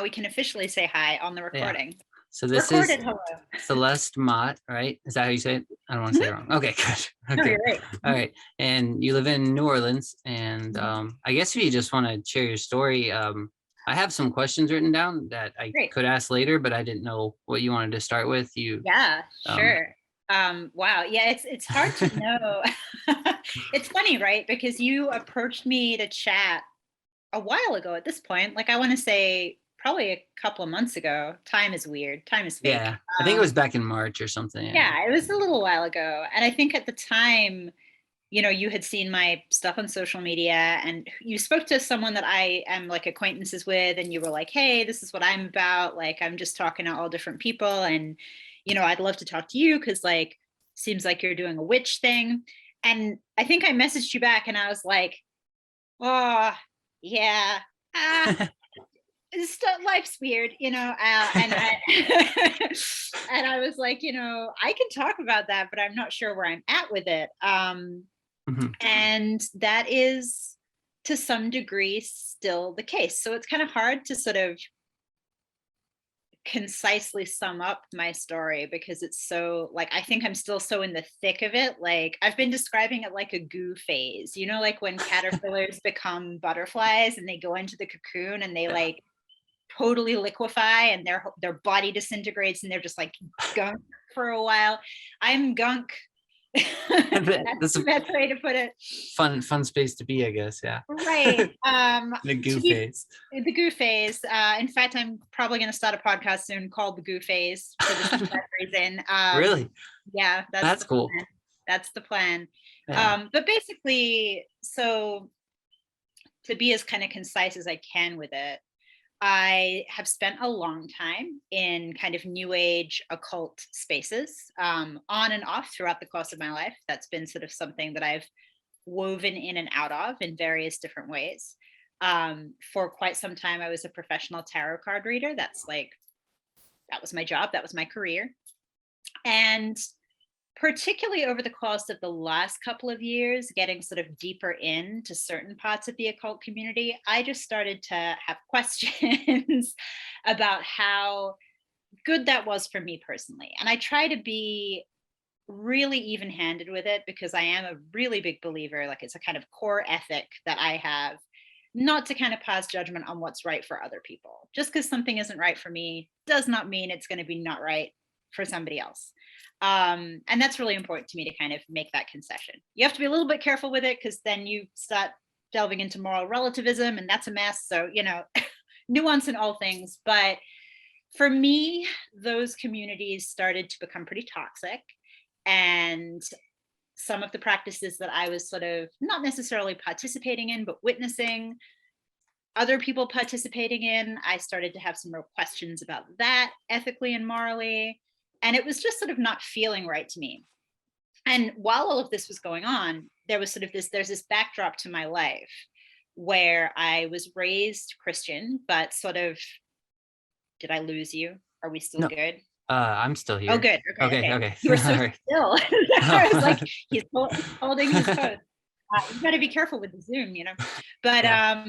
now we can officially say hi on the Yeah. recording. So this Recorded is hello. Celeste Mott, right? Is that how you say it? I don't want to say it wrong. Okay, good. No, Okay. you're right. All right. And you live in New Orleans. And I guess if you just want to share your story, I have some questions written down that I Great. could ask later, but I didn't know what you wanted to start with. Yeah, sure. Wow. Yeah, it's hard to know. It's funny, right? Because you approached me to chat a while ago at this point. Like I want to say probably a couple of months ago. Time is weird. Time is fake. Yeah, I think it was back in March or something. Yeah. Yeah, it was a little while ago. And I think at the time, you had seen my stuff on social media and you spoke to someone that I am like acquaintances with, and you were like, hey, this is what I'm about. Like, I'm just talking to all different people. And, I'd love to talk to you because, like, seems like you're doing a witch thing. And I think I messaged you back and I was like, oh, yeah. Ah, life's weird, and I and I was like, I can talk about that, but I'm not sure where I'm at with it. Mhm. And that is to some degree still the case. So it's kind of hard to sort of concisely sum up my story because it's so, like, I think I'm still so in the thick of it. Like I've been describing it like a goo phase, like when caterpillars become butterflies and they go into the cocoon and they Yeah. like totally liquefy and their body disintegrates and they're just like gunk for a while. I'm gunk. That's That's a the best way to put it. fun space to be, I guess. Yeah. Right. The To goo be phase. the goo phase. In fact, I'm probably going to start a podcast soon called the Goo Phase for this exact reason. Really? Yeah, that's That's the cool. plan. That's the plan. Yeah. But basically, so to be as kind of concise as I can with it, I have spent a long time in kind of new age occult spaces, on and off throughout the course of my life. That's been sort of something that I've woven in and out of in various different ways. For quite some time, I was a professional tarot card reader. That was my job, that was my career. And particularly over the course of the last couple of years, getting sort of deeper into certain parts of the occult community, I just started to have questions about how good that was for me personally. And I try to be really even handed with it because I am a really big believer, like it's a kind of core ethic that I have, not to kind of pass judgment on what's right for other people. Just because something isn't right for me does not mean it's going to be not right for somebody else. And that's really important to me to kind of make that concession. You have to be a little bit careful with it because then you start delving into moral relativism and that's a mess. So, nuance in all things. But for me, those communities started to become pretty toxic. And some of the practices that I was sort of not necessarily participating in, but witnessing other people participating in, I started to have some real questions about that ethically and morally. And it was just sort of not feeling right to me. And while all of this was going on, there was sort of there's this backdrop to my life where I was raised Christian, but sort of, did I lose you? Are we still No, good? I'm still Oh, here. good. Okay. Okay, Okay. okay. You were All so right. still. I was like, he's holding his post. You got to be careful with the Zoom, But Yeah.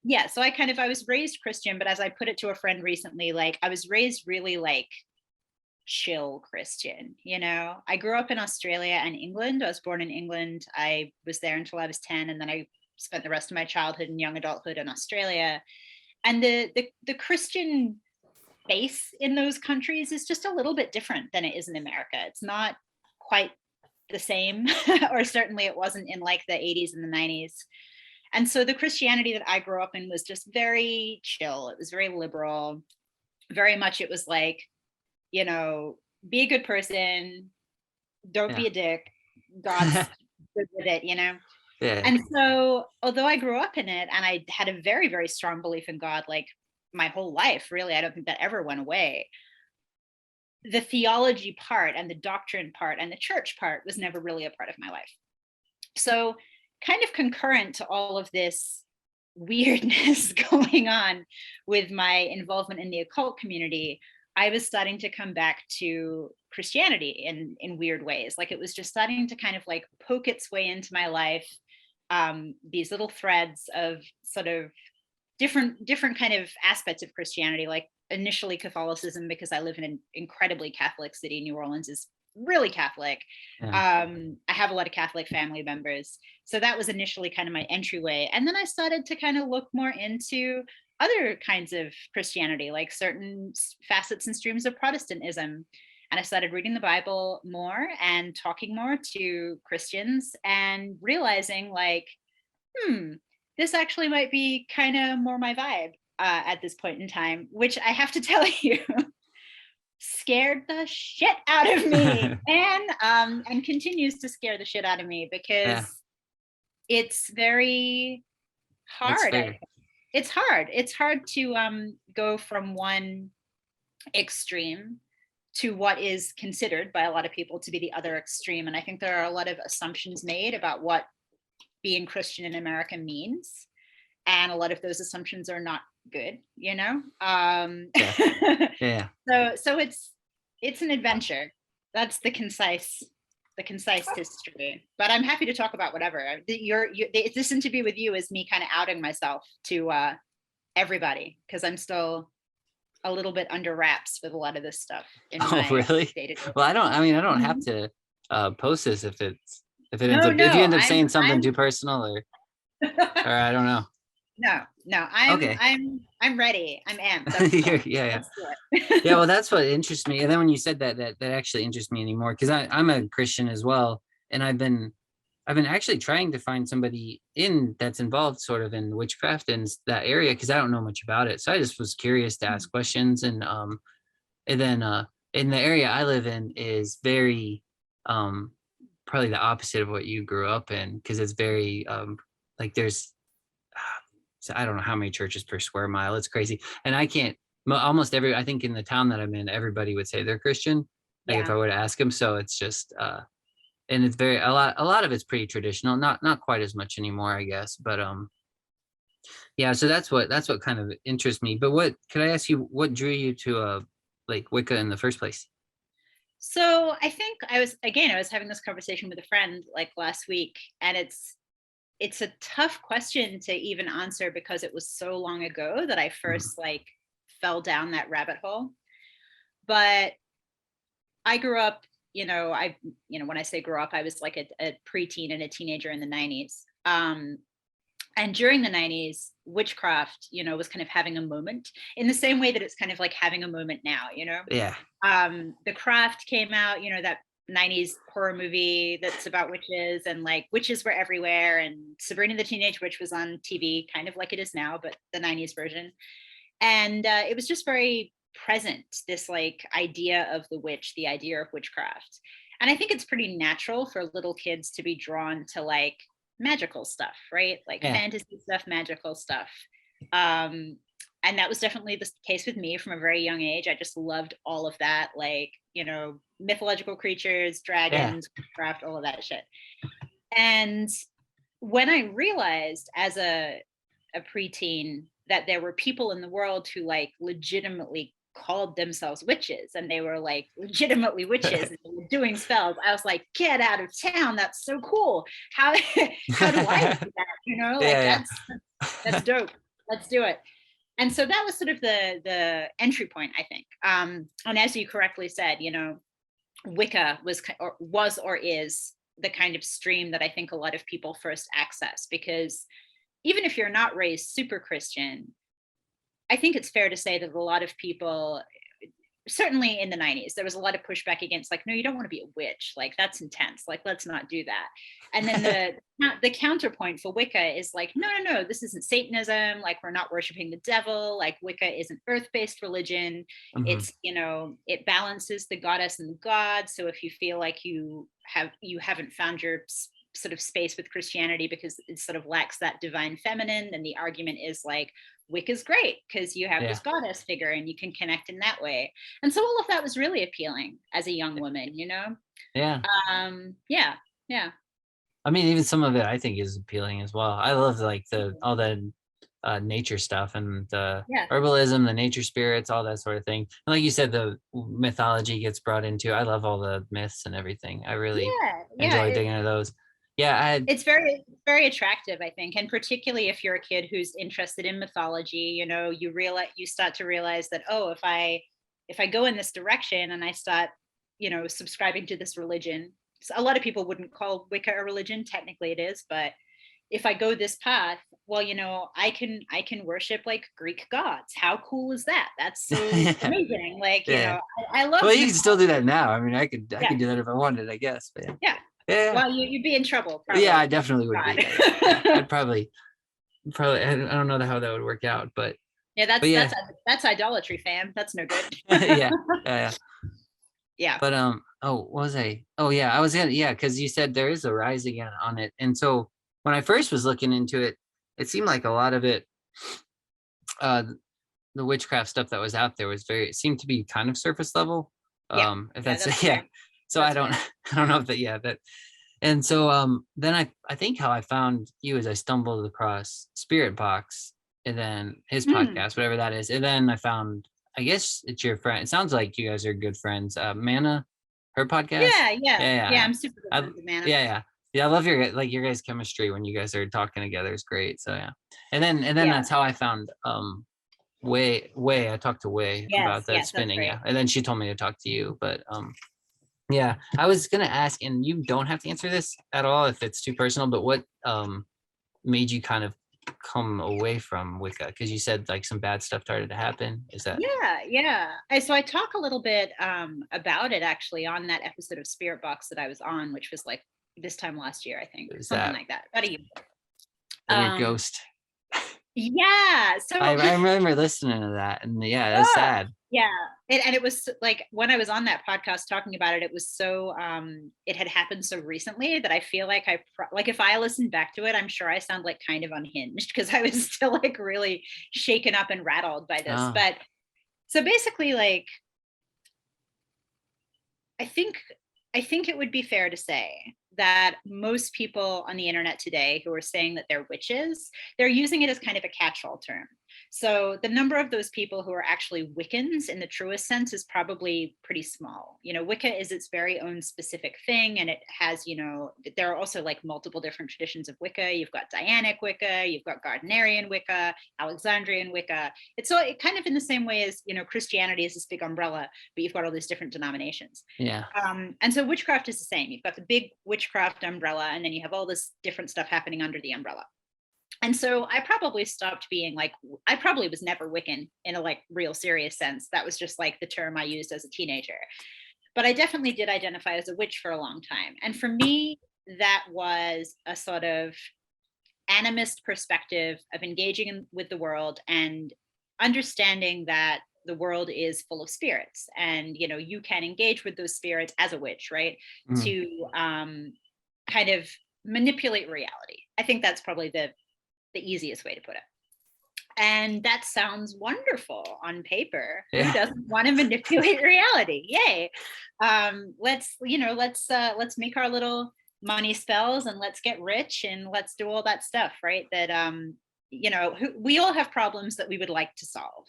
yeah. So I was raised Christian, but as I put it to a friend recently, like I was raised really like chill Christian. I grew up in Australia and England. I was born in England. I was there until I was 10, and then I spent the rest of my childhood and young adulthood in Australia. And the Christian base in those countries is just a little bit different than it is in America. It's not quite the same, or certainly it wasn't in like the 80s and the 90s. And so the Christianity that I grew up in was just very chill. It was very liberal. Very much it was like, be a good person, don't be Yeah. a dick. God's good with it. Yeah. And so, although I grew up in it and I had a very, very strong belief in God, like my whole life, really, I don't think that ever went away. The theology part and the doctrine part and the church part was never really a part of my life. So, kind of concurrent to all of this weirdness going on with my involvement in the occult community, I was starting to come back to Christianity in weird ways. Like it was just starting to kind of like poke its way into my life. These little threads of sort of different kind of aspects of Christianity, like initially Catholicism, because I live in an incredibly Catholic city. New Orleans is really Catholic. Yeah. I have a lot of Catholic family members. So that was initially kind of my entryway. And then I started to kind of look more into other kinds of Christianity, like certain facets and streams of Protestantism. And I started reading the Bible more and talking more to Christians and realizing like, this actually might be kind of more my vibe at this point in time, which I have to tell you, scared the shit out of me and continues to scare the shit out of me because Yeah, it's very that's hard. fair. It's hard. It's hard to go from one extreme to what is considered by a lot of people to be the other extreme. And I think there are a lot of assumptions made about what being Christian in America means. And a lot of those assumptions are not good, you know? Yeah. Yeah. So it's an adventure. That's the concise history. But I'm happy to talk about whatever. This interview with you is me kind of outing myself to everybody because I'm still a little bit under wraps with a lot of this stuff in Oh, my really? day-to-day. Well, I don't have Mhm. to post this if No, if you no, end up saying something I'm too personal or I don't know. no, I'm Okay. I'm ready. I'm amped. Yeah, yeah. Let's do Yeah, it. well, that's what interests me. And then when you said that actually interests me anymore because I'm a Christian as well, and I've been actually trying to find somebody in that's involved sort of in witchcraft in that area because I don't know much about it. So I just was curious to ask questions and then in the area I live in is very um probably the opposite of what you grew up in because it's very like there's so I don't know how many churches per square mile. It's crazy. And I can't almost I think in the town that I'm in, everybody would say they're Christian. Like if Yeah. I were to ask them. So it's just and it's very a lot of it's pretty traditional, not quite as much anymore, I guess. But yeah, so that's what kind of interests me. But what could I ask you what drew you to like Wicca in the first place? So I think I was having this conversation with a friend like last week, and it's a tough question to even answer because it was so long ago that I Mhm. first like fell down that rabbit hole. But I grew up, when I say grew up, I was like a preteen and a teenager in the 90s. And during the 90s, witchcraft, was kind of having a moment in the same way that it's kind of like having a moment now, Yeah. The Craft came out, that 90s horror movie that's about witches, and like witches were everywhere, and Sabrina the Teenage Witch was on TV kind of like it is now, but the 90s version. And it was just very present, this like idea of the witch, the idea of witchcraft. And I think it's pretty natural for little kids to be drawn to like magical stuff, right? Like Yeah. fantasy stuff, magical stuff. um and that was definitely the case with me from a very young age. I just loved all of that, like, mythological creatures, Yeah. dragons, witchcraft, all of that shit. And when I realized as a preteen that there were people in the world who like legitimately called themselves witches, and they were like legitimately witches and they were doing spells, I was like, get out of town, that's so cool. How how do I do that, like Yeah, that's yeah. dope. Let's do it. And so that was sort of the entry point, I think. And as you correctly said, Wicca was or is the kind of stream that I think a lot of people first access, because even if you're not raised super Christian, I think it's fair to say that a lot of people, certainly in the 90s, there was a lot of pushback against, like, no, you don't want to be a witch, like that's intense, like let's not do that. And then the counterpoint for Wicca is like, no, no, no, this isn't Satanism, like we're not worshiping the devil, like Wicca is an earth-based religion. Mhm. It's, it balances the goddess and the god. So if you feel like you haven't found your sort of space with Christianity because it sort of lacks that divine feminine, then the argument is like, Wicca's great because you have this Yeah. goddess figure and you can connect in that way. And so all of that was really appealing as a young woman. Yeah. Yeah, yeah, I mean, even some of it I think is appealing as well. I love like the all the nature stuff and the yeah, herbalism, the nature spirits, all that sort of thing. And like you said, the mythology gets brought into. I love all the myths and everything. I really yeah, yeah. enjoy digging into those. Yeah, It's very attractive, I think, and particularly if you're a kid who's interested in mythology, you start to realize that, oh, if I go in this direction and I start, subscribing to this religion. So a lot of people wouldn't call Wicca a religion, technically it is, but if I go this path, well, I can worship like Greek gods. How cool is that? That's so yeah, amazing. Like, yeah. I love Well, you can still do mythology. that now. I mean, I Yeah, could do that if I wanted, I guess. But yeah, yeah. yeah, Well, you'd be in trouble yeah. I probably. definitely would be. Yeah. God. I'd probably. I don't know how that would work out, Yeah, but that's yeah, that's that's idolatry, fam. That's no good. yeah, yeah. Yeah. But oh, what was I? Oh yeah, I was gonna, yeah, because you said there is a rise again on it, and so when I first was looking into it, it seemed like a lot of it, uh, the witchcraft stuff that was out there was it seemed to be kind of surface level. Yeah. If Yeah, that's that's yeah. fair. So I That's don't fair. I don't know if that, yeah, that. And so then I think how I found you is I stumbled across Spirit Box and then his Hmm. podcast, whatever that is. And then I found, I guess it's your friend. It sounds like you guys are good friends. Mana, her podcast. Yeah, Yeah, yeah. yeah, Yeah, yeah. I'm super good I, friends with Mana. yeah, yeah. Yeah, I love your guys' chemistry when you guys are talking together. It's great. So yeah. And then Yeah. that's how I found Way. I talked to Way Yes, about the yes, that's spinning, great. yeah. And then she told me to talk to you. But yeah, I was gonna ask, and you don't have to answer this at all if it's too personal, but what made you kind of come away from Wicca? Because you said like some bad stuff started to happen. Is that Yeah, yeah. So I talk a little bit about it actually on that episode of Spirit Box that I was on, which was like this time last year, I think, is something that like that, about a year. the weird Um, ghost? yeah. So I remember listening to that, and yeah, that's ah, sad. yeah. And it was like when I was on that podcast talking about it, it was so it had happened so recently that I feel like like if I listened back to it, I'm sure I sound like kind of unhinged because I was still like really shaken up and rattled by this. Oh, But so basically, like I think I think it would be fair to say that most people on the internet today who are saying that they're witches, they're using it as kind of a catch-all term. So the number of those people who are actually Wiccans in the truest sense is probably pretty small. Wicca is its very own specific thing, and it has, there are also like multiple different traditions of Wicca. You've got Dianic Wicca, you've got Gardnerian Wicca, Alexandrian Wicca. It's so kind of in the same way as, Christianity is this big umbrella, but you've got all these different denominations. yeah. And so witchcraft is the same. You've got the big witchcraft umbrella, and then you have all this different stuff happening under the umbrella. And so I probably stopped being like, I probably was never Wiccan in a like real serious sense. That was just like the term I used as a teenager. But I definitely did identify as a witch for a long time. And for me, that was a sort of animist perspective of engaging with the world and understanding that the world is full of spirits, and you can engage with those spirits as a witch, right? Mhm. To kind of manipulate reality. I think that's probably the easiest way to put it. And that sounds wonderful on paper. Who Yeah. doesn't want to manipulate reality? Yay. Let's make our little money spells and let's get rich and let's do all that stuff, right? That we all have problems that we would like to solve.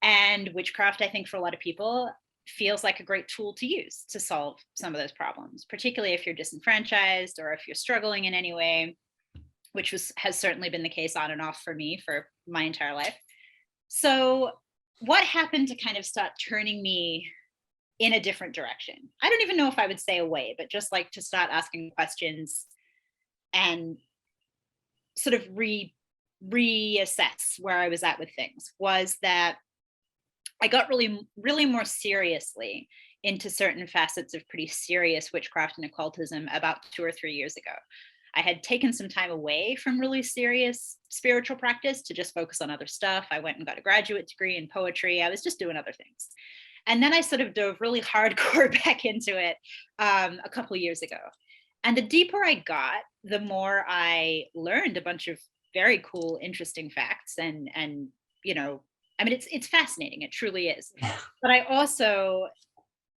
And witchcraft, I think, for a lot of people feels like a great tool to use to solve some of those problems, particularly if you're disenfranchised or if you're struggling in any way, which has certainly been the case on and off for me for my entire life. So what happened to kind of start turning me in a different direction? I don't even know if I would say away, but just like to start asking questions and sort of reassess where I was at with things, was that I got really, really more seriously into certain facets of pretty serious witchcraft and occultism about 2 or 3 years ago. I had taken some time away from really serious spiritual practice to just focus on other stuff. I went and got a graduate degree in poetry. I was just doing other things. And then I sort of dove really hardcore back into it a couple of years ago. And the deeper I got, the more I learned a bunch of very cool, interesting facts. And I mean, it's fascinating. It truly is. But I also,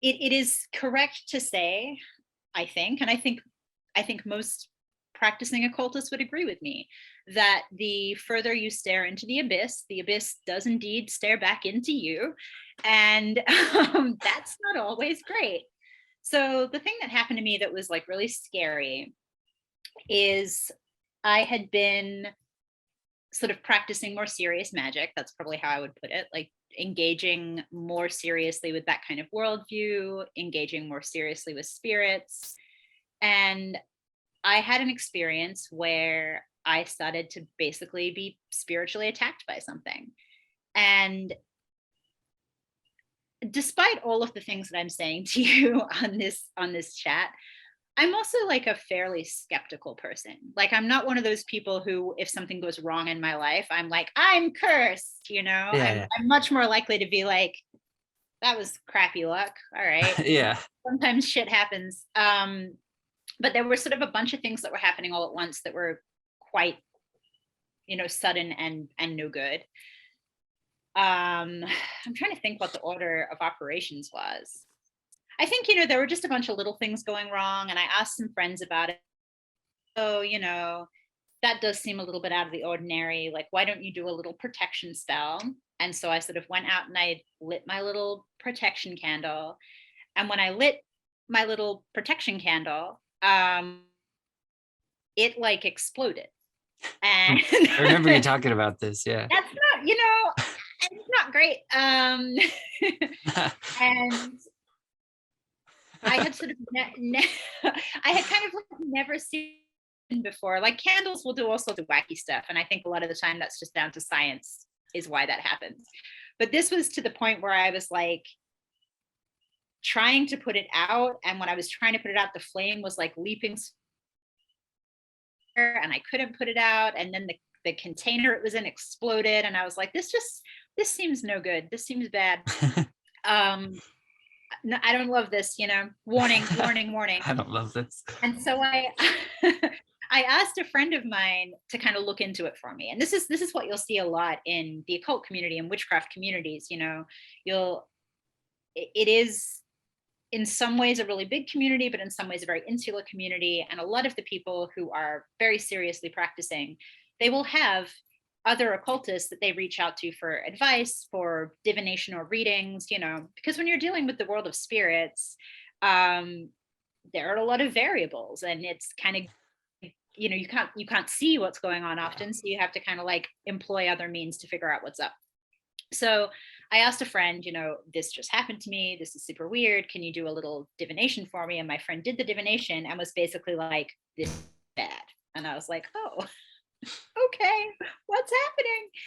it is correct to say, I think, and I think most practicing occultists would agree with me, that the further you stare into the abyss does indeed stare back into you. And that's not always great. So the thing that happened to me that was like really scary is I had been sort of practicing more serious magic. That's probably how I would put it. Like engaging more seriously with that kind of worldview, engaging more seriously with spirits. And I had an experience where I started to basically be spiritually attacked by something. And despite all of the things that I'm saying to you on this chat, I'm also like a fairly skeptical person. Like I'm not one of those people who, if something goes wrong in my life, I'm like, I'm cursed, you know? Yeah, I'm much more likely to be like, that was crappy luck. All right. yeah. Sometimes shit happens. But there were sort of a bunch of things that were happening all at once that were quite, sudden and no good. I'm trying to think what the order of operations was. I think, there were just a bunch of little things going wrong, and I asked some friends about it. So, that does seem a little bit out of the ordinary. Like, why don't you do a little protection spell? And so I sort of went out and I lit my little protection candle. And when I lit my little protection candle, it like exploded. And I remember you talking about this. Yeah. that's not, it's not great. And I had sort of, I had kind of like never seen before. Like candles will do all sorts of wacky stuff, and I think a lot of the time that's just down to science is why that happens. But this was to the point where I was like trying to put it out, and when I was trying to put it out, the flame was like leaping, and I couldn't put it out, and then the container it was in exploded, and I was like, this seems no good. This seems bad. No, I don't love this, warning, warning, warning. I don't love this. And so I I asked a friend of mine to kind of look into it for me. And this is what you'll see a lot in the occult community and witchcraft communities. It is in some ways a really big community, but in some ways a very insular community. And a lot of the people who are very seriously practicing, they will have other occultists that they reach out to for advice, for divination or readings, because when you're dealing with the world of spirits, there are a lot of variables, and it's kind of, you can't see what's going on often, so you have to kind of like employ other means to figure out what's up. So I asked a friend, this just happened to me, this is super weird, can you do a little divination for me? And my friend did the divination and was basically like, this is bad. And I was like, oh, okay, what's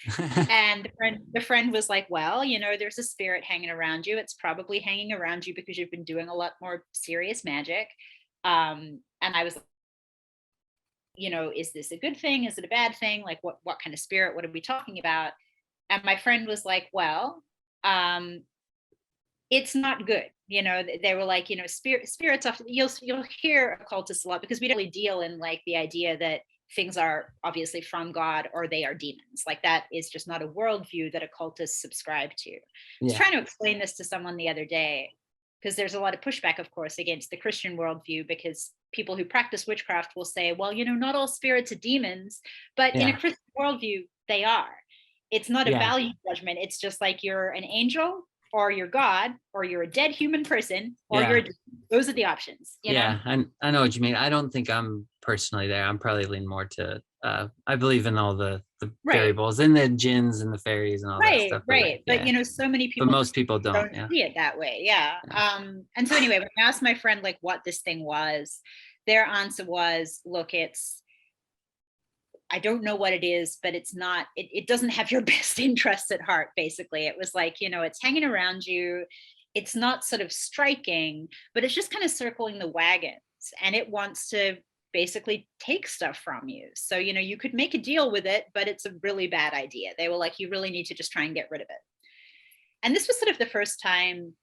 happening? And the friend was like, well, there's a spirit hanging around you. It's probably hanging around you because you've been doing a lot more serious magic. And I was, is this a good thing? Is it a bad thing? Like what kind of spirit? What are we talking about? And my friend was like, well, it's not good. They were like, spirits often, you'll hear occultists a lot because we don't really deal in like the idea that things are obviously from God or they are demons. Like that is just not a worldview that occultists subscribe to. I was trying to explain this to someone the other day, because there's a lot of pushback, of course, against the Christian worldview, because people who practice witchcraft will say, well, not all spirits are demons, but in a Christian worldview, they are. It's not a value judgment. It's just like you're an angel or you're God or you're a dead human person or you're those are the options. You know? I know what you mean. I don't think I'm personally there. I'm probably leaning more to I believe in all the variables and the jinns and the fairies and all that stuff. Right. But so many people, but most people don't see it that way. Yeah. And so anyway, when I asked my friend like what this thing was, their answer was, look, I don't know what it is, but it's not, it doesn't have your best interests at heart, basically. It was like, it's hanging around you. It's not sort of striking, but it's just kind of circling the wagons, and it wants to basically take stuff from you. So, you could make a deal with it, but it's a really bad idea. They were like, you really need to just try and get rid of it. And this was sort of the first time,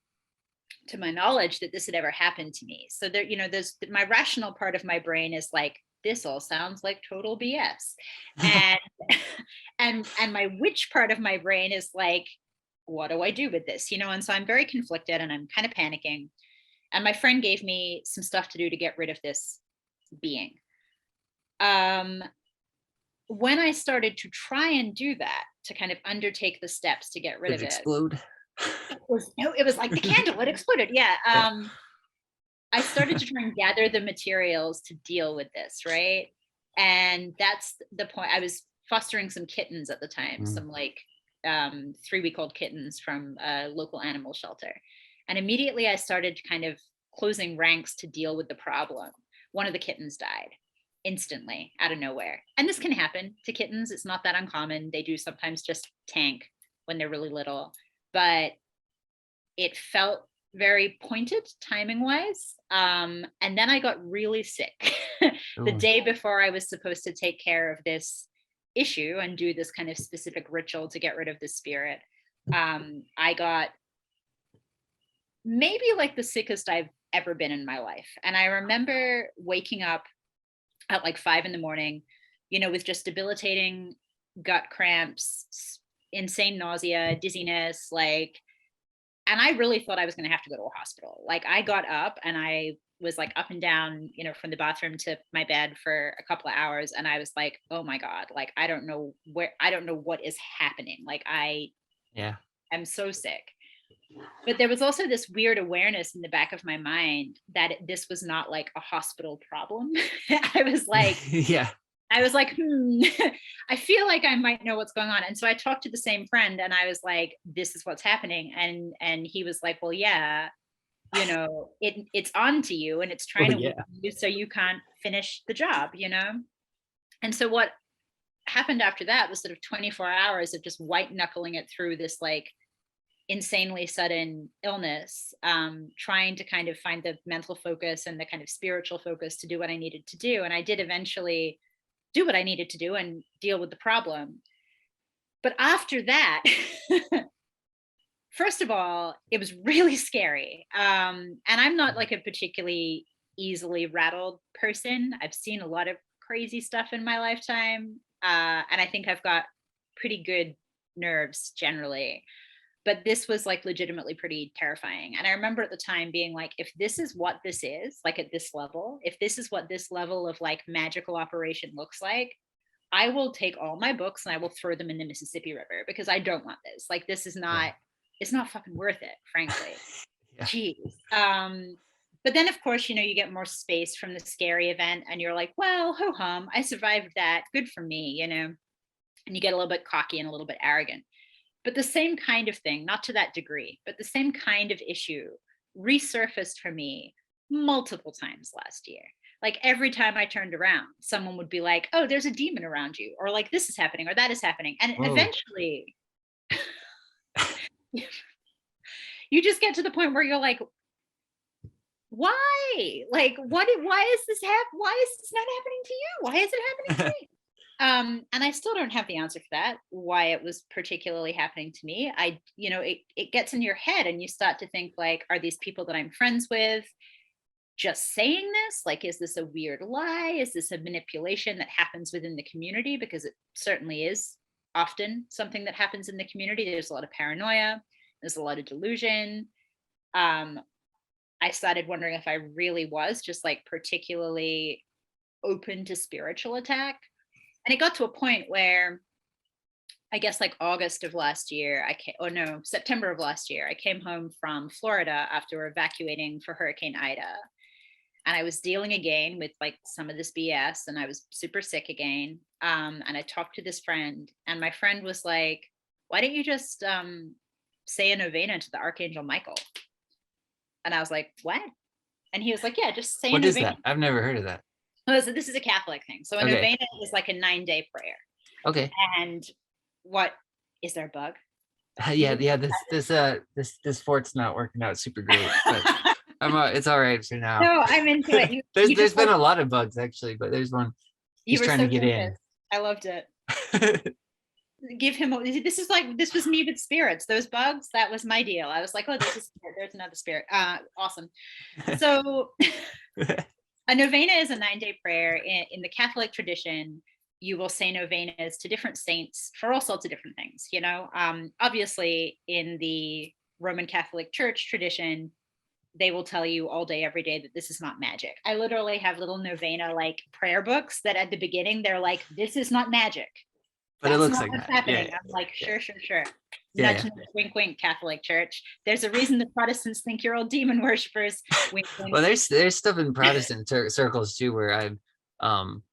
to my knowledge, that this had ever happened to me. So there, there's my rational part of my brain is like, this all sounds like total BS. And and my witch part of my brain is like, what do I do with this? And so I'm very conflicted and I'm kind of panicking. And my friend gave me some stuff to do to get rid of this being. When I started to try and do that, to kind of undertake the steps to get rid of it, explode. it was like the candle, it exploded. Yeah. I started to try and gather the materials to deal with this, right? And that's the point. I was fostering some kittens at the time, Mm. some like 3-week-old kittens from a local animal shelter. And immediately I started kind of closing ranks to deal with the problem. One of the kittens died instantly out of nowhere. And this can happen to kittens. It's not that uncommon. They do sometimes just tank when they're really little, but it felt very pointed timing wise. And then I got really sick the Ooh. day before I was supposed to take care of this issue and do this kind of specific ritual to get rid of the spirit. I got maybe like the sickest I've ever been in my life. And I remember waking up at like 5 a.m, with just debilitating gut cramps, insane nausea, dizziness, like, and I really thought I was going to have to go to a hospital. Like I got up and I was like up and down, from the bathroom to my bed for a couple of hours. And I was like, oh my God, like, I don't know what is happening. Like I Yeah. am so sick. But there was also this weird awareness in the back of my mind that this was not like a hospital problem. I was like, Yeah. I feel like I might know what's going on. And so I talked to the same friend and I was like, this is what's happening. And he was like, well, yeah, it's on to you and it's trying Well, to yeah. weaken you so you can't finish the job. And so what happened after that was sort of 24 hours of just white knuckling it through this like insanely sudden illness, trying to kind of find the mental focus and the kind of spiritual focus to do what I needed to do. And I did eventually do what I needed to do and deal with the problem. But after that, first of all, it was really scary. And I'm not like a particularly easily rattled person. I've seen a lot of crazy stuff in my lifetime. And I think I've got pretty good nerves generally. But this was like legitimately pretty terrifying. And I remember at the time being like, if this is what this is, like at this level, if this is what this level of like magical operation looks like, I will take all my books and I will throw them in the Mississippi River because I don't want this. Like, this is not, it's not fucking worth it, frankly. Yeah. Jeez. But then of course, you get more space from the scary event and you're like, well, ho hum, I survived that. Good for me, and you get a little bit cocky and a little bit arrogant. But the same kind of thing, not to that degree, but the same kind of issue resurfaced for me multiple times last year. Like every time I turned around, someone would be like, oh, there's a demon around you, or like this is happening, or that is happening. And Whoa. eventually, you just get to the point where you're like, why? Like, why is this why is this not happening to you? Why is it happening to me? And I still don't have the answer for that, why it was particularly happening to me. It gets in your head and you start to think like, are these people that I'm friends with just saying this? Like, is this a weird lie? Is this a manipulation that happens within the community? Because it certainly is often something that happens in the community. There's a lot of paranoia. There's a lot of delusion. I started wondering if I really was just like particularly open to spiritual attack. And it got to a point where I guess like August of last year, September of last year, I came home from Florida after evacuating for Hurricane Ida. And I was dealing again with like some of this BS and I was super sick again. And I talked to this friend and my friend was like, why don't you just say a novena to the Archangel Michael? And I was like, what? And he was like, yeah, just say a novena. What is that? I've never heard of that. Oh, so this is a Catholic thing. So a novena is like a 9-day prayer. Okay. And what is there a bug? Yeah. This fort's not working out super great, but it's all right for now. No, I'm into it. There's been a lot of bugs actually, but there's one. He's trying to get in. I loved it. Give him. This was me with spirits. Those bugs. That was my deal. I was like, oh, there's a spirit. There's another spirit. Awesome. So. A novena is a 9-day prayer. In the Catholic tradition, you will say novenas to different saints for all sorts of different things. Obviously, in the Roman Catholic Church tradition, they will tell you all day, every day that this is not magic. I literally have little novena like prayer books that at the beginning, they're like, this is not magic. But it That's looks not like what's that. happening. Yeah, I'm like, yeah, sure. yeah, Nudge, yeah. nudge, wink, wink, Catholic Church. There's a reason the Protestants think you're all demon worshippers. Wink, wink. Well, there's stuff in Protestant circles too where um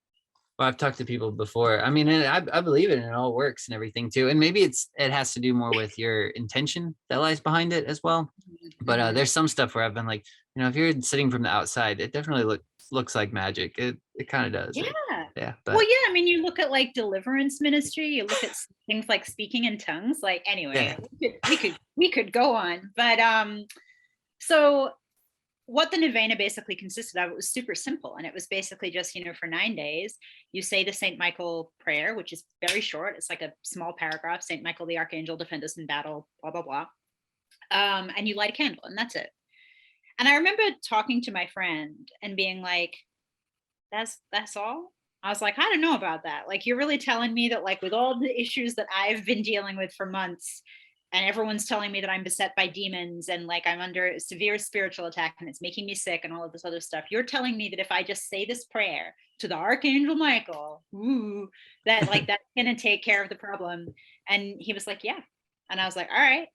I've talked to people before. I mean, and I believe it and it all works and everything too. And maybe it has to do more with your intention that lies behind it as well. But Mhm. there's some stuff where I've been like, if you're sitting from the outside, it definitely looks like magic. It kind of does. Yeah. Yeah, Well, but yeah, I mean, you look at like deliverance ministry, you look at things like speaking in tongues, like yeah. anyway, we could go on. But so what the novena basically consisted of, it was super simple. And it was basically just, for 9 days, you say the St. Michael prayer, which is very short. It's like a small paragraph, St. Michael the Archangel, defend us in battle, blah, blah, blah. And you light a candle and that's it. And I remember talking to my friend and being like, that's all. I was like, I don't know about that. Like, you're really telling me that, like, with all the issues that I've been dealing with for months, and everyone's telling me that I'm beset by demons and like I'm under a severe spiritual attack and it's making me sick and all of this other stuff. You're telling me that if I just say this prayer to the Archangel Michael, that like that's gonna take care of the problem. And he was like, yeah. And I was like, all right,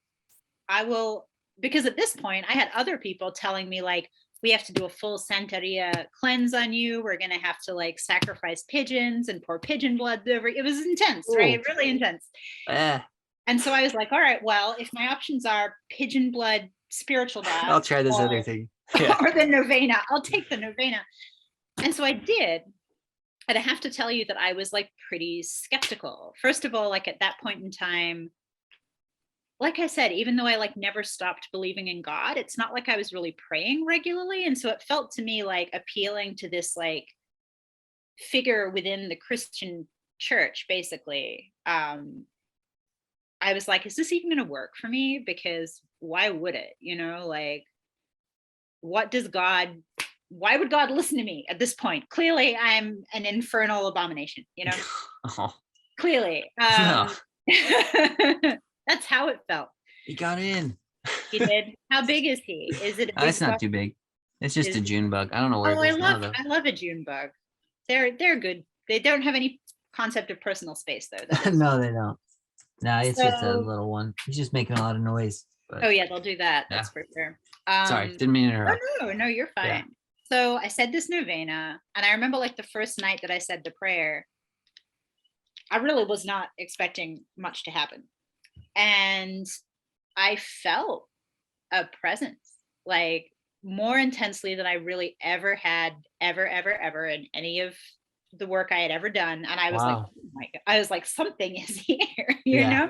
I will, because at this point I had other people telling me like, we have to do a full Santeria cleanse on you. We're going to have to like sacrifice pigeons and pour pigeon blood over. It was intense, right? Ooh. Really intense. Eh, And so I was like, all right, well, if my options are pigeon blood spiritual I'll bath try this or, other thing. Yeah. or the novena, I'll take the novena. And so I did. And I have to tell you that I was like pretty skeptical. First of all, like at that point in time, like I said, even though I like never stopped believing in God, it's not like I was really praying regularly. And so it felt to me like appealing to this like figure within the Christian church, basically. I was like, is this even going to work for me? Because why would it? Like, what does God, why would God listen to me at this point? Clearly, I'm an infernal abomination, Oh, clearly. no, That's how it felt. he got in. He did. How big is he? Is it a It's big not bug? too big. It's just a Is June bug. I don't know where Oh, it I is now love though. I love a June bug. They're good. They don't have any concept of personal space though. That is No, they don't. No, it's just a so. little one. He's just making a lot of noise. Oh But yeah, they'll do that. yeah, That's for sure. sorry, didn't mean to Oh interrupt. no, you're Yeah. fine. So I said this novena, and I remember like the first night that I said the prayer, I really was not expecting much to happen, and I felt a presence like more intensely than I really ever had, ever in any of the work I had ever done. And I was like, Wow. oh my God, I was like, something is here, Yeah.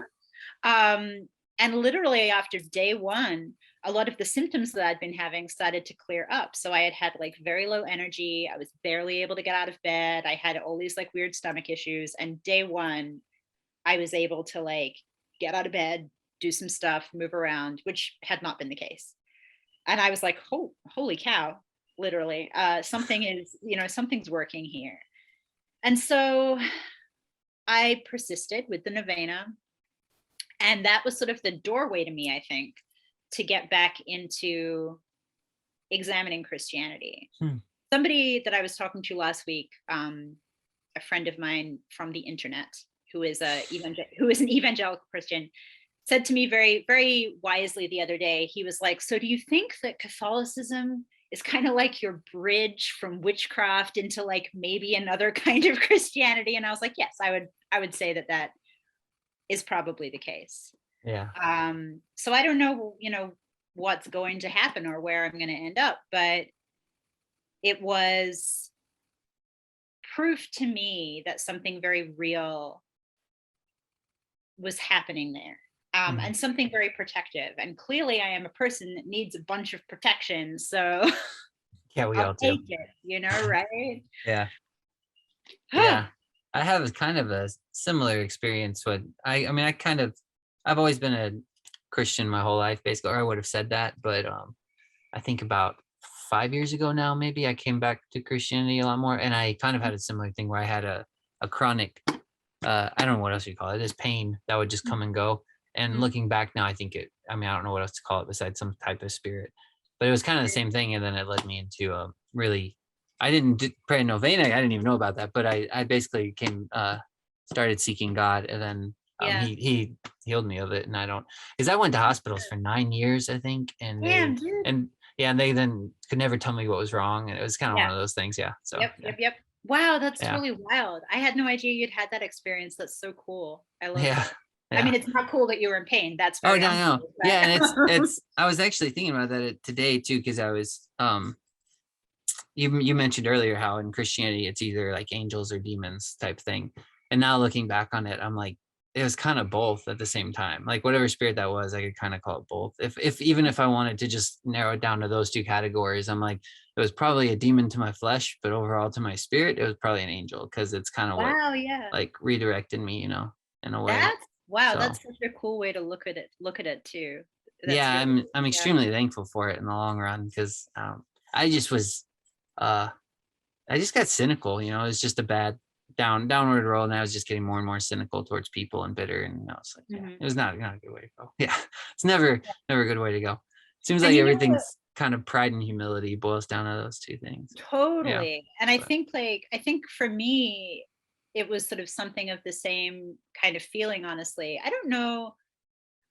Um, and literally after day one, a lot of the symptoms that I'd been having started to clear up. So I had like very low energy. I was barely able to get out of bed. I had all these like weird stomach issues. And day one, I was able to like get out of bed, do some stuff, move around, which had not been the case. And I was like, holy cow, literally, something's working here. And so I persisted with the novena. And that was sort of the doorway to me, I think, to get back into examining Christianity. Somebody that I was talking to last week, a friend of mine from the internet, who is an evangelical Christian, said to me very, very wisely the other day, he was like, so do you think that Catholicism is kind of like your bridge from witchcraft into like maybe another kind of Christianity? And I was like, yes, I would say that is probably the case. Yeah. So I don't know, what's going to happen or where I'm going to end up, but it was proof to me that something very real was happening there. And something very protective. And clearly I am a person that needs a bunch of protection. So Yeah, we I'll all do. take it, right? Yeah. Yeah. I have kind of a similar experience with I've always been a Christian my whole life, basically, or I would have said that, but I think about 5 years ago now, maybe I came back to Christianity a lot more, and I kind of had a similar thing where I had a chronic, I don't know what else you call it, this pain that would just come and go. And looking back now, I think I don't know what else to call it besides some type of spirit, but it was kind of the same thing. And then it led me into really, I didn't pray novena. I didn't even know about that, but I basically came started seeking God, and then Yeah. he healed me of it. And I don't, because I went to hospitals for 9 years, I think, and Damn, dude. and they then could never tell me what was wrong, and it was kind of Yeah. one of those things. Yeah. So Yep. yeah, Yep. Yep. Wow, that's yeah, totally wild. I had no idea you'd had that experience. That's so cool. I love yeah, it. I yeah. mean, it's not cool that you were in pain. That's Oh very no, no, uncool, yeah, and but it's. I was actually thinking about that today too, because I was you mentioned earlier how in Christianity it's either like angels or demons type thing. And now looking back on it, I'm like, it was kind of both at the same time. Like whatever spirit that was, I could kind of call it both. If even if I wanted to just narrow it down to those two categories, I'm like, it was probably a demon to my flesh, but overall to my spirit, it was probably an angel, because it's kind of what wow, yeah. like redirected me, in a way. That's wow, So that's such a cool way to look at it too. That's yeah, really I'm cool. Yeah. extremely thankful for it in the long run, because I just was uh I just got cynical, it was just a bad downward roll, and I was just getting more and more cynical towards people and bitter. And I was like, yeah, Mhm. it was not a good way to go. Yeah. It's never a good way to go. Seems And like you know what? everything's kind of pride and humility boils down to those two things. Yeah. Totally. And I But think I think for me, it was sort of something of the same kind of feeling, honestly. I don't know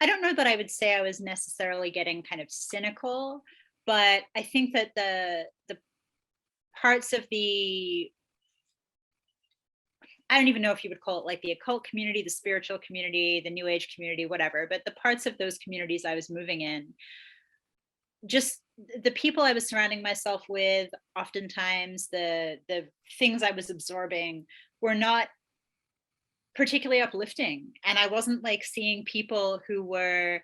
that I would say I was necessarily getting kind of cynical, but I think that the parts of the I don't even know if you would call it like the occult community, the spiritual community, the new age community, whatever, but the parts of those communities I was moving in, just the people I was surrounding myself with, oftentimes the things I was absorbing were not particularly uplifting. And I wasn't like seeing people who were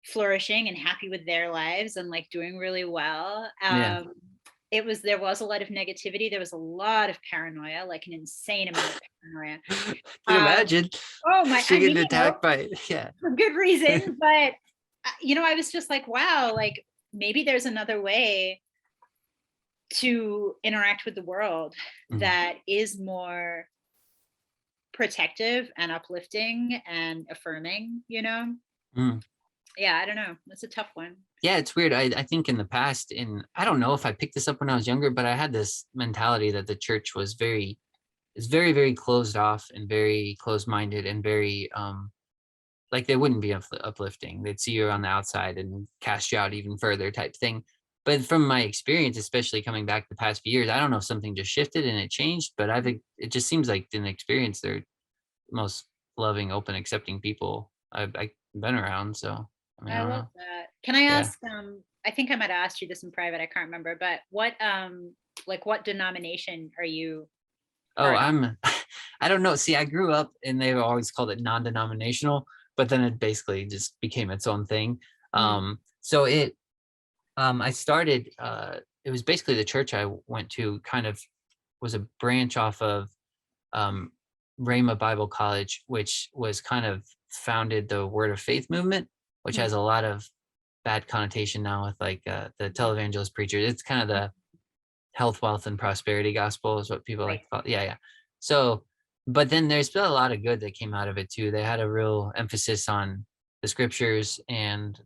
flourishing and happy with their lives and like doing really well. yeah. There was a lot of negativity. There was a lot of paranoia, like an insane amount of paranoia. Can Um, imagine oh my, she I mean, getting attacked by yeah. for good reason, but I was just like, wow, like maybe there's another way to interact with the world Mhm. that is more protective and uplifting and affirming. Mm. Yeah, I don't know. That's a tough one. Yeah, it's weird. I think in the past, I don't know if I picked this up when I was younger, but I had this mentality that the church was very closed off and very closed minded and very like they wouldn't be uplifting. They'd see you on the outside and cast you out even further type thing. But from my experience, especially coming back the past few years, I don't know if something just shifted and it changed, but I think it just seems like in the experience they're the most loving, open, accepting people I've been around. So I mean, I I don't love know. that. Can I Yeah. ask, I think I might have asked you this in private, I can't remember, but what denomination are you Oh, part of? I don't know. See, I grew up and they always called it non-denominational, but then it basically just became its own thing. Mm, So I started, it was basically the church I went to kind of was a branch off of um, Rhema Bible College, which was kind of founded the Word of Faith movement, which has mm, a lot of bad connotation now with like the mhm, televangelist preachers. It's kind of mm, the health, wealth, and prosperity gospel is what people like right. to call it. Yeah, yeah. So, but then there's been a lot of good that came out of it too. They had a real emphasis on the scriptures and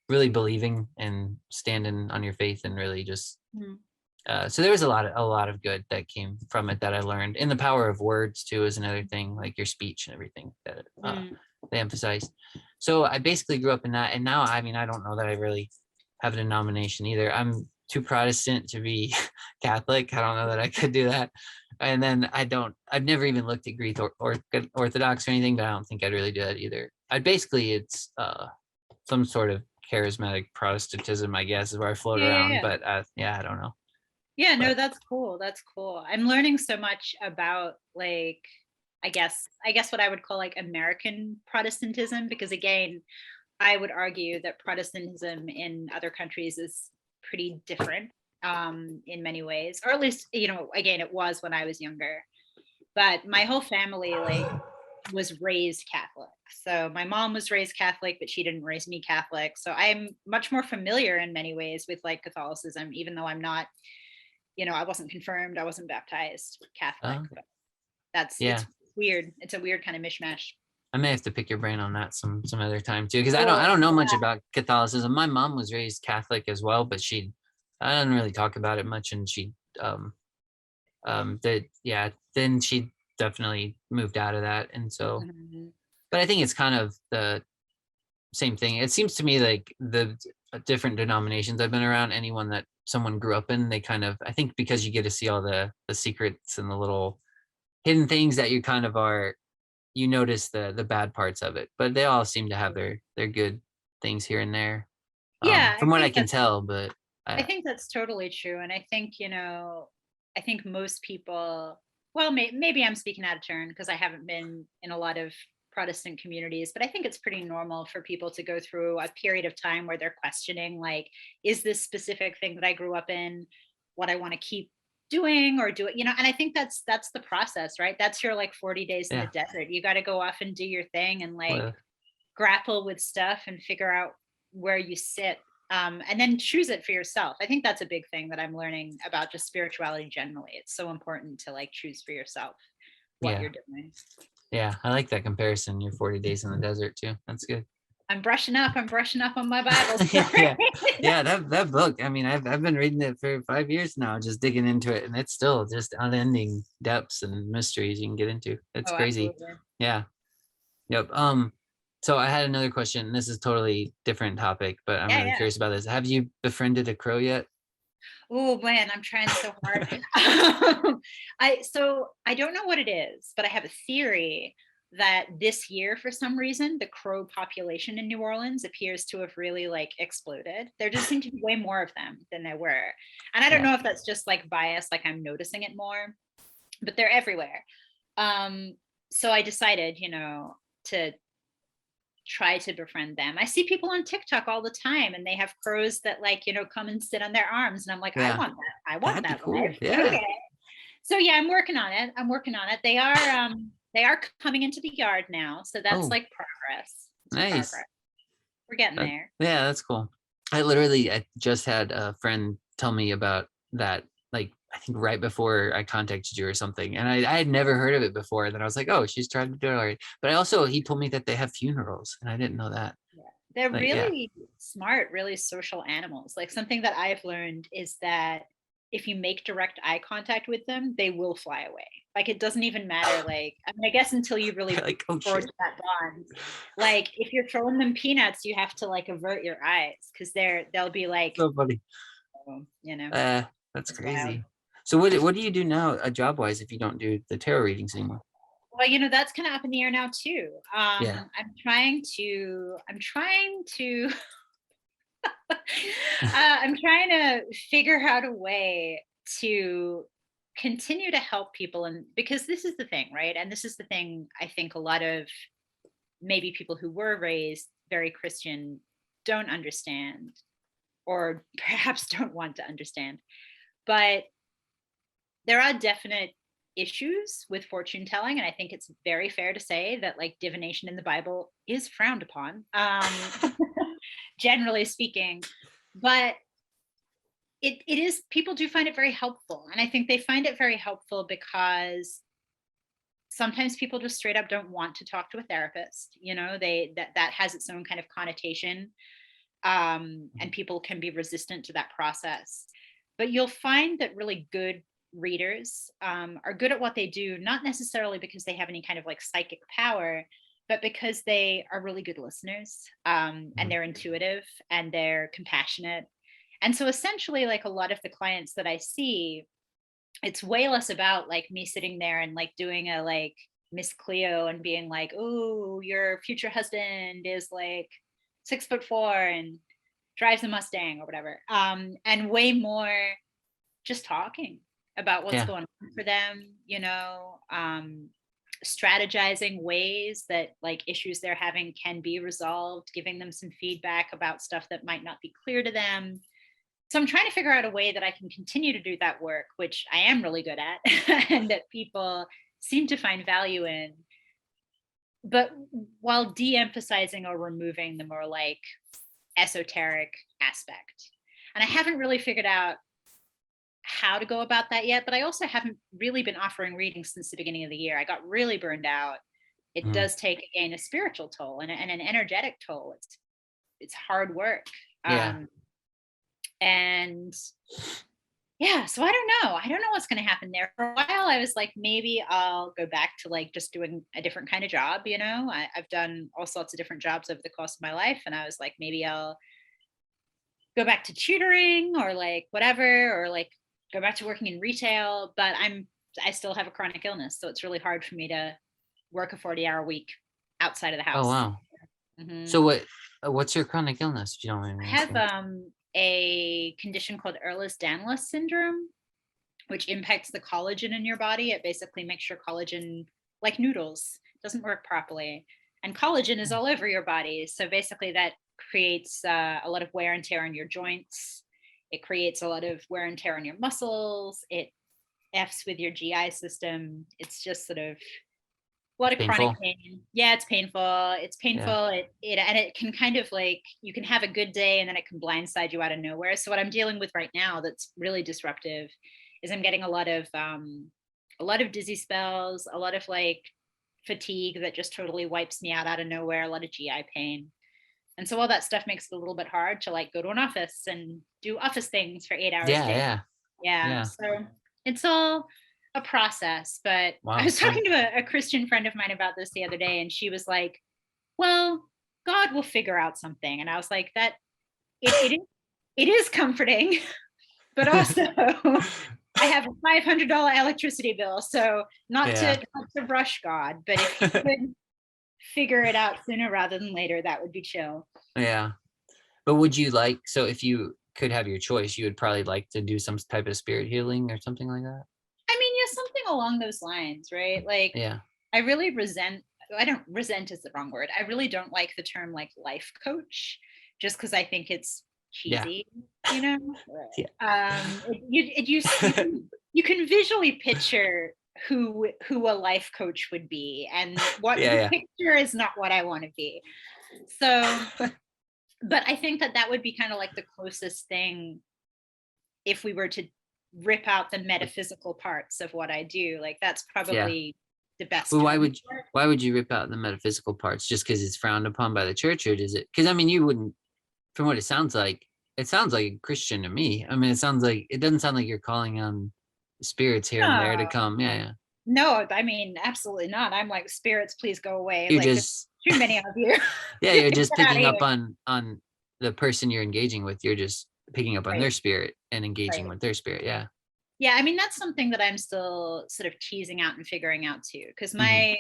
really believing and standing on your faith and really just Mm, so there was a lot of good that came from it that I learned. And the power of words too is another thing, like your speech and everything that mm, they emphasized. So I basically grew up in that, and now I mean I don't know that I really have a denomination either. I'm too Protestant to be Catholic. I don't know that I could do that. And then I've never even looked at Greek or Orthodox or anything, but I don't think I'd really do that either. It's some sort of charismatic Protestantism, I guess, is where I float yeah, yeah, around. yeah. But yeah, I don't know. Yeah, no, But that's cool. That's cool. I'm learning so much about like I guess what I would call like American Protestantism, because again, I would argue that Protestantism in other countries is pretty different in many ways, or at least, again, it was when I was younger. But my whole family like was raised Catholic. So my mom was raised Catholic, but she didn't raise me Catholic. So I'm much more familiar in many ways with like Catholicism, even though I'm not, I wasn't confirmed, I wasn't baptized Catholic. okay. But it's Yeah, weird. It's a weird kind of mishmash. I may have to pick your brain on that some other time too, because I don't Well, I don't know much yeah. about Catholicism. My mom was raised Catholic as well, but I didn't really talk about it much, and she that yeah then she definitely moved out of that. And so, Mhm. but I think it's kind of the same thing. It seems to me like the different denominations I've been around, anyone that someone grew up in, they kind of, I think because you get to see all the secrets and the little hidden things that you kind of are, you notice the bad parts of it, but they all seem to have their good things here and there, Yeah, from what I can tell. But I I, think that's totally true, and I think, I think most people, well, maybe I'm speaking out of turn because I haven't been in a lot of Protestant communities, but I think it's pretty normal for people to go through a period of time where they're questioning, like, is this specific thing that I grew up in what I want to keep doing or do it, and I think that's the process, right? That's your like 40 days in the yeah, desert. You got to go off and do your thing and like well, grapple with stuff and figure out where you sit, and then choose it for yourself. I think that's a big thing that I'm learning about just spirituality generally. It's so important to like choose for yourself what yeah, you're doing. yeah. I like that comparison. Your 40 days in the desert too. That's good. I'm brushing up on my Bible Yeah, story. yeah. That book. I mean, I've been reading it for 5 years now, just digging into it, and it's still just unending depths and mysteries you can get into. It's Oh, crazy. absolutely. Yeah. Yep. So I had another question. This is totally different topic, but I'm Yeah, really yeah. curious about this. Have you befriended a crow yet? Oh man, I'm trying so hard. I don't know what it is, but I have a theory that this year, for some reason, the crow population in New Orleans appears to have really like exploded. There just seem to be way more of them than there were. And I don't Yeah. know if that's just like bias, like I'm noticing it more, but they're everywhere. Um, so I decided, to try to befriend them. I see people on TikTok all the time and they have crows that like, come and sit on their arms. And I'm like, I Yeah. want that. I want That'd be that cool. life. Yeah. Okay. So yeah, I'm working on it. I'm working on it. They are coming into the yard now. So that's Oh, like progress. It's nice. progress. We're getting That, there. yeah, that's cool. I just had a friend tell me about that, like I think right before I contacted you or something, and I had never heard of it before. And then I was like, oh, she's trying to do it already. But I also he told me that they have funerals, and I didn't know that. Yeah. They're Like, yeah, really smart, really social animals. Like something that I've learned is that if you make direct eye contact with them, they will fly away. Like it doesn't even matter. Like, I mean, I guess until you really like oh forge shit, that bond. Like if you're throwing them peanuts, you have to like avert your eyes because they'll be like, so funny. oh, you know, That's it's wild. crazy. So what do you do now, job wise, if you don't do the tarot readings anymore? Well, that's kind of up in the air now too. Yeah. I'm trying to figure out a way to continue to help people. And because this is the thing, right? And this is the thing I think a lot of maybe people who were raised very Christian don't understand, or perhaps don't want to understand. But there are definite issues with fortune telling. And I think it's very fair to say that like divination in the Bible is frowned upon, generally speaking. But it is, people do find it very helpful, and I think they find it very helpful because sometimes people just straight up don't want to talk to a therapist. That has its own kind of connotation, and people can be resistant to that process. But you'll find that really good readers, are good at what they do, not necessarily because they have any kind of like psychic power, but because they are really good listeners, and Mhm. they're intuitive and they're compassionate. And so essentially, like a lot of the clients that I see, it's way less about like me sitting there and like doing a like Miss Cleo and being like, oh, your future husband is like 6'4" and drives a Mustang or whatever. And way more just talking about what's Yeah. going on for them, strategizing ways that like issues they're having can be resolved, giving them some feedback about stuff that might not be clear to them. So I'm trying to figure out a way that I can continue to do that work, which I am really good at, and that people seem to find value in, but while de-emphasizing or removing the more like esoteric aspect. And I haven't really figured out how to go about that yet, but I also haven't really been offering readings since the beginning of the year. I got really burned out. It Mhm. does take again a spiritual toll and an energetic toll. It's hard work. Yeah. And yeah, so I don't know what's going to happen there. For a while I was like, maybe I'll go back to like just doing a different kind of job. I've done all sorts of different jobs over the course of my life, and I was like, maybe I'll go back to tutoring or like whatever, or like go back to working in retail. But I still have a chronic illness, so it's really hard for me to work a 40-hour week outside of the Oh, house. wow. hmm So what's your chronic illness, if you don't mind I me have asking? a condition called Ehlers-Danlos syndrome, which impacts the collagen in your body. It basically makes your collagen, like noodles, doesn't work properly. And collagen is all over your body. So basically, that creates a lot of wear and tear on your joints. It creates a lot of wear and tear on your muscles. It F's with your GI system. It's just sort of a lot It's of chronic painful. pain. Yeah, it's painful. It's Yeah. painful. It can kind of like, you can have a good day and then it can blindside you out of nowhere. So what I'm dealing with right now that's really disruptive is I'm getting a lot of dizzy spells, a lot of like fatigue that just totally wipes me out of nowhere, a lot of GI pain. And so all that stuff makes it a little bit hard to like go to an office and do office things for 8 hours a Yeah, day. yeah, Yeah. yeah. So it's all a process. But I Wow. was talking to a Christian friend of mine about this the other day, and she was like, well, God will figure out something. And I was like, that it is comforting, but also I have a $500 electricity bill. So Yeah, not to rush God, but if he could figure it out sooner rather than later, that would be chill. yeah. But would you like, so if you could have your choice, you would probably like to do some type of spirit healing or something like that? I mean, yeah, something along those lines, right? Like, Yeah, I really resent, I don't, resent is the wrong word. I really don't like the term like life coach, just because I think it's yeah, cheesy, you know? yeah. You can visually picture who a life coach would be, and what the Yeah, picture is not what I want to be. So, yeah. but I think that that would be kind of like the closest thing if we were to rip out the metaphysical parts of what I do. Like that's Yeah. probably the best Well, term for it. why would you rip out the metaphysical parts just because it's frowned upon by the church, or does it? Because I mean, you wouldn't. From what it sounds like a Christian to me. I mean, it doesn't sound like you're calling on spirits here and there to No, come. Yeah, yeah. no, I mean, absolutely not. I'm like, spirits, please go away. You're Like, there's just too many of you. yeah, Get you're just out of picking up here. on the person you're engaging with. You're just picking up on Right, their spirit and engaging right. with their spirit. Yeah. Yeah, I mean, that's something that I'm still sort of teasing out and figuring out too. Because Hmm. I,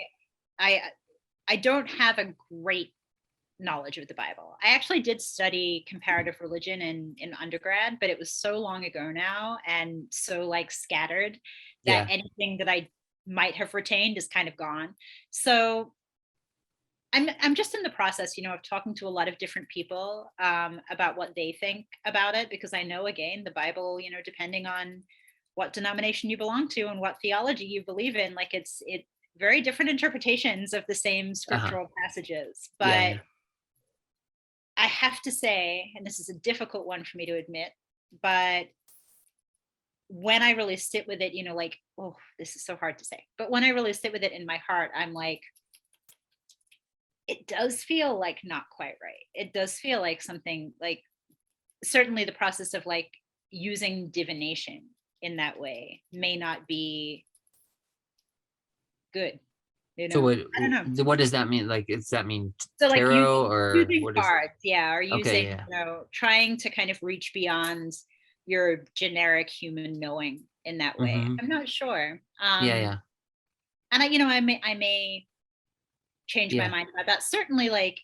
I don't have a great knowledge of the Bible. I actually did study comparative religion in undergrad, but it was so long ago now and so like scattered that Yeah. anything that I might have retained is kind of gone. So I'm just in the process, of talking to a lot of different people about what they think about it, because I know again the Bible, depending on what denomination you belong to and what theology you believe in, like it very different interpretations of the same Uh-huh. scriptural passages. Yeah, But yeah. I have to say, and this is a difficult one for me to admit, but when I really sit with it, like, oh, this is so hard to say, but when I really sit with it in my heart, I'm like, it does feel like not quite right. It does feel like something like, certainly the process of like using divination in that way may not be good. So I don't know. what does that mean? Like, does that mean So like tarot, or using what is? cards, yeah, or Okay, using, yeah. trying to kind of reach beyond your generic human knowing in that way. Hmm. I'm not sure. Yeah, yeah, And I may change my yeah, mind about that. Certainly, like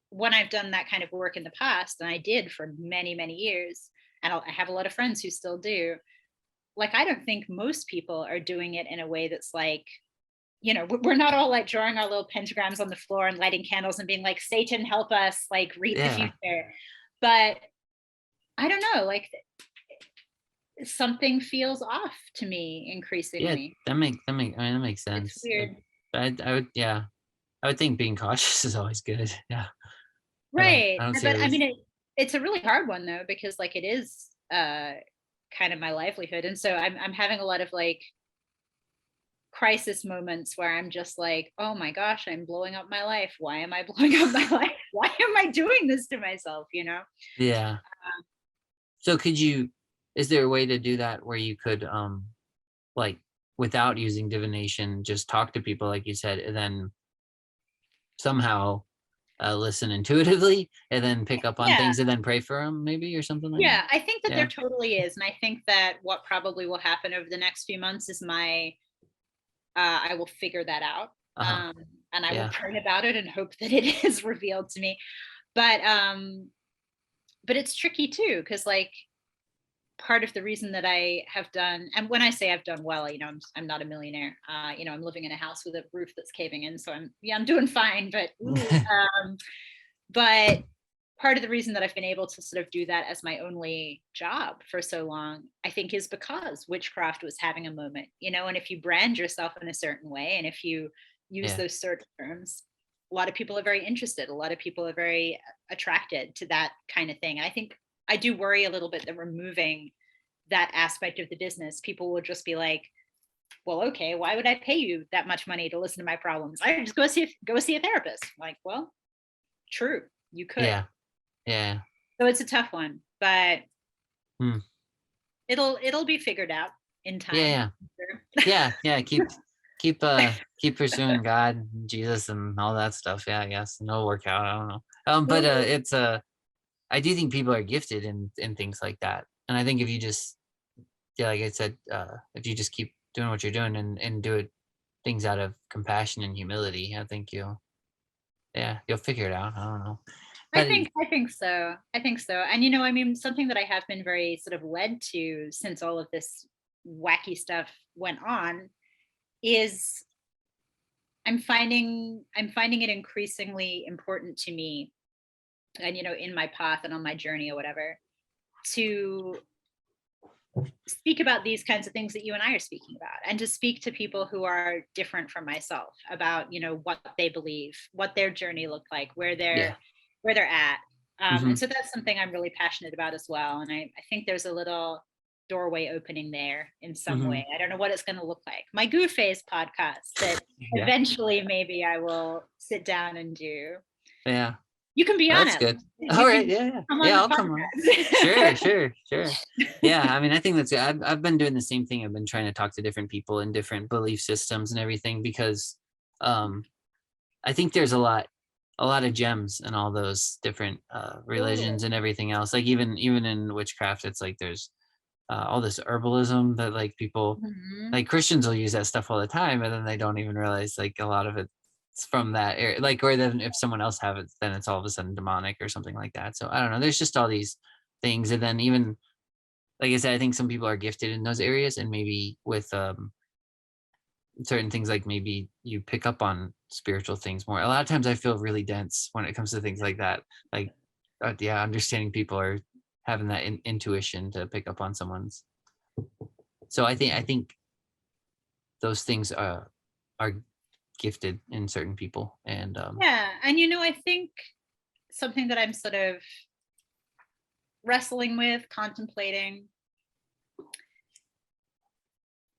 when I've done that kind of work in the past, and I did for many, many years, and I have a lot of friends who still do. Like, I don't think most people are doing it in a way that's like, we're not all like drawing our little pentagrams on the floor and lighting candles and being like, Satan, help us, like, read the yeah, future. But I don't know, like, something feels off to me yeah. increasingly. I mean, that makes It's sense. weird. I would, yeah. I would think being cautious is always good. Yeah. Right. I don't see a But I mean, reason. it's a really hard one though, because like it is kind of my livelihood. And so I'm having a lot of like crisis moments where I'm just like, oh my gosh, I'm blowing up my life. Why am I blowing up my life? Why am I doing this to myself? Yeah. So could you? is there a way to do that where you could like without using divination, just talk to people like you said, and then somehow listen intuitively and then pick up on Yeah. things and then pray for them maybe or something like that? Yeah, I think that there Yeah. totally is. And I think that what probably will happen over the next few months is I will figure that out. Uh-huh. And I will Yeah. pray about it and hope that it is revealed to me. But it's tricky too, because like part of the reason that I have done, and when I say I've done well, I'm not a millionaire. I'm living in a house with a roof that's caving in, so I'm doing fine. But but part of the reason that I've been able to sort of do that as my only job for so long, I think, is because witchcraft was having a moment, and if you brand yourself in a certain way, and if you use Yeah. those search terms, a lot of people are very interested. A lot of people are very attracted to that kind of thing. I think I do worry a little bit that removing that aspect of the business, people will just be like, well, okay, why would I pay you that much money to listen to my problems? I just go see a therapist. I'm like, well, true, you could. Yeah. Yeah. So it's a tough one, but Hmm. it'll be figured out in Yeah. time. Yeah. Sure. Yeah. Yeah. Keep pursuing God, Jesus, and all that stuff. Yeah, I guess. And it'll work out. I don't know. But Totally. it's I do think people are gifted in things like that. And I think if you just, yeah, like I said, if you just keep doing what you're doing and do it things out of compassion and humility, I think you'll figure it out. I don't know. But I think so. I think so. And I mean, something that I have been very sort of led to since all of this wacky stuff went on is I'm finding it increasingly important to me, and in my path and on my journey or whatever, to speak about these kinds of things that you and I are speaking about, and to speak to people who are different from myself about what they believe, what their journey looked like, yeah. where they're at. Hmm. And so that's something I'm really passionate about as well, and I think there's a little doorway opening there in some Hmm. way. I don't know what it's going to look like. My Goo Phase podcast that Yeah. eventually maybe I will sit down and do. Yeah. You can be on That's it. good. All You right. can Yeah. Yeah. come on Yeah. the I'll come on. Sure. podcast. Sure. Sure. Yeah. I mean, I think that's good. I've been doing the same thing. I've been trying to talk to different people in different belief systems and everything because um I think there's a lot of gems in all those different Totally. religions and everything else. Like even in witchcraft, it's like there's all this herbalism that like people Mhm. like Christians will use that stuff all the time, and then they don't even realize like a lot of it's from that area. Like, or then if someone else have it, then it's all of a sudden demonic or something like that. So I don't know. There's just all these things, and then even like I said, I think some people are gifted in those areas, and maybe with certain things like maybe you pick up on spiritual things more. A lot of times I feel really dense when it comes to things like that. Like, yeah, understanding people or having that intuition to pick up on someone's. So I think those things are gifted in certain people, and Yeah, and I think something that I'm sort of wrestling with, contemplating,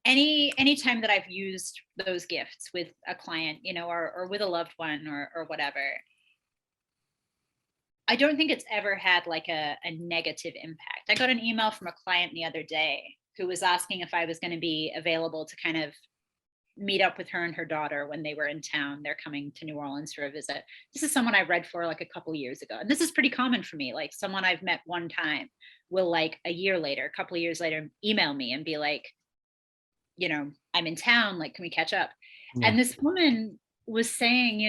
any time that I've used those gifts with a client, or with a loved one, or whatever, I don't think it's ever had like a negative impact. I got an email from a client the other day who was asking if I was going to be available to kind of meet up with her and her daughter when they were in town. They're coming to New Orleans for a visit. This is someone I read for like a couple years ago. And this is pretty common for me. Like someone I've met one time will like a year later, a couple of years later, email me and be like, I'm in town, like, can we catch up? yeah, And this woman was saying,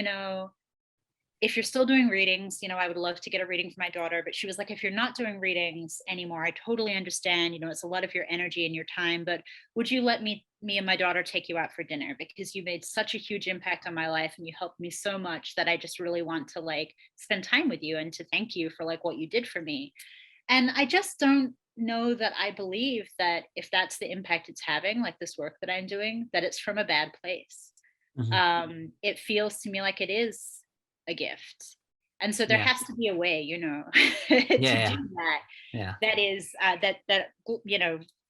if you're still doing readings, I would love to get a reading for my daughter. But she was like, if you're not doing readings anymore, I totally understand. It's a lot of your energy and your time, but would you let me and my daughter take you out for dinner? Because you made such a huge impact on my life and you helped me so much that I just really want to like spend time with you and to thank you for like what you did for me. And I just don't know that I believe that if that's the impact it's having, like this work that I'm doing, that it's from a bad place. hmm It feels to me like it is a gift. And so there yeah, has to be a way, to do yeah, that. yeah, That is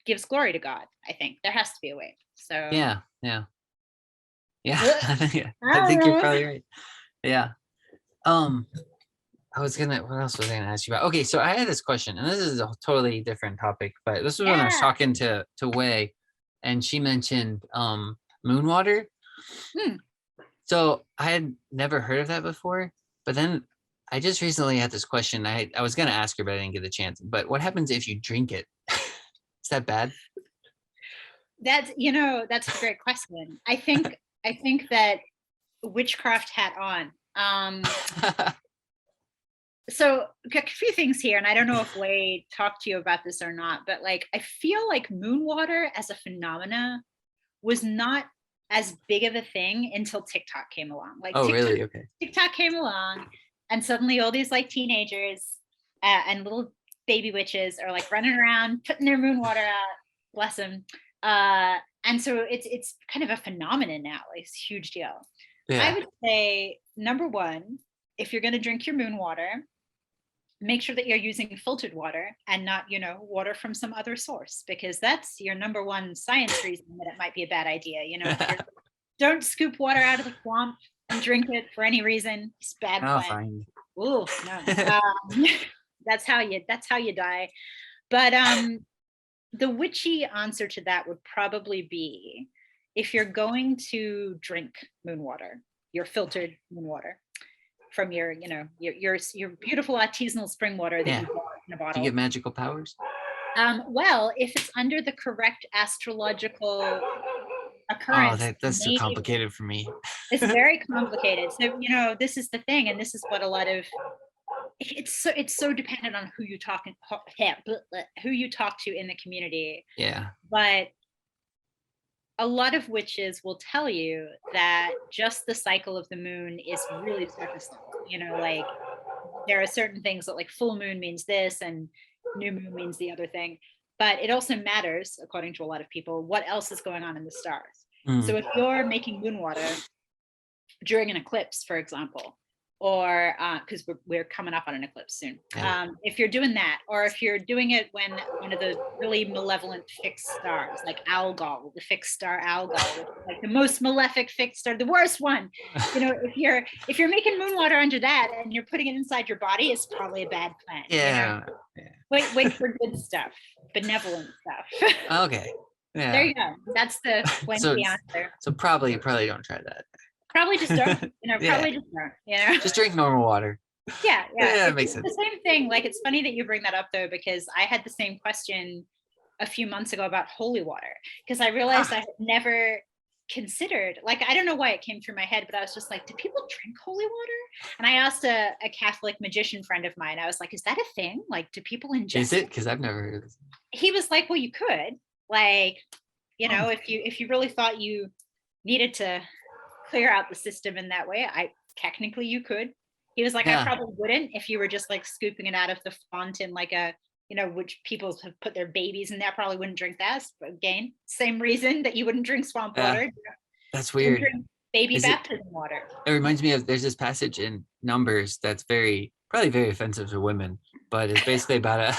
gives glory to God. I think there has to be a way. So yeah, yeah, yeah. I I don't think you're know. probably right. Yeah. Um. what else was I gonna ask you about? Okay, so I had this question, and this is a totally different topic, but this was when I was Yeah. talking to Wei, and she mentioned moon water. Hmm. So I had never heard of that before, but then I just recently had this question. I was gonna ask her, but I didn't get the chance. But what happens if you drink it? Is that bad? That's a great question. I think that witchcraft hat on. So a few things here, and I don't know if Wade talked to you about this or not, but like I feel like moon water as a phenomena was not as big of a thing until TikTok came along. Like Oh, TikTok, really? Okay. TikTok came along, and suddenly all these like teenagers and little baby witches are like running around putting their moon water out. Bless them. And so it's kind of a phenomenon now. Like it's a huge deal. I Yeah. would say number one, if you're going to drink your moon water, make sure that you're using filtered water and not, water from some other source, because that's your number one science reason that it might be a bad idea. Don't scoop water out of the swamp and drink it for any reason. It's bad Oh, plan. fine. Oh no. That's how you die. But the witchy answer to that would probably be, if you're going to drink moon water, your filtered moon water from your beautiful artisanal spring water that Yeah. you bought in a Do you bottle. get magical powers? Well, if it's under the correct astrological Oh, occurrence, that's too maybe. complicated for me. It's very complicated. So, this is the thing, and this is what a lot of it's so dependent on who you talk to in the community. Yeah. But a lot of witches will tell you that just the cycle of the moon is really surface level. Like there are certain things that like full moon means this and new moon means the other thing. But it also matters, according to a lot of people, what else is going on in the stars. So Mm. if you're making moon water during an eclipse, for example, or because we're coming up on an eclipse soon. Yeah. If you're doing that, or if you're doing it when one of the really malevolent fixed stars, like Algol, the fixed star Algol, which is like the most malefic fixed star, the worst one. If you're making moon water under that and you're putting it inside your body, it's probably a bad plan. Yeah. Wait for good stuff, benevolent stuff. Okay. There Yeah. you go. That's the So lengthy answer. so probably don't try that. Probably just don't. Yeah. Probably just don't. Just drink normal water. Yeah. Yeah, it makes It's sense. the same thing. Like, it's funny that you bring that up though, because I had the same question a few months ago about holy water, because I realized I had never considered, like, I don't know why it came through my head, but I was just like, do people drink holy water? And I asked a Catholic magician friend of mine, I was like, is that a thing? Like, do people ingest Is it? Because I've never heard of this. He was like, well, you could, like, if you really thought you needed to clear out the system in that way, technically you could. He was like, I Yeah. probably wouldn't if you were just like scooping it out of the font in like a, which people have put their babies in there, probably wouldn't drink that. But again, same reason that you wouldn't drink swamp water. That's You weird. drink baby Is baptism water. It reminds me of, there's this passage in Numbers that's probably very offensive to women, but it's basically about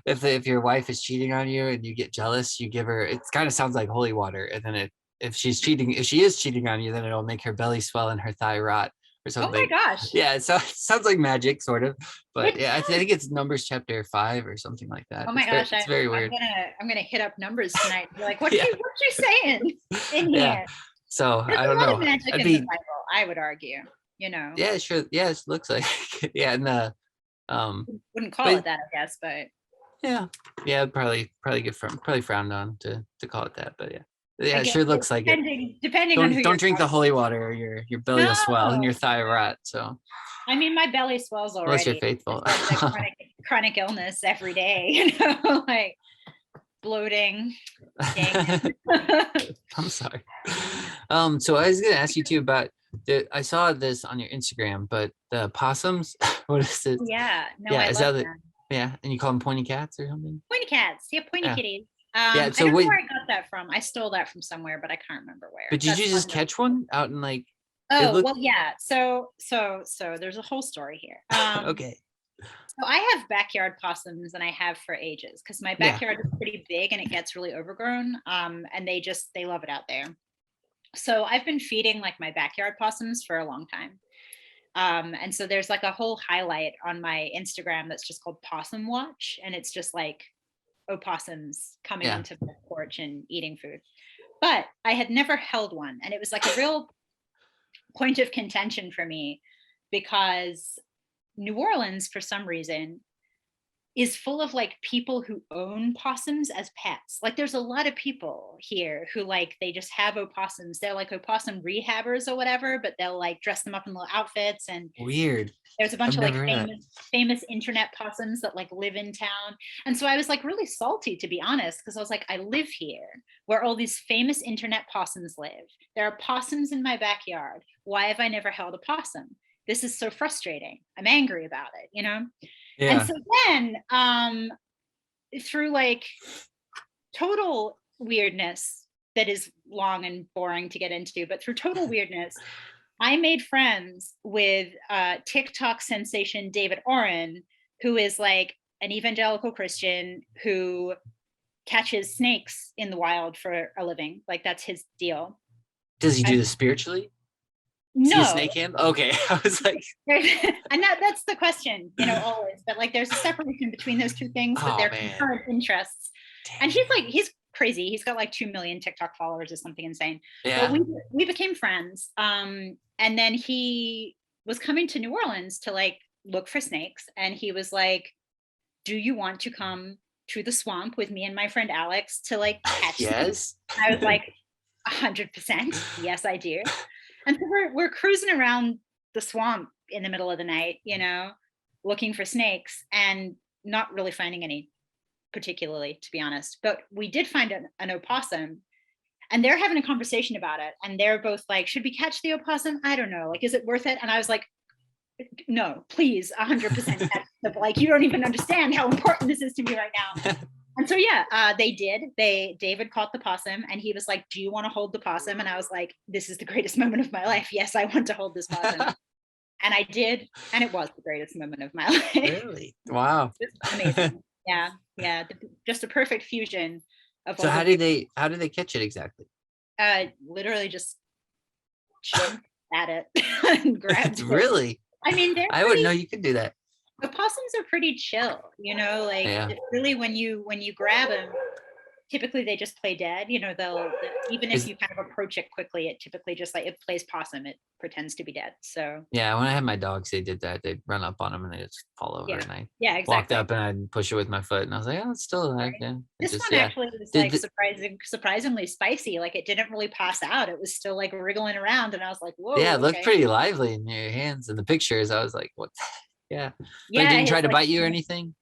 if your wife is cheating on you and you get jealous, you give her, it kind of sounds like holy water, and then if she is cheating on you, then it'll make her belly swell and her thigh rot or Oh my something. gosh. Yeah, it sounds like magic, sort of, but It yeah, I does. think it's Numbers chapter 5 or something like that. Oh my gosh, It's very weird. I'm gonna hit up Numbers tonight and be like, what Yeah. you saying in Yeah. here? So There's I a don't lot know. of magic I'd in the Bible, I would argue. Yeah, sure. Yeah, it looks like yeah, and the Wouldn't call but it that, I guess, but yeah, probably probably frowned on to call it that, but yeah, I it guess sure looks like it. depending on who you're Don't drink the talking holy water, or your belly will swell and No, your thigh rot. So I mean, my belly swells unless you're already. faithful. It's like the chronic illness every day, like bloating. I'm sorry. So I was gonna ask you too about I saw this on your Instagram, but the possums. What is it? Yeah, no, Yeah, I is love that them. yeah, and you call them pointy cats or something? Pointy cats, yeah, pointy Yeah. kitties. Yeah. I So don't know wait, where I got that from. I stole that from somewhere, but I can't remember where. but did you That's just fun though. catch one out in like? It Oh, looked well, yeah. So there's a whole story here. okay. So I have backyard possums, and I have for ages, because my Yeah. backyard is pretty big and it gets really overgrown. And they love it out there. So I've been feeding like my backyard possums for a long time. And so there's like a whole highlight on my Instagram that's just called Possum Watch. And it's just like opossums coming Yeah. onto the porch and eating food. But I had never held one. And it was like a real point of contention for me because New Orleans, for some reason, is full of like people who own possums as pets. Like there's a lot of people here who like they just have opossums. They're like opossum rehabbers or whatever, but they'll like dress them up in little outfits. And Weird. there's a bunch I've of like never heard of that. famous internet possums that like live in town. And so I was like really salty, to be honest, because I was like, I live here where all these famous internet possums live. There are possums in my backyard. Why have I never held a possum? This is so frustrating. I'm angry about it, you know? And Yeah. so then through like total weirdness that is long and boring to get into, but through total weirdness, I made friends with TikTok sensation David Oren, who is like an evangelical Christian who catches snakes in the wild for a living. Like that's his deal. Does he do And this spiritually? Is he a no, snake him? Okay. I was like, and that's the question, you know, always. But like there's a separation between those two things, but oh they're man. concurrent interests. And he's crazy. He's got like 2 million TikTok followers or something insane. Yeah. But we became friends. And then he was coming to New Orleans to like look for snakes. And he was like, do you want to come to the swamp with me and my friend Alex to like catch snakes? Yes. I was like, 100%. Yes, I do. And so we're cruising around the swamp in the middle of the night, you know, looking for snakes and not really finding any particularly, to be honest. But we did find an opossum, and they're having a conversation about it. And they're both like, should we catch the opossum? I don't know. Like, is it worth it? And I was like, no, please, 100% catch the, like, you don't even understand how important this is to me right now. And so, yeah, they did. David caught the possum and he was like, do you want to hold the possum? And I was like, this is the greatest moment of my life. Yes, I want to hold this possum. And I did. And it was the greatest moment of my life. Really? Wow. Amazing. Yeah. Yeah. Just a perfect fusion of So all how the did they catch it exactly? literally just jumped at it and grabbed it. Really? I mean, I wouldn't know you could do that. opossums are pretty chill, you know, like Yeah. it's really when you grab them, typically they just play dead, you know, even if Is you kind of approach it quickly, it typically just like it plays possum, it pretends to be dead. So yeah, when I had my dogs, they did that. They'd run up on them and they just fall over. yeah, And I yeah, walked exactly. up and I'd push it with my foot, and I was like, "Oh, it's still alive." Right. Yeah, it This just one actually was Did like the, surprisingly spicy. Like it didn't really pass out. It was still like wriggling around, and I was like, yeah, whoa, it looked okay. pretty lively in your hands and the pictures. I was like, "What?" Yeah, but it Yeah, didn't try his to like bite you or anything.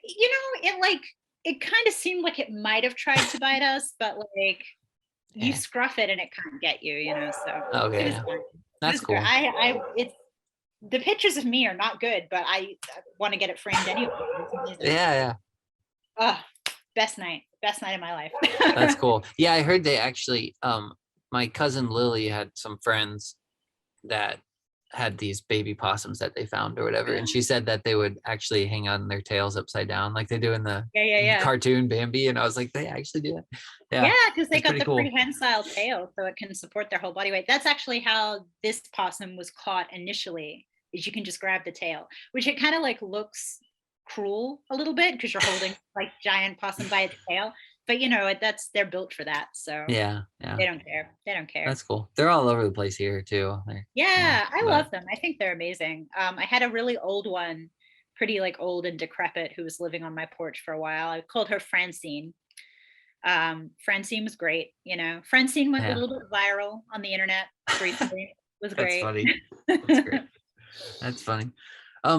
you know, it kind of seemed like it might have tried to bite us, but like you Yeah. scruff it and it can't get you, you know. So it Okay, was yeah. fine. It That's was great. cool. It's the pictures of me are not good, but I want to get it framed anyway. It's amazing. Yeah, yeah. Oh, best night of my life. That's cool. Yeah, I heard they actually my cousin Lily had some friends that had these baby possums that they found or whatever, and she said that they would actually hang on their tails upside down like they do in the Yeah. cartoon Bambi, and I was like, they actually do that. Yeah, Yeah, because they it's got pretty the cool. prehensile tail, so it can support their whole body weight. That's actually how this possum was caught initially, is you can just grab the tail, which it kind of like looks cruel a little bit because you're holding like giant possum by its tail. But you know, they're built for that, so Yeah, yeah, they don't care. They don't care. that's cool. They're all over the place here too. Yeah, Yeah, I but love them. I think they're amazing. I had a really old one, pretty like old and decrepit, who was living on my porch for a while. I called her Francine. Francine was great, you know. Francine went a yeah. little bit viral on the internet briefly. Was That's great. funny. That's great. That's funny. I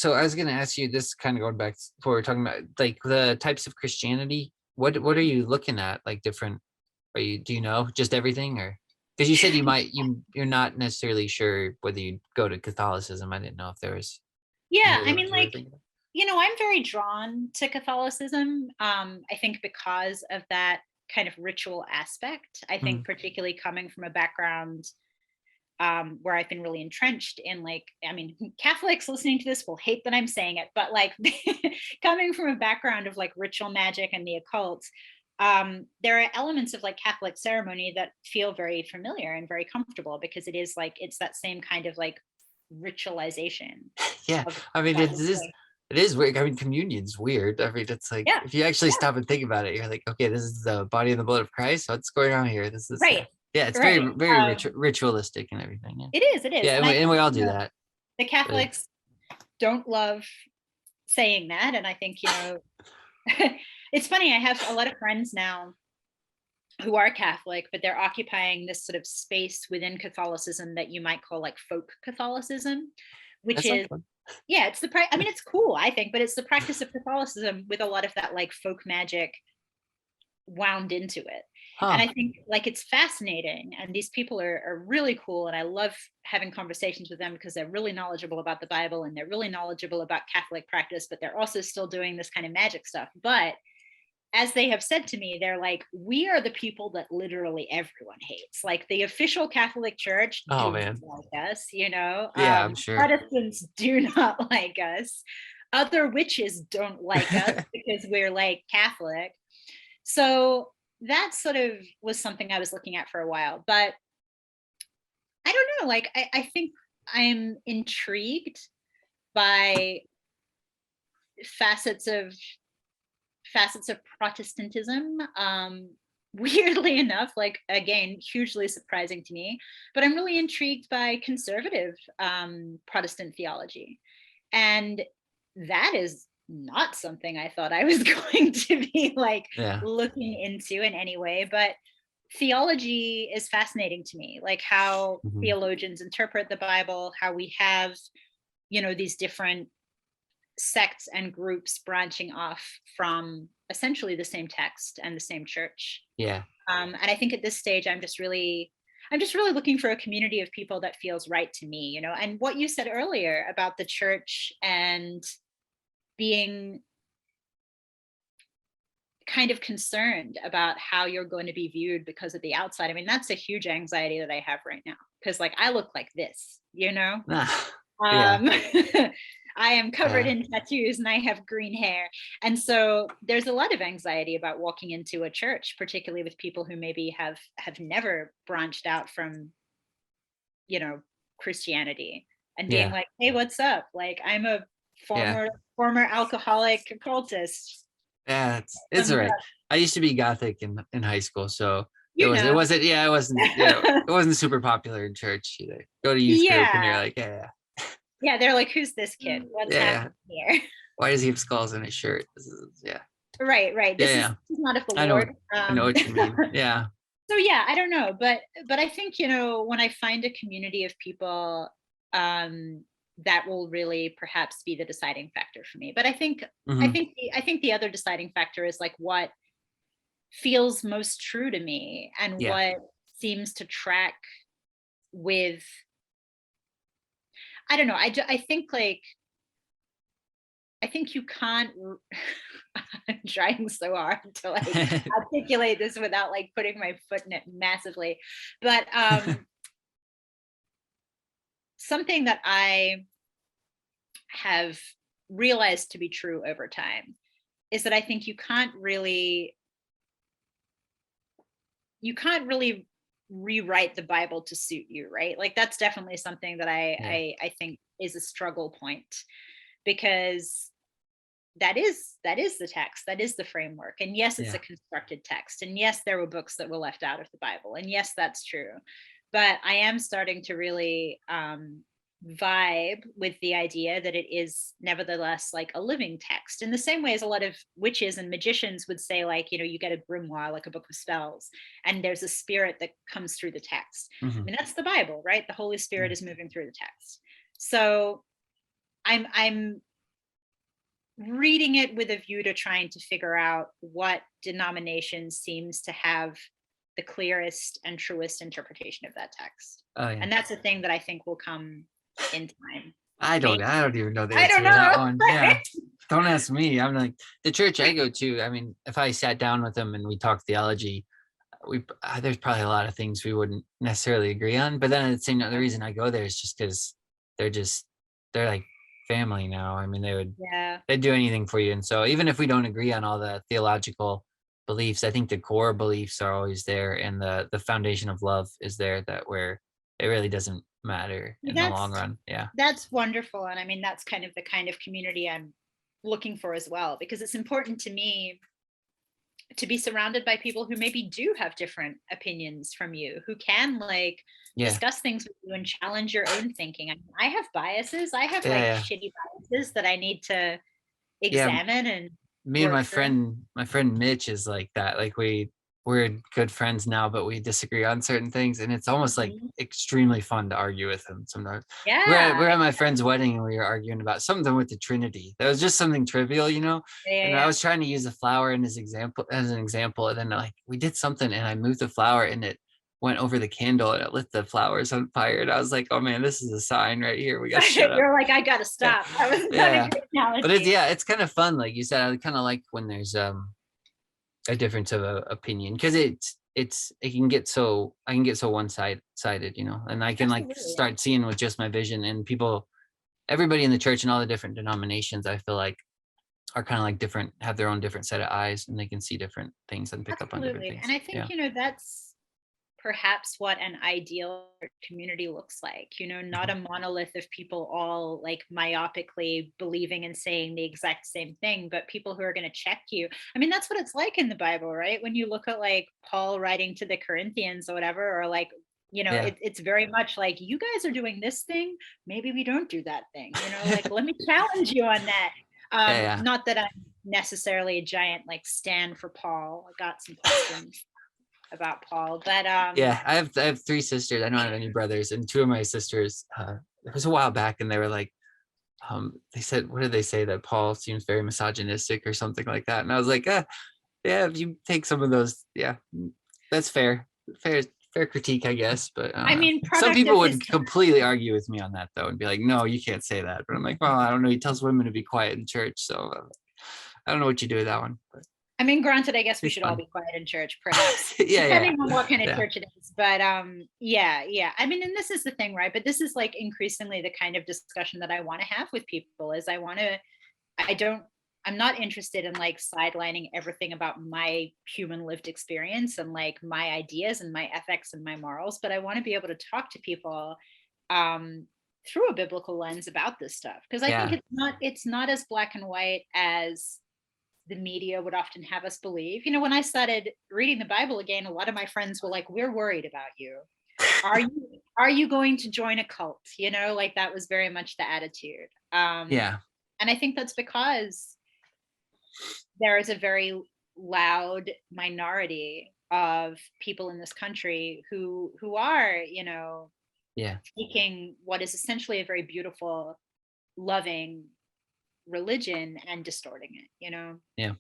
was gonna ask you this, kind of going back to what we were talking about, like the types of Christianity. What are you looking at? Like different, do you know just everything, or because you said you're not necessarily sure whether you go to Catholicism. I didn't know if there was any Yeah, of I those mean, you were like, thinking of. you know, I'm very drawn to Catholicism. I think because of that kind of ritual aspect. I think Mhm. particularly coming from a background where I've been really entrenched in like, I mean, Catholics listening to this will hate that I'm saying it, but like coming from a background of like ritual magic and the occult, there are elements of like Catholic ceremony that feel very familiar and very comfortable because it is like, it's that same kind of like ritualization Yeah, of I mean, God is doing. it is weird. I mean, communion's weird. I mean, it's like Yeah, if you actually stop and think about it, you're like, okay, this is the body and the blood of Christ. What's going on here? This is right, yeah, it's right. very ritualistic and everything. Yeah, It is, yeah, and I and think we all do that. the But Catholics don't love saying that, and I think it's funny. I have a lot of friends now who are Catholic, but they're occupying this sort of space within Catholicism that you might call like folk Catholicism, which that sounds is, fun. yeah, it's I mean, it's cool, I think, but it's the practice of Catholicism with a lot of that like folk magic wound into it. And Huh? I think like it's fascinating. And these people are really cool. And I love having conversations with them because they're really knowledgeable about the Bible and they're really knowledgeable about Catholic practice, but they're also still doing this kind of magic stuff. But as they have said to me, they're like, we are the people that literally everyone hates. Like the official Catholic Church Oh do not man. like us, you know. Yeah, I'm sure. Protestants do not like us. Other witches don't like us because we're like Catholic. So that sort of was something I was looking at for a while. But I don't know, like I think I'm intrigued by facets of Protestantism. Weirdly enough, like again, hugely surprising to me, but I'm really intrigued by conservative Protestant theology. And that is not something I thought I was going to be like Yeah. looking into in any way, but theology is fascinating to me, like how Mhm. theologians interpret the Bible, how we have, these different sects and groups branching off from essentially the same text and the same church. Yeah. And I think at this stage, I'm just really looking for a community of people that feels right to me, and what you said earlier about the church and being kind of concerned about how you're going to be viewed because of the outside. I mean, that's a huge anxiety that I have right now because like I look like this. Ah, yeah. Um, I am covered Yeah. in tattoos and I have green hair. And so there's a lot of anxiety about walking into a church, particularly with people who maybe have never branched out from, you know, Christianity and being Yeah. like, hey, what's up? Like I'm a Yeah. former alcoholic occultist. Yeah. It's all right. I used to be Gothic in high school, so it You know. it wasn't super popular in church either. Go to youth group and you're Yeah. like, yeah, Yeah, they're like, who's this kid? What's yeah. happening here? Why does he have skulls in his shirt? This is yeah. Right, right. Yeah, This yeah. is not of the I know Lord. I know what you mean. Yeah. So yeah, I don't know, but I think, when I find a community of people, that will really perhaps be the deciding factor for me. But Hmm. I think the other deciding factor is like what feels most true to me and Yeah. what seems to track with, I don't know. I think like I think you can't I'm trying so hard to like articulate this without like putting my foot in it massively. But something that I have realized to be true over time is that I think you can't really rewrite the Bible to suit you, right? Like that's definitely something that Yeah. I think is a struggle point because that is the text, that is the framework, and yes, it's a Yeah. constructed text, and yes, there were books that were left out of the Bible, and yes, that's true. But I am starting to really vibe with the idea that it is nevertheless like a living text in the same way as a lot of witches and magicians would say, like, you get a grimoire, like a book of spells, and there's a spirit that comes through the text. I Hmm. mean, that's the Bible, right? The Holy Yeah. Spirit is moving through the text. So I'm reading it with a view to trying to figure out what denomination seems to have the clearest and truest interpretation of that text. Oh yeah. And that's a thing that I think will come in time. I don't even know the I don't answer to that know. one. Yeah. Don't ask me. I'm like the church I go to. I mean, if I sat down with them and we talked theology, there's probably a lot of things we wouldn't necessarily agree on. But then at the same time, the reason I go there is just because they're just they're like family now. I mean, Yeah. they'd do anything for you. And so even if we don't agree on all the theological beliefs, I think the core beliefs are always there, and the foundation of love is there that it really doesn't matter in the long That's run. Yeah. that's wonderful, and I mean, that's kind of the kind of community I'm looking for as well, because it's important to me to be surrounded by people who maybe do have different opinions from you, who can like Yeah. discuss things with you and challenge your own thinking. I mean, I have biases. I have Yeah. like Yeah. shitty biases that I need to Yeah. examine and Me and work through. my friend Mitch is like that. Like we're good friends now, but we disagree on certain things, and it's almost like Mhm. extremely fun to argue with him sometimes. Yeah, We're at my friend's wedding, and we were arguing about something with the Trinity. That was just something trivial, you know. yeah, yeah, And I yeah. was trying to use a flower in his example as an example, and then like we did something, and I moved the flower, and it went over the candle, and it lit the flowers on fire. And I was like, "Oh man, this is a sign right here. We got to shut up." You're like, I gotta Yeah, stop. That was yeah, not a yeah. great But it's analogy. yeah, it's kind of fun. Like you said, I kind of like when there's a difference of opinion, because it can get so I can get so sided, you know, and I can like Absolutely, yeah. start seeing with just my vision, and people, everybody in the church and all the different denominations, I feel like are kind of like different, have their own different set of eyes, and they can see different things and pick up on different Absolutely. things. And I Yeah. think, that's perhaps what an ideal community looks like, not Mhm. a monolith of people all like myopically believing and saying the exact same thing, but people who are going to check you. I mean, that's what it's like in the Bible, right? When you look at like Paul writing to the Corinthians or whatever, or like, Yeah. it's very much like, you guys are doing this thing. Maybe we don't do that thing, like, let me challenge you on that. Yeah. Yeah. Not that I'm necessarily a giant like stan for Paul. I got some questions about Paul, but Yeah, I have three sisters. I don't have any brothers, and two of my sisters. It was a while back, and they were like, they said, what did they say, that Paul seems very misogynistic or something like that, and I was like, yeah, if you take some of those, yeah, that's fair, fair critique, I guess. But I I don't know. mean, Some product people of his would time. completely argue with me on that though, and be like, no, you can't say that. But I'm like, well, I don't know. He tells women to be quiet in church, so I don't know what you do with that one. But I mean, granted, I guess we it's should all fun. be quiet in church, perhaps, Yeah, yeah, depending on what kind of yeah, church it is. But yeah, yeah. I mean, and this is the thing, right? But this is like increasingly the kind of discussion that I want to have with people. Is I don't, I'm not interested in like sidelining everything about my human lived experience and like my ideas and my ethics and my morals, but I want to be able to talk to people um, through a biblical lens about this stuff, because I think yeah, it's not as black and white as the media would often have us believe. When I started reading the Bible again, a lot of my friends were like, "We're worried about you. Are you going to join a cult?" Like that was very much the attitude. yeah, And I think that's because there is a very loud minority of people in this country who are, yeah, taking what is essentially a very beautiful, loving religion and distorting it. yeah, yeah.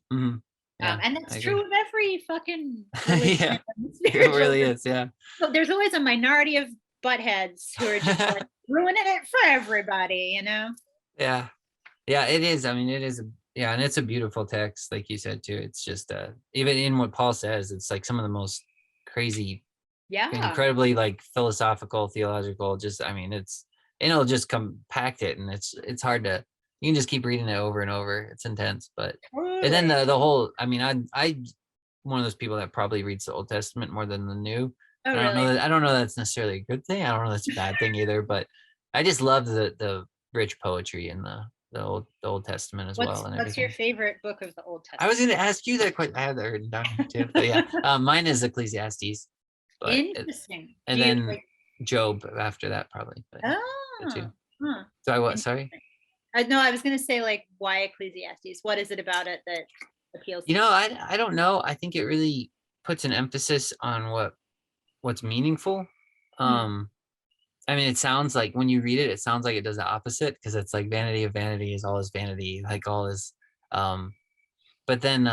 And I that's true agree. of every fucking religion Yeah, and it spiritual really group. is. Yeah. So there's always a minority of buttheads who are just like ruining it for everybody. Yeah. Yeah, it is. I mean, it is. Yeah, and it's a beautiful text, like you said too. It's just even in what Paul says, it's like some of the most crazy, Yeah, incredibly like philosophical, theological. Just, I mean, it's, and it'll just compact it, and it's hard to, you can just keep reading it over and over. It's intense, but and then totally. the whole. I mean, I one of those people that probably reads the Old Testament more than the New. Oh, I don't know really? that. I don't know that's necessarily a good thing. I don't know that's a bad thing either. But I just love the rich poetry in the Old Testament as well, and What's your everything. favorite book of the Old I was going Testament? to ask you that question. I have that written down here too. But yeah, mine is Ecclesiastes, but Interesting. Do and you then like? Job after that probably. But yeah, the two. Oh, huh. So I what? Sorry. Interesting. No, I was going to say like, why Ecclesiastes? What is it about it that appeals You to know, you? I don't know. I think it really puts an emphasis on what's meaningful. Hmm. Um, I mean, it sounds like when you read it, it sounds like it does the opposite, because it's like vanity of vanity is all is vanity, like all is. Um, but then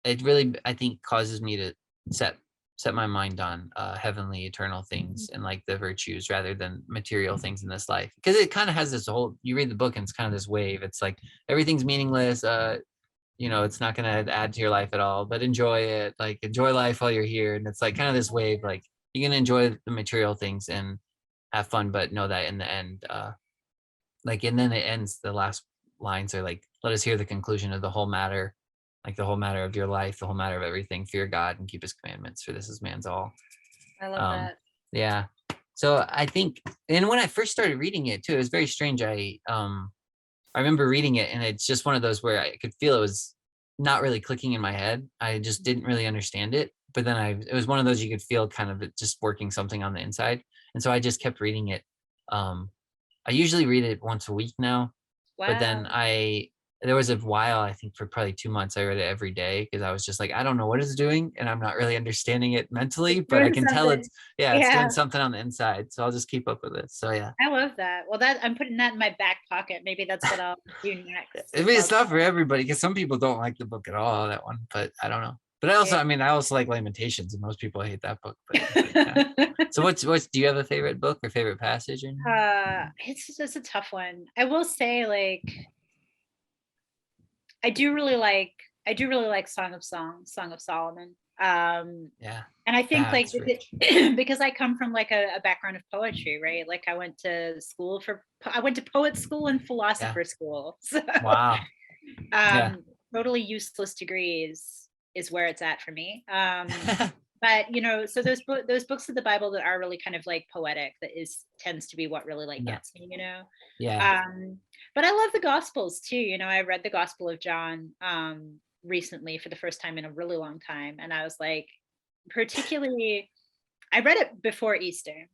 it really, I think, causes me to set set my mind on heavenly, eternal things and like the virtues rather than material things in this life. Because it kind of has this whole. You read the book and it's kind of this wave. It's like everything's meaningless. It's not going to add to your life at all, but enjoy it. Like enjoy life while you're here, and it's like kind of this wave. Like you can enjoy the material things and have fun, but know that in the end, like, and then it ends, the last lines are like, let us hear the conclusion of the whole matter, like the whole matter of your life, the whole matter of everything, fear God and keep his commandments, for this is man's all. I love um that. Yeah. So I think, and when I first started reading it too, it was very strange. I remember reading it, and it's just one of those where I could feel it was not really clicking in my head. I just didn't really understand it. But then it was one of those you could feel kind of it just working something on the inside. And so I just kept reading it. Um, I usually read it once a week now, but then Wow. there was a while, I think for probably 2 months, I read it every day because I was just like, I don't know what it's doing, and I'm not really understanding it mentally, It's but I doing can tell something. it's doing Yeah. something on the inside. So I'll just keep up with it. So yeah. I love that. Well, that I'm putting that in my back pocket. Maybe that's what I'll do next. I mean, Is it's I'll not for everybody because some people don't like the book at all, that one, but I don't know. But yeah. I mean, I also like Lamentations, and most people hate that book. But yeah. So do you have a favorite book or favorite passage? Or It's just a tough one. I will say, like, I do really like I do really like Song of Songs, Song of Solomon. yeah, And I think like that's rich. because I come from like a background of poetry, right? Like I went to poet school and Yeah. philosopher school. So Wow. Yeah. totally useless degrees is where it's at for me. But so those books of the Bible that are really kind of like poetic, that is tends to be what really like No. gets me. Yeah. Um, but I love the Gospels too. I read the Gospel of John recently for the first time in a really long time, and I was like, particularly, I read it before Easter,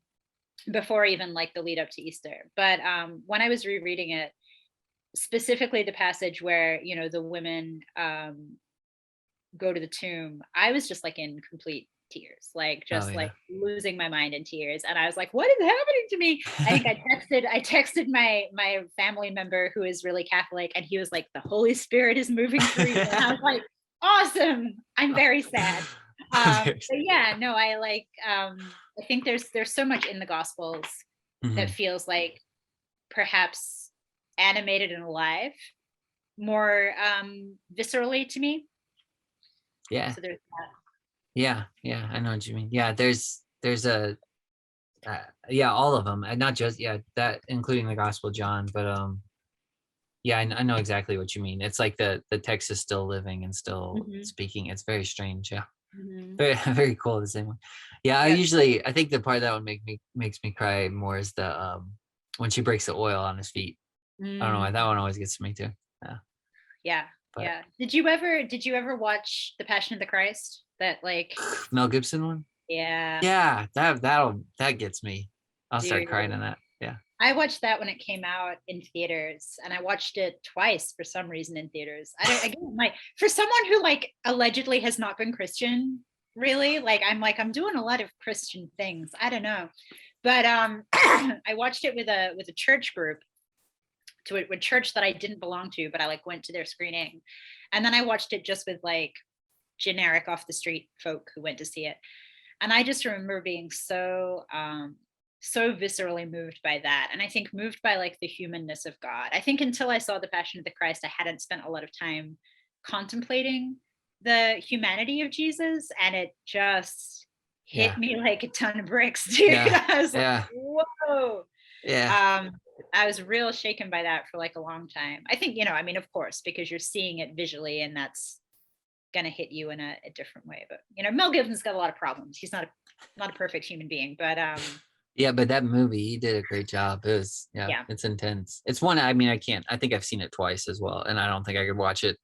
before even like the lead up to Easter. But when I was rereading it, specifically the passage where the women go to the tomb, I was just like in complete tears, like Oh just like yeah. losing my mind in tears. And I was like, what is happening to me? I think I texted my family member who is really Catholic, and he was like, the Holy Spirit is moving through you. And I was like, awesome. I'm very sad. But yeah, no, I think there's so much in the Gospels that Mhm. feels like perhaps animated and alive more viscerally to me. Yeah. So there's that. Yeah. Yeah. I know what you mean. Yeah. There's a yeah, all of them, and not just that, including the Gospel of John, but yeah, I know exactly what you mean. It's like the text is still living and still Mhm, speaking. It's very strange. Yeah. mhm. Very very cool. The same one. Yeah. Yep. I think the part that would makes me cry more is the when she breaks the oil on his feet. I don't know why that Mm, one always gets to me too. Yeah. yeah, But yeah. Did you ever watch The Passion of the Christ? That like Mel Gibson one. yeah, Yeah, that gets me. I'll start dude. crying in that. Yeah. I watched that when it came out in theaters, and I watched it twice for some reason in theaters. I don't again, like, for someone who like allegedly has not been Christian, really, like I'm doing a lot of Christian things. I don't know. But I watched it with a church group, to a church that I didn't belong to, but I like went to their screening. And then I watched it just with like generic off the street folk who went to see it. And I just remember being so viscerally moved by that. And I think moved by like the humanness of God. I think until I saw The Passion of the Christ, I hadn't spent a lot of time contemplating the humanity of Jesus. And it just hit Yeah. me like a ton of bricks, dude. Yeah. I was like, Yeah. whoa. Yeah. Um, I was real shaken by that for like a long time. I think, I mean, of course, because you're seeing it visually, and that's gonna hit you in a different way. But Mel Gibson's got a lot of problems. He's not a perfect human being, but Yeah, but that movie, he did a great job. Yeah, yeah, it's intense. It's one, I mean, I think I've seen it twice as well, and I don't think I could watch it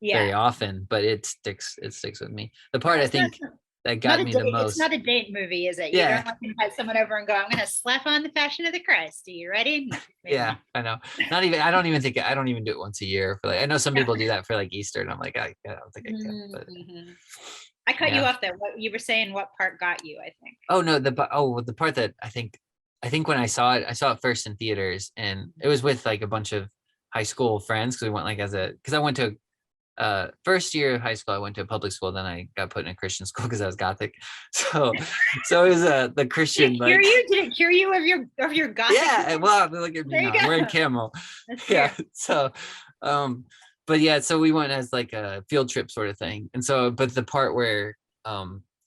very yeah, often, but it sticks with me. The yeah. part I think that Not got a me the date. It's most, not a date movie, is it? You yeah, don't like invite someone over and go, "I'm gonna slap on the Passion of the Christ. Are you ready?" No, yeah, I know. I don't even do it once a year for like, I know some no. people do that for like Easter, and I'm like, I don't think I can, but Mhm. I cut you yeah. off there. What you were saying? What part got you? I think. Oh no, the part that I think when I saw it first in theaters, and it was with like a bunch of high school friends because we went like because I went to first year of high school I went to a public school, then I got put in a Christian school because I was Gothic. So so it was the Did Christian it cure like you? Did it cure you of your gothic? yeah, well look at me There you now. I'm wearing go. camo. That's Yeah. true. So but yeah, so we went as like a field trip sort of thing. And so but the part where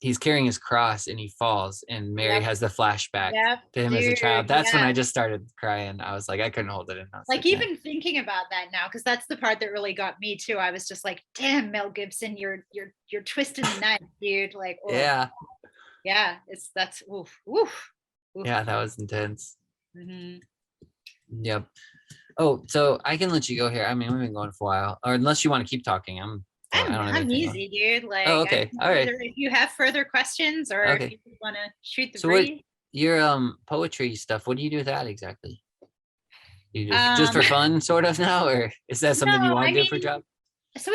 he's carrying his cross and he falls and Mary Yep. has the flashback Yep, to him as a child. dude. That's when I Yeah. just started crying. I was like, I couldn't hold it in. I was Like, like, man. even thinking about that now, because that's the part that really got me too. I was just like, damn, Mel Gibson, you're twisting the knife, dude. Like, oh Yeah. yeah, that's oof, oof. Oof. Yeah, that was intense. Mhm. Yep. Oh, so I can let you go here. I mean, we've been going for a while, or unless you want to keep talking. I don't have I'm anything on. easy, dude. Oh, Like I'm okay. All right. either if you have further questions or if Okay. you want to shoot the So what breeze. your poetry stuff, what do you do with that exactly? You just Um, for fun sort of now, or is that no, something you I want to do for a mean, job? so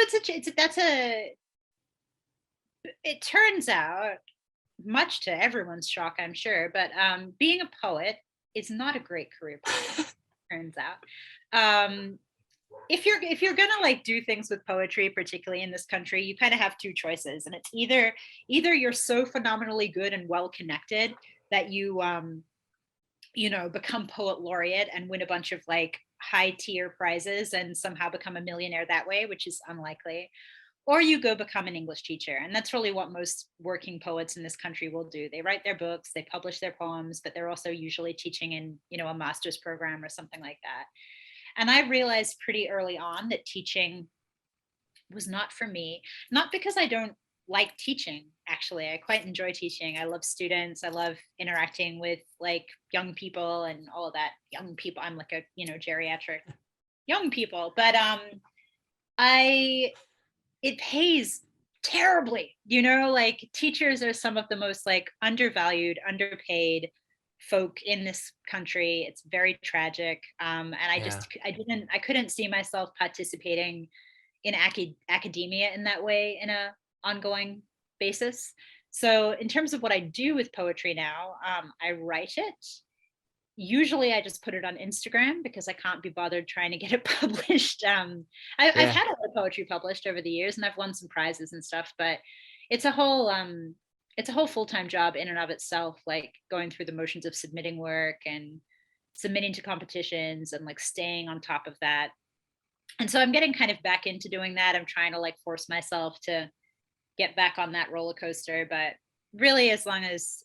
it turns out, much to everyone's shock, I'm sure, but being a poet is not a great career path, turns out. Um, if you're gonna like do things with poetry, particularly in this country, you kind of have two choices, and it's either you're so phenomenally good and well connected that you become poet laureate and win a bunch of like high tier prizes and somehow become a millionaire that way, which is unlikely, or you go become an English teacher. And that's really what most working poets in this country will do. They write their books, they publish their poems, but they're also usually teaching in, a master's program or something like that. And I realized pretty early on that teaching was not for me, not because I don't like teaching. Actually, I quite enjoy teaching. I love students. I love interacting with like young people and all of that. Young people, I'm like a, geriatric young people, but I it pays terribly. Like teachers are some of the most like undervalued, underpaid folk in this country. It's very tragic. And Yeah. I couldn't see myself participating in academia in that way in a ongoing basis. So in terms of what I do with poetry now, I write it. Usually I just put it on Instagram because I can't be bothered trying to get it published. I've Yeah. had a lot of poetry published over the years and I've won some prizes and stuff, but it's a whole full-time job in and of itself, like going through the motions of submitting work and submitting to competitions and like staying on top of that. And so I'm getting kind of back into doing that. I'm trying to like force myself to get back on that roller coaster, but really as long as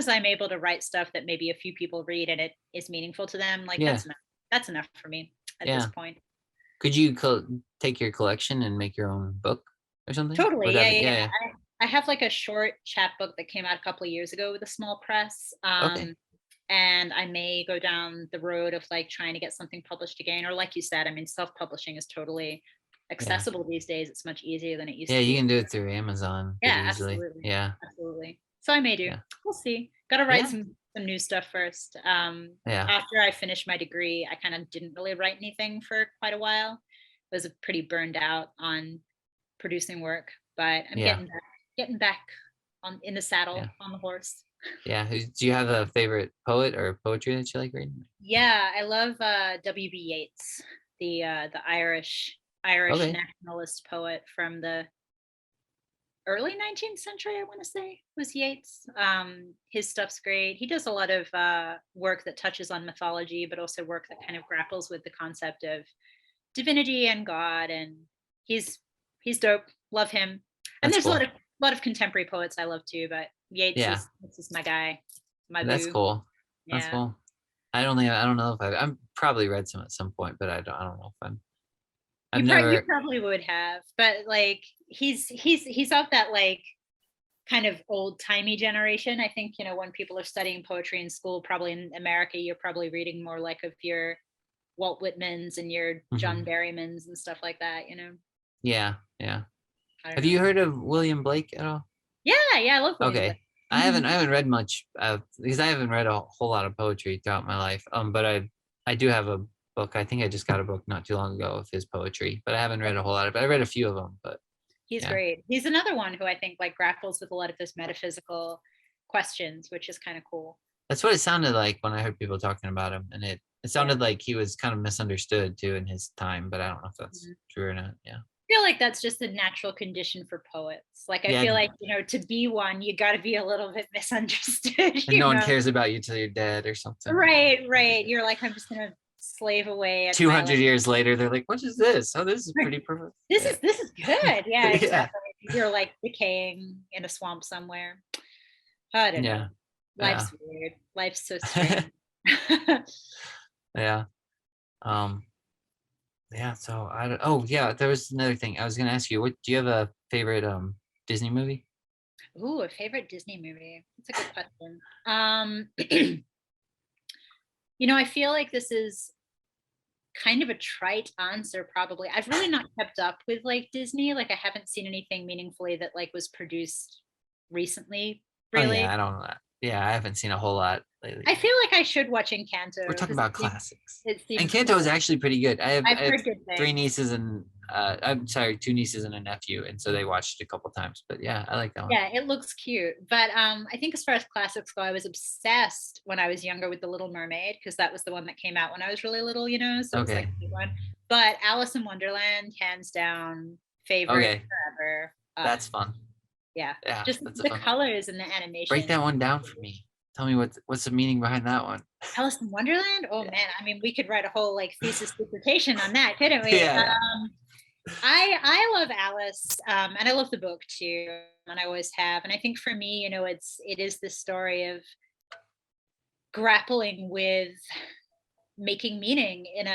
I'm able to write stuff that maybe a few people read and it is meaningful to them, like Yeah. that's enough for me at this Yeah. point. Could you take your collection and make your own book or something? Would Totally. that Yeah, be, yeah, yeah, yeah. yeah. I have like a short chapbook that came out a couple of years ago with a small press. Okay. And I may go down the road of like trying to get something published again. Or like you said, I mean, self-publishing is totally Yeah. accessible these days. It's much easier than it used Yeah, to you be. can do it through Amazon pretty Yeah, easily. absolutely. Yeah. Absolutely. So I may do. Yeah. We'll see. Got to write Yeah. some new stuff first. Yeah. After I finished my degree, I kind of didn't really write anything for quite a while. I was pretty burned out on producing work, but I'm Yeah. getting back on in the saddle Yeah. on the horse. Yeah. Do you have a favorite poet or poetry that you like reading? Yeah, I love W.B. Yeats, the Irish Okay. nationalist poet from the early 19th century, I want to say, was Yeats. His stuff's great. He does a lot of work that touches on mythology, but also work that kind of grapples with the concept of divinity and God. And he's he's dope. Love him. And That's there's a lot cool. of contemporary poets I love too, but Yeats Yeah. is this is my guy, my That's boo. cool. That's Yeah. cool. I don't know if I'm probably read some at some point, but I don't know if I've You never. probably would have, but like he's of that like kind of old timey generation. I think, when people are studying poetry in school, probably in America, you're probably reading more like of your Walt Whitmans and your John Mhm. Barrymans and stuff like that. Yeah. Yeah. I don't Have you know. heard of William Blake at all? Yeah, yeah, I love William Blake. Okay. I Hmm. haven't read much because I haven't read a whole lot of poetry throughout my life. But I do have a book. I think I just got a book not too long ago of his poetry, but I haven't read a whole lot of it. I read a few of them, but He's yeah. great. He's another one who I think like grapples with a lot of this metaphysical questions, which is kind of cool. That's what it sounded like when I heard people talking about him. And it Yeah. sounded like he was kind of misunderstood too in his time, but I don't know if that's Mhm. true or not. Yeah. Feel like that's just a natural condition for poets. Like I Yeah. feel like, to be one, you got to be a little bit misunderstood, And no one cares about you till you're dead or something. Right, right. You're like, I'm just gonna slave away at my 200 like years later, they're like, what is this? Oh, this is pretty perfect. this Yeah. is this is good. Yeah, Yeah. exactly. You're like decaying in a swamp somewhere. I don't know. Yeah. Yeah. Life's weird. Life's so strange. Yeah. Um, yeah, so I don't, oh yeah, there was another thing I was gonna ask you. What do you have a favorite Disney movie? Ooh, a favorite Disney movie. That's a good question. I feel like this is kind of a trite answer probably. I've really not kept up with like Disney. Like I haven't seen anything meaningfully that like was produced recently, Oh yeah, really. I don't. Yeah, I haven't seen a whole lot I lately. feel like I should watch We're Encanto talking because about classics. it And seems Kanto is cool. actually pretty good. I I've have heard good three things. nieces and I'm sorry, two nieces and a nephew, and so they watched it a couple times. But yeah, I like that one. Yeah, it looks cute. But I think as far as classics go, I was obsessed when I was younger with The Little Mermaid because that was the one that came out when I was really little, so it was like Okay. a good one. But Alice in Wonderland, hands down, favorite Okay. forever. That's fun. Yeah, Yeah, just that's a the fun one. colors and the Break that animation. one down for me. Tell me what's the meaning behind that one. Alice in Wonderland? Oh Yeah. man, I mean, we could write a whole like thesis dissertation on that, couldn't we? Yeah, yeah. I love Alice, and I love the book too, and I always have. And I think for me, it is the story of grappling with making meaning in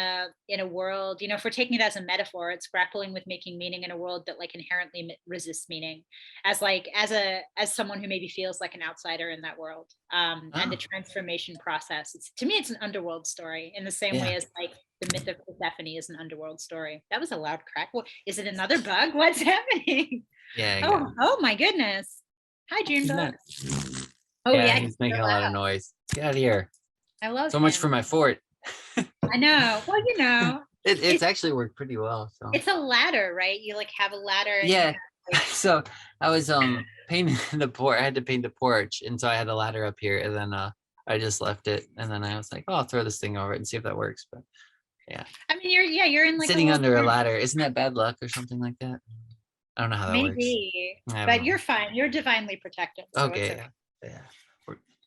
a world. If we're taking it as a metaphor, it's grappling with making meaning in a world that like inherently resists meaning, as like as someone who maybe feels like an outsider in that world, and the Oh, transformation process. To me it's an underworld story in the same way yeah. as like the myth of Persephone is an underworld story. That was a loud crack. Is it another bug? What's happening? Yeah, I got it. Oh my goodness. Hi, June He's bug. not. Oh Yeah, yeah, he's he's making so a lot of loud. noise. Get out of here. I love So much for him. my fort. I know. Well, It's it's actually worked pretty well. So it's a ladder, right? You like have a ladder and you yeah. have like, So I was painting the porch. I had to paint the porch, and so I had a ladder up here, and then I just left it, and then I was like, oh, I'll throw this thing over it and see if that works. But yeah, I mean, you're in like a sitting little under a corner. ladder, isn't that bad luck or something like that? I don't know how that works. Maybe, I don't but know. you're fine. You're divinely protected, so it's Okay, okay. yeah, yeah.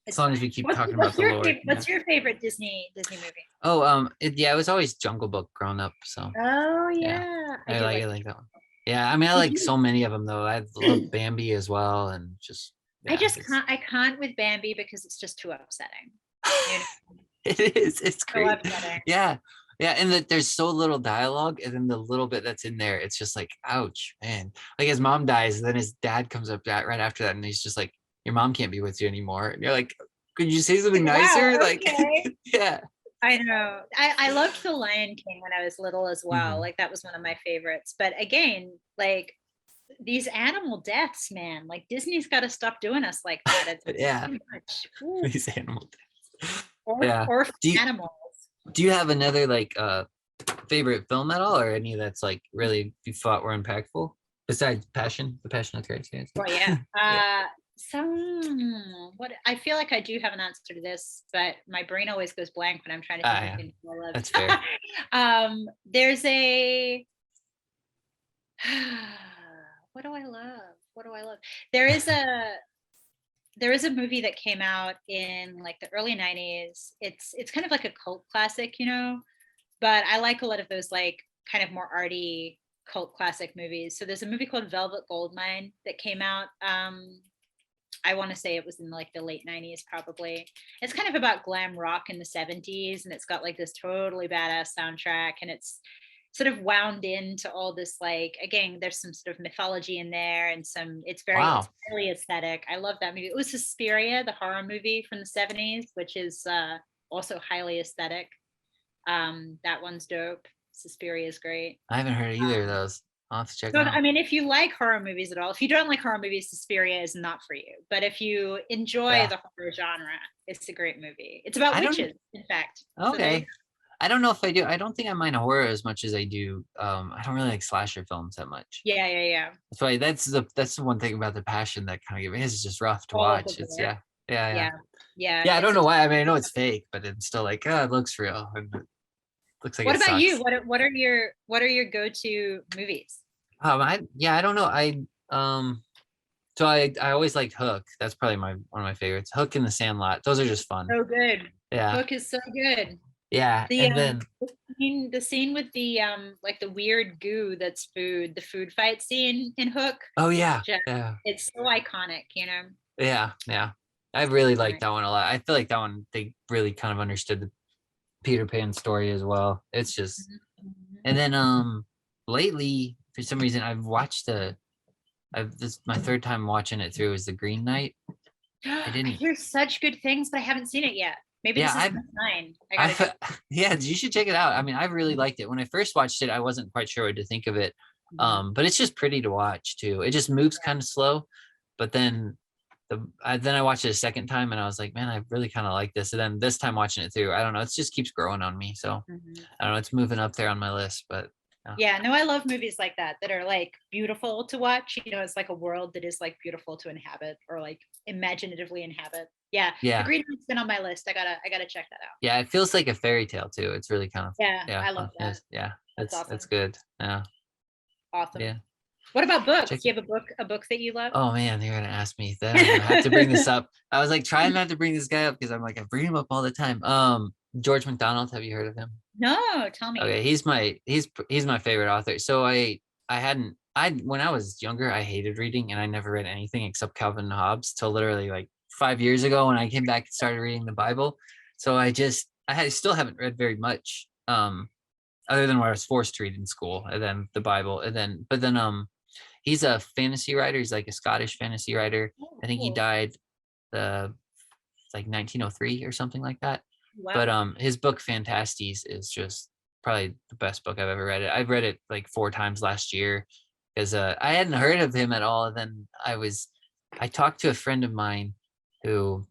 As It's long as fine. we keep What's talking about what's the your Lord. favorite, Yeah. what's your favorite Disney movie? Oh, yeah, it was always Jungle Book growing up. So Oh yeah, yeah, I do I like. like that one. Yeah, I mean, I Did like you? so many of them though. I love Bambi as well, and just I yeah, just can't. I can't with Bambi because it's just too upsetting. You know, it is. It's so great. upsetting. Yeah, yeah, and that there's so little dialogue, and then the little bit that's in there, it's just like, ouch, man. Like his mom dies, and then his dad comes up right after that, and he's just like, your mom can't be with you anymore, and you're like, could you say something Like, wow. nicer? Like, Okay. yeah. I know. I loved The Lion King when I was little as well. Mhm. Like that was one of my favorites. But again, like these animal deaths, man. Like Disney's got to stop doing us like that. It's Yeah, too much. Ooh. these animals. Or Yeah. or Do you animals. do you have another like favorite film at all, or any that's like really you thought were impactful besides Passion, The Passion of the Christ? Yes. Well, yeah. Yeah. What I feel like I do have an answer to this, but my brain always goes blank when I'm trying to think of Yeah. things I That's fair. love. There's a what do I love? What do I love? There is a there is a movie that came out in like the early 90s. It's kind of like a cult classic, but I like a lot of those like kind of more arty cult classic movies. So there's a movie called Velvet Goldmine that came out. I want to say it was in like the late 90s, probably. It's kind of about glam rock in the 70s, and it's got like this totally badass soundtrack, and it's sort of wound into all this like again there's some sort of mythology in there and it's Wow. really aesthetic. I love that movie. It was Suspiria, the horror movie from the 70s, which is also highly aesthetic. That one's dope. Suspiria is great. I haven't heard either of those. I'll have to check So them I out. mean, if you like horror movies at all, if you don't like horror movies, Suspiria is not for you. But if you enjoy Yeah. the horror genre, it's a great movie. It's about I don't. witches, in fact. So there you Okay. I don't know if I do. I don't think I mind horror as much as I do. I don't really like slasher films that much. Yeah, yeah, yeah. That's why that's the one thing about The Passion that kind of gave me. It's just rough to All of the watch. It's gore. yeah. Yeah, yeah. Yeah, I don't It's a know why. I mean, I know it's fake, but it's still like, oh, it looks real. And it looks like What it about you? sucks. What are your go-to movies? I don't know. So I always liked Hook. That's probably one of my favorites. Hook and The Sandlot. Those are just fun. So good. Yeah, Hook is so good. yeah. The And then the scene with the like the weird goo that's food, the food fight scene in Hook, oh yeah, just, yeah, it's so iconic. yeah. I really like Right. that one a lot. I feel like that one they really kind of understood the Peter Pan story as well. It's just Mhm. and then lately for some reason I've this my third time watching it through is The Green Knight. I I didn't hear such good things, but I haven't seen it yet. Maybe Yeah, this is the sign. I gotta I check. yeah, you should check it out. I mean, I really liked it. When I first watched it, I wasn't quite sure what to think of it. Mhm. But it's just pretty to watch too. It just moves kind of slow, but then then I watched it a second time and I was like, man, I really kind of like this. And then this time watching it through, I don't know, it just keeps growing on me. So Mhm. I don't know, it's moving up there on my list, but yeah. Yeah, no, I love movies like that are like beautiful to watch. It's like a world that is like beautiful to inhabit or like imaginatively inhabit. Yeah, The Yeah. Green Knight's been on my list. I gotta check that out. Yeah, it feels like a fairy tale too. It's really kind of, Yeah, yeah, I love fun. that. Yes, yeah, That's it's awesome. good. Yeah, Awesome. yeah. What about books? Check. Do you have a book that you love? Oh man, you're gonna ask me that. I'm gonna have to bring this up. I was like trying not to bring this guy up because I'm like I bring him up all the time. George MacDonald, have you heard of him? No, tell me. Okay, he's my favorite author. So I hadn't I when I was younger, I hated reading and I never read anything except Calvin and Hobbes till literally like 5 years ago when I came back and started reading the Bible. So I still haven't read very much, other than what I was forced to read in school, and then the Bible, and then but then he's a fantasy writer. He's like a Scottish fantasy writer. Oh, I think he cool. died uh like 1903 or something like that. But Wow. his book Fantasties is just probably the best book I've ever read. I've read it like 4 times last year because I hadn't heard of him at all. And then I talked to a friend of mine who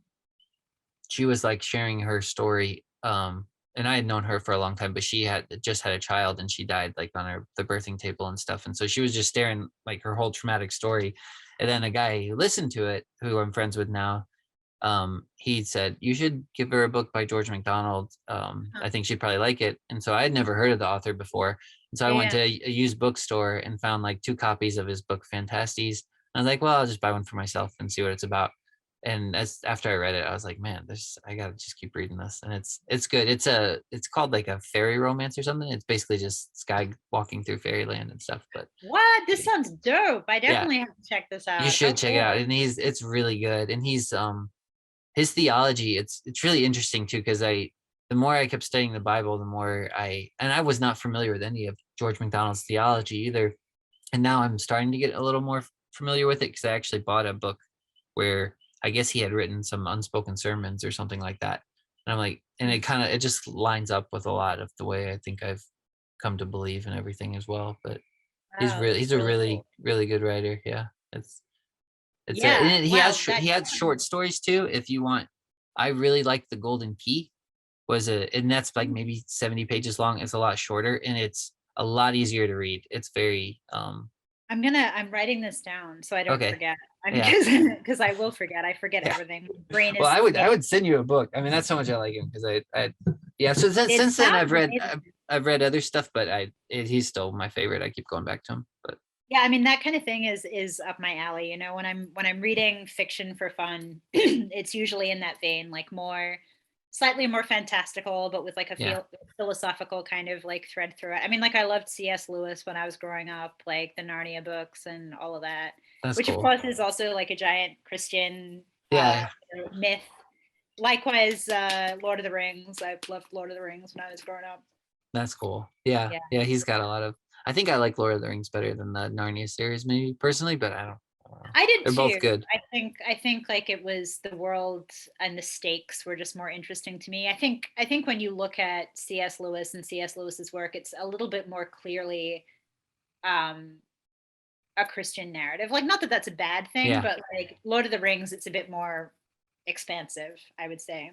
she was like sharing her story. And I had known her for a long time, but she had just had a child and she died like on the birthing table and stuff. And so she was just staring like her whole traumatic story. And then a guy who listened to it, who I'm friends with now, he said you should give her a book by George MacDonald. Huh. I think she'd probably like it. And so I had never heard of the author before. And so I Yeah, went yeah. to a used bookstore and found like 2 copies of his book Fantasties. I was like, well, I'll just buy one for myself and see what it's about. And as after I read it, I was like, man, this I gotta just keep reading this. And it's good. It's called like a fairy romance or something. It's basically just Sky walking through fairyland and stuff. But What? This sounds dope. I yeah, definitely have to check this you out. Oh, should check it out. cool. And it's really good. And he's his theology, it's really interesting too, because the more I kept studying the Bible, the more I was not familiar with any of George MacDonald's theology either. And now I'm starting to get a little more familiar with it because I actually bought a book where I guess he had written some unspoken sermons or something like that. And I'm like, and it just lines up with a lot of the way I think I've come to believe and everything as well. But Wow, that's he's a really really, cool. really good writer. Yeah. It's a Yeah. and Wow. he has short stories too if you want. I really like The Golden Key and that's like maybe 70 pages long. It's a lot shorter and it's a lot easier to read. It's very I'm writing this down so I don't okay. forget. I'm Yeah. because I will forget. I forget Yeah. everything. My brain Well, is I getting would send you a book. I mean, that's how much I like him because I yeah. So it since then sounds amazing. I've read other stuff, but he's still my favorite. I keep going back to him. But Yeah, I mean that kind of thing is up my alley. When I'm reading fiction for fun, it's usually in that vein, like more slightly more fantastical, but with like a yeah, philosophical kind of like thread through it. I mean, like I loved C.S. Lewis when I was growing up, like the Narnia books and all of that, that's which of cool. course is also like a giant Christian Yeah, myth. Likewise, Lord of the Rings. I loved Lord of the Rings when I was growing up. that's cool. Yeah, Yeah. yeah, he's got a lot of. I think I like Lord of the Rings better than the Narnia series, maybe personally, but I don't know. I did They're both too. good. I think like it was the world and the stakes were just more interesting to me. I think when you look at C.S. Lewis and C.S. Lewis's work, it's a little bit more clearly um a Christian narrative. Like not that that's a bad thing, Yeah, but like Lord of the Rings, it's a bit more expansive, I would say,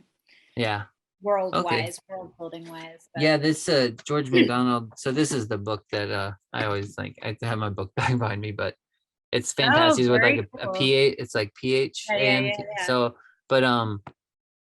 yeah. world Okay. wise, world building wise. But Yeah, this George MacDonald. So this is the book that I always like. I have my book bag behind me, but it's oh, fantasies with like very a cool. PH. It's like Yeah, yeah, PHAN. yeah, yeah. So, but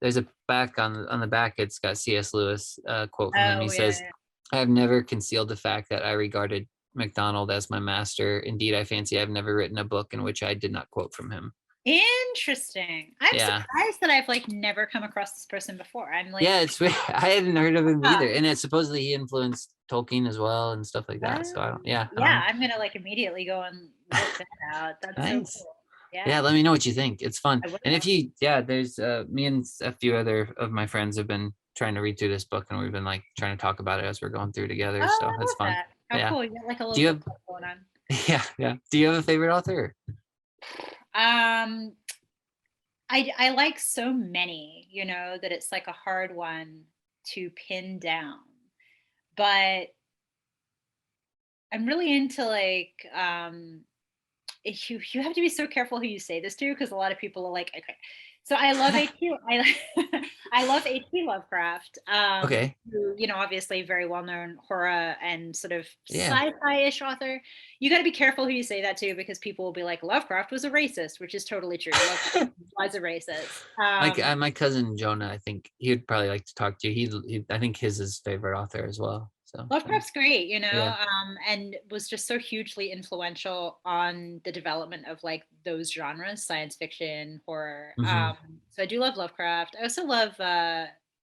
there's a back on the back. It's got C.S. Lewis quote from him. He Oh, yeah, says, yeah. "I have never concealed the fact that I regarded MacDonald as my master. Indeed, I fancy I've never written a book in which I did not quote from him." Interesting. I'm Yeah, surprised that I've like never come across this person before. I'm like, yeah. It's weird. I hadn't heard of him huh, either, and it supposedly he influenced Tolkien as well and stuff like that. So I don't. what? Yeah, I don't Yeah, know. I'm gonna like immediately go and look that out. That's so Nice. cool. Yeah, Yeah, let me know what you think. It's fun. I And if will. you, yeah, there's me and a few other of my friends have been trying to read through this book and we've been like trying to talk about it as we're going through Oh, together. So I it's love fun. that. How Yeah. cool. You got like a Do little you book have, club going on. yeah, yeah. Do you have a favorite author? Um, I like so many, that it's like a hard one to pin down. But I'm really into like you have to be so careful who you say this to because a lot of people are like, okay. So I love H.P. I love H.P. Lovecraft, Okay. who, obviously very well-known horror and sort of Yeah. sci-fi-ish author. You got to be careful who you say that to because people will be like, Lovecraft was a racist, which is totally true. Lovecraft was a racist. My cousin Jonah, I think he would probably like to talk to you. I think his favorite author as well. So Lovecraft's great, yeah. and was just so hugely influential on the development of like those genres, science fiction, horror. Hmm. So I do love Lovecraft. I also love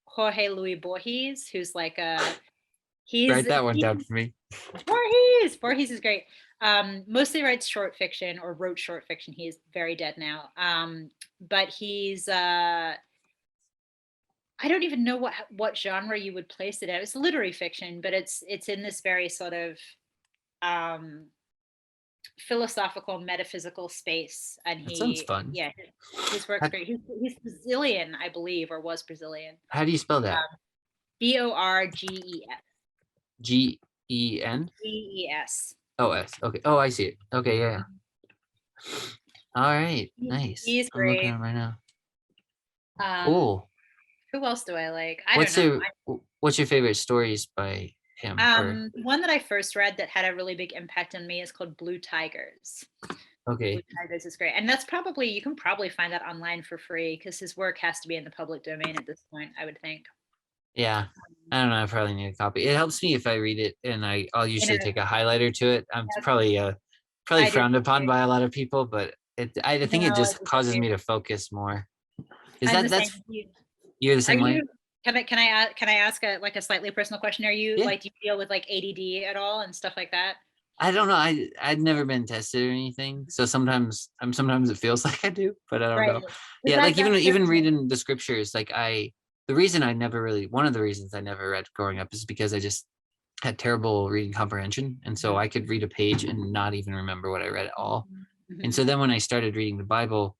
Jorge Luis Borges, who's like Write that one he, down for me. Borges is great. Mostly writes short fiction or wrote short fiction. He is very dead now. But he's I don't even know what genre you would place it in. It's literary fiction, but it's in this very sort of um, philosophical, metaphysical space. And That sounds he, fun. yeah, his work's How, great. He's Brazilian, I believe, or was Brazilian. how do you spell that? Borges. Gen? Ges. Oh, S. Okay. Oh, I see it. Okay, yeah. All right. Nice. He's I'm looking at great. him right now. Um, Cool. who else do I like? I don't What's know. your what's your favorite stories by him? Or One that I first read that had a really big impact on me is called Blue Tigers. Blue okay. Tigers is great. And that's probably, you can probably find that online for free because his work has to be in the public domain at this point, I would think. Yeah. I don't know. I probably need a copy. It helps me if I read it and I'll You know, usually take a highlighter to it. It's that's, probably I do. frowned upon by a lot of people, but I think No, it I just do causes me too. to focus more. Is I'm the same that's as you. you're the Are same way? you, can I ask a like a slightly personal question? Are you Yeah. like, do you deal with like ADD at all and stuff like that? I don't know. I'd never been tested or anything. So sometimes it feels like I do, but I don't Right. know. But Yeah, like that's good even for me. reading the scriptures, like the reason I never really one of the reasons I never read growing up is because I just had terrible reading comprehension. And so I could read a page and not even remember what I read at all. And so Mhm. then when I started reading the Bible,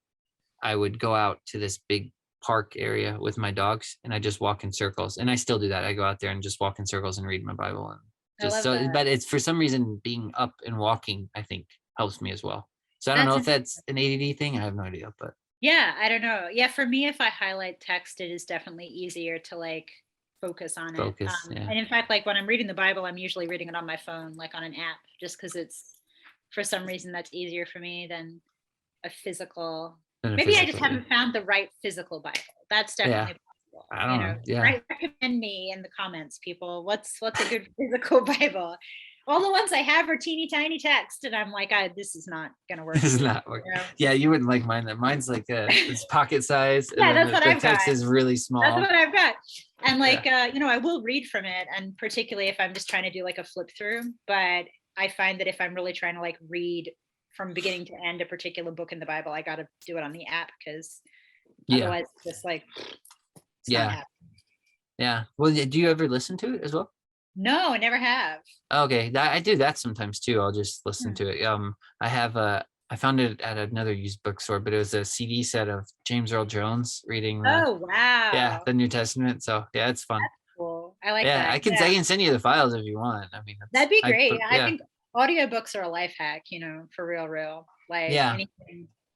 I would go out to this big park area with my dogs and I just walk in circles. And I still do that. I go out there and just walk in circles and read my Bible and I just love so, that. but it's for some reason being up and walking, I think helps me as well. So I don't know That's if that's an ADD thing. I have no idea, but Yeah, I don't know. Yeah, for me, if I highlight text, it is definitely easier to like focus on it. focus. Yeah. And in fact, like when I'm reading the Bible, I'm usually reading it on my phone, like on an app, just because it's for some reason that's easier for me than a physical. Then a Maybe I just physical. Yeah. haven't found the right physical Bible. That's Yeah. definitely possible. I don't know. Yeah. Recommend me in the comments, people. What's a good physical Bible? All the ones I have are teeny tiny text, and I'm like, this is not gonna work This for is me. not work. Yeah. You wouldn't like mine. That mine's like it's pocket size and Yeah, then that's what the I've got. text is really That's small. what I've got. And Yeah. like, I will read from it, and particularly if I'm just trying to do like a flip through. But I find that if I'm really trying to like read from beginning to end a particular book in the Bible, I got to do it on the app because Yeah. otherwise, it's just like it's not Yeah. happening. Yeah. Well, do you ever listen to it as well? No, I never have. Okay, I do that sometimes too. I'll just listen Hmm. to it. I found it at another used bookstore, but it was a CD set of James Earl Jones reading Oh the wow, New Testament. So yeah, it's fun. cool. I like Yeah, that. I Yeah, can send you the files if you want. I mean, that'd be great. but Yeah, I yeah, think audiobooks are a life hack. For real, real. Like yeah,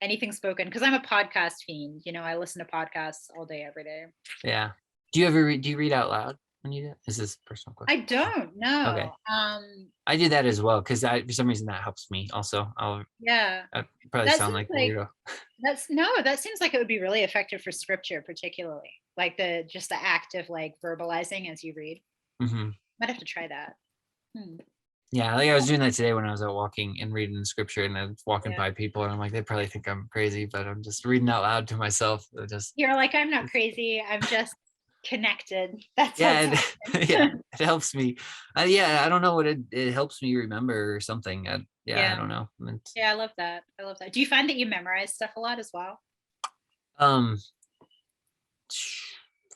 anything spoken. Because I'm a podcast fiend. I listen to podcasts all day, every day. yeah. Do you read out loud when you do? Is this a personal I question? don't Okay, know. I do that as well because I for some reason that helps me. Also, Yeah. I probably That sound seems like a like weirdo. that seems like it would be really effective for scripture, particularly. Like the act of like verbalizing as you read. Hmm. Might have to try that. Hmm. Yeah, like I was doing that today when I was out walking and reading the scripture and I was walking Yeah. by people and I'm like, they probably think I'm crazy, but I'm just reading out loud to myself. You're like, I'm not crazy. I'm just connected. That's Yeah, what's yeah, happening. it helps me. Yeah, I don't know what it helps me remember or something. Yeah, I Yeah. don't know. Yeah, I love that. I love that. Do you find that you memorize stuff a lot as well? Um,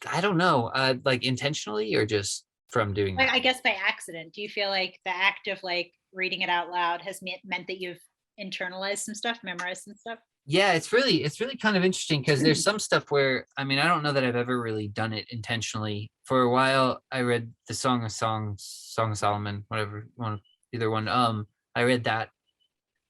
I don't know. Like intentionally or just from doing Like, that. I guess by accident. Do you feel like the act of like reading it out loud has meant that you've internalized some stuff, memorized some stuff? Yeah, it's really kind of interesting because there's some stuff where, I mean, I don't know that I've ever really done it intentionally. For a while, I read the Song of Songs, Song of Solomon, whatever one, either one. I read that,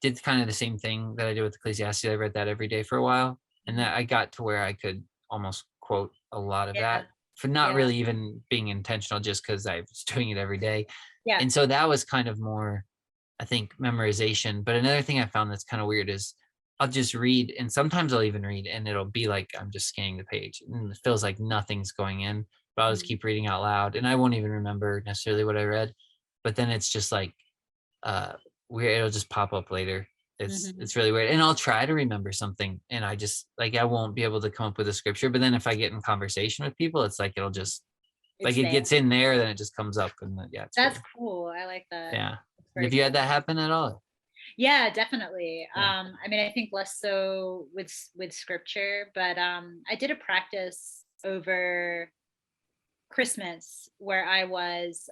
did kind of the same thing that I did with Ecclesiastes. I read that every day for a while, and Mhm. that I got to where I could almost quote a lot of Yeah. that for not Yeah. really even being intentional, just because I was doing it every day. Yeah. And so that was kind of more, I think, memorization. But another thing I found that's kind of weird is I'll just read, and sometimes I'll even read, and it'll be like I'm just scanning the page, and it feels like nothing's going in. But I'll just Mhm. keep reading out loud, and I won't even remember necessarily what I read. But then it's just like uh weird. It'll just pop up later. It's Mhm. it's really weird. And I'll try to remember something, and I just like I won't be able to come up with a scripture. But then if I get in conversation with people, it's like it'll just like It's it there. gets in there, then it just comes up, and then, yeah, it's That's weird. cool. I like that. Yeah. It's Have very you had cool. that happen at all? Yeah, definitely. Yeah. I mean, I think less so with with scripture, but I did a practice over Christmas where I was,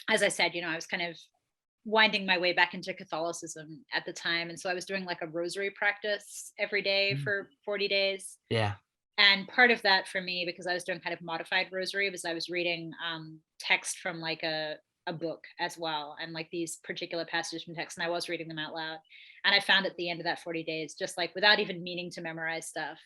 as I said, I was kind of winding my way back into Catholicism at the time, and so I was doing like a rosary practice every day Mm. for 40 days. Yeah. And part of that for me, because I was doing kind of modified rosary, was I was reading text from like a book as well, and like these particular passages from text, and I was reading them out loud. And I found at the end of that 40 days, just like without even meaning to memorize stuff,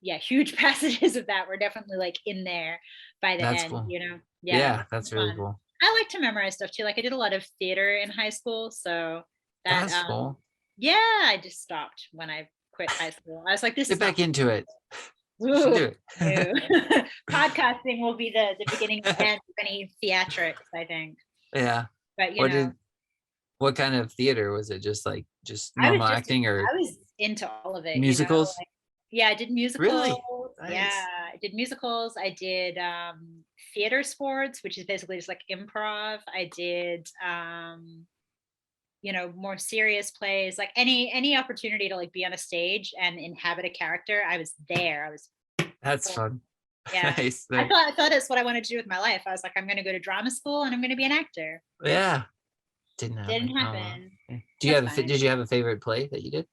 yeah, huge passages of that were definitely like in there by the That's end, cool. Yeah, Yeah, it's that's really fun. cool. I like to memorize stuff too. Like I did a lot of theater in high school, so that That's cool. yeah, I just stopped when I quit high school. I was like, this Get is not back for into it. You should Ooh, do no. it. Podcasting will be the beginning and end of any theatrics, I think. Yeah. But, What did what kind of theater was it? Just I was normal just acting or I was into all of it, musicals? like yeah, I did musicals. Really? Yeah, Nice. I did musicals. I did theater sports, which is basically just like improv. I did more serious plays, like any opportunity to like be on a stage and inhabit a character, I was there. I was That's full. fun. Yeah. Nice. I thought it's what I wanted to do with my life. I was like, I'm gonna go to drama school and I'm gonna be an actor. Yeah. Didn't happen. Didn't Oh well. happen. Yeah. That's fine. Did you have a favorite play that you did?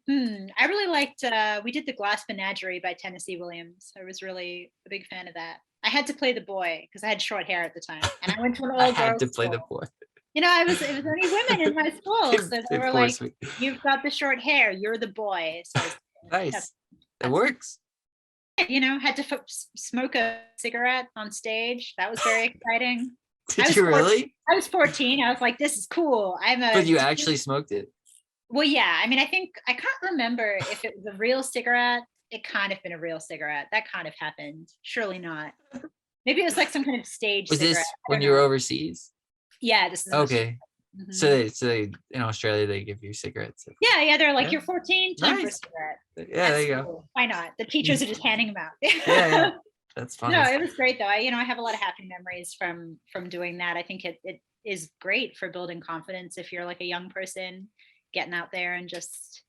I really liked we did The Glass Menagerie by Tennessee Williams. I was really a big fan of that. I had to play the boy because I had short hair at the time. And I went to an I all had girls to play the school. boy. It was only women in my school. So they Of were like, course. you've got the short hair, you're the boy. So I was that's Nice. It that's works. had to smoke a cigarette on stage. That was very exciting. I Did was you 14. really? I was 14. I was like, this is cool. I'm But a you actually smoked it? Well, yeah. I mean, I think I can't remember if it was a real cigarette. It kind of been a real cigarette. That kind of happened. Surely not. Maybe it was like some kind of stage Was cigarette. this I when don't you were know. overseas? Yeah, this is an Australian. Okay. So Mhm. they in Australia they give you cigarettes. Yeah, yeah. They're like, Yeah. you're 14, time for a Nice. cigarette. Yeah, At there you go. school. Why not? The teachers are just handing them Yeah, yeah. out. That's No, funny. it was great though. I have a lot of happy memories from doing that. I think it is great for building confidence if you're like a young person getting out there and just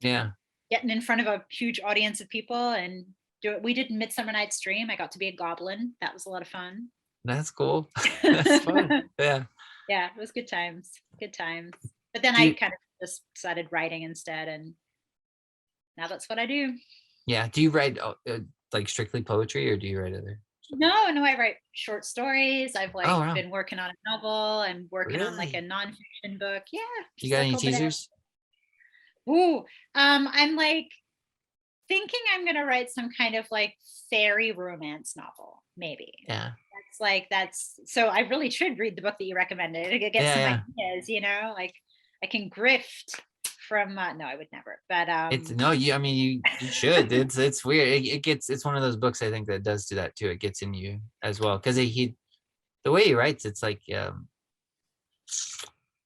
Yeah. getting in front of a huge audience of people and do it. We did Midsummer Night's Dream. I got to be a goblin. That was a lot of fun. That's cool. That's fun. Yeah. Yeah, it was good times. Good times. But then Do I you kind of just started writing instead, and now that's what I do. yeah, do you write like strictly poetry or do you write other stuff? No, no, I write short stories. I've Oh like wow. been working on a novel. I'm working on like a Really? nonfiction book. Yeah, You just got like any open it. teasers? Ooh, I'm like thinking I'm gonna write some kind of like fairy romance novel, maybe. Yeah. That's so I really should read the book that you recommended to get Yeah, some yeah. ideas, like I can grift from no, I would never. But It's no, you I mean you should. It's weird. It's one of those books I think that does do that too. It gets in you as well. Because he the way he writes, it's like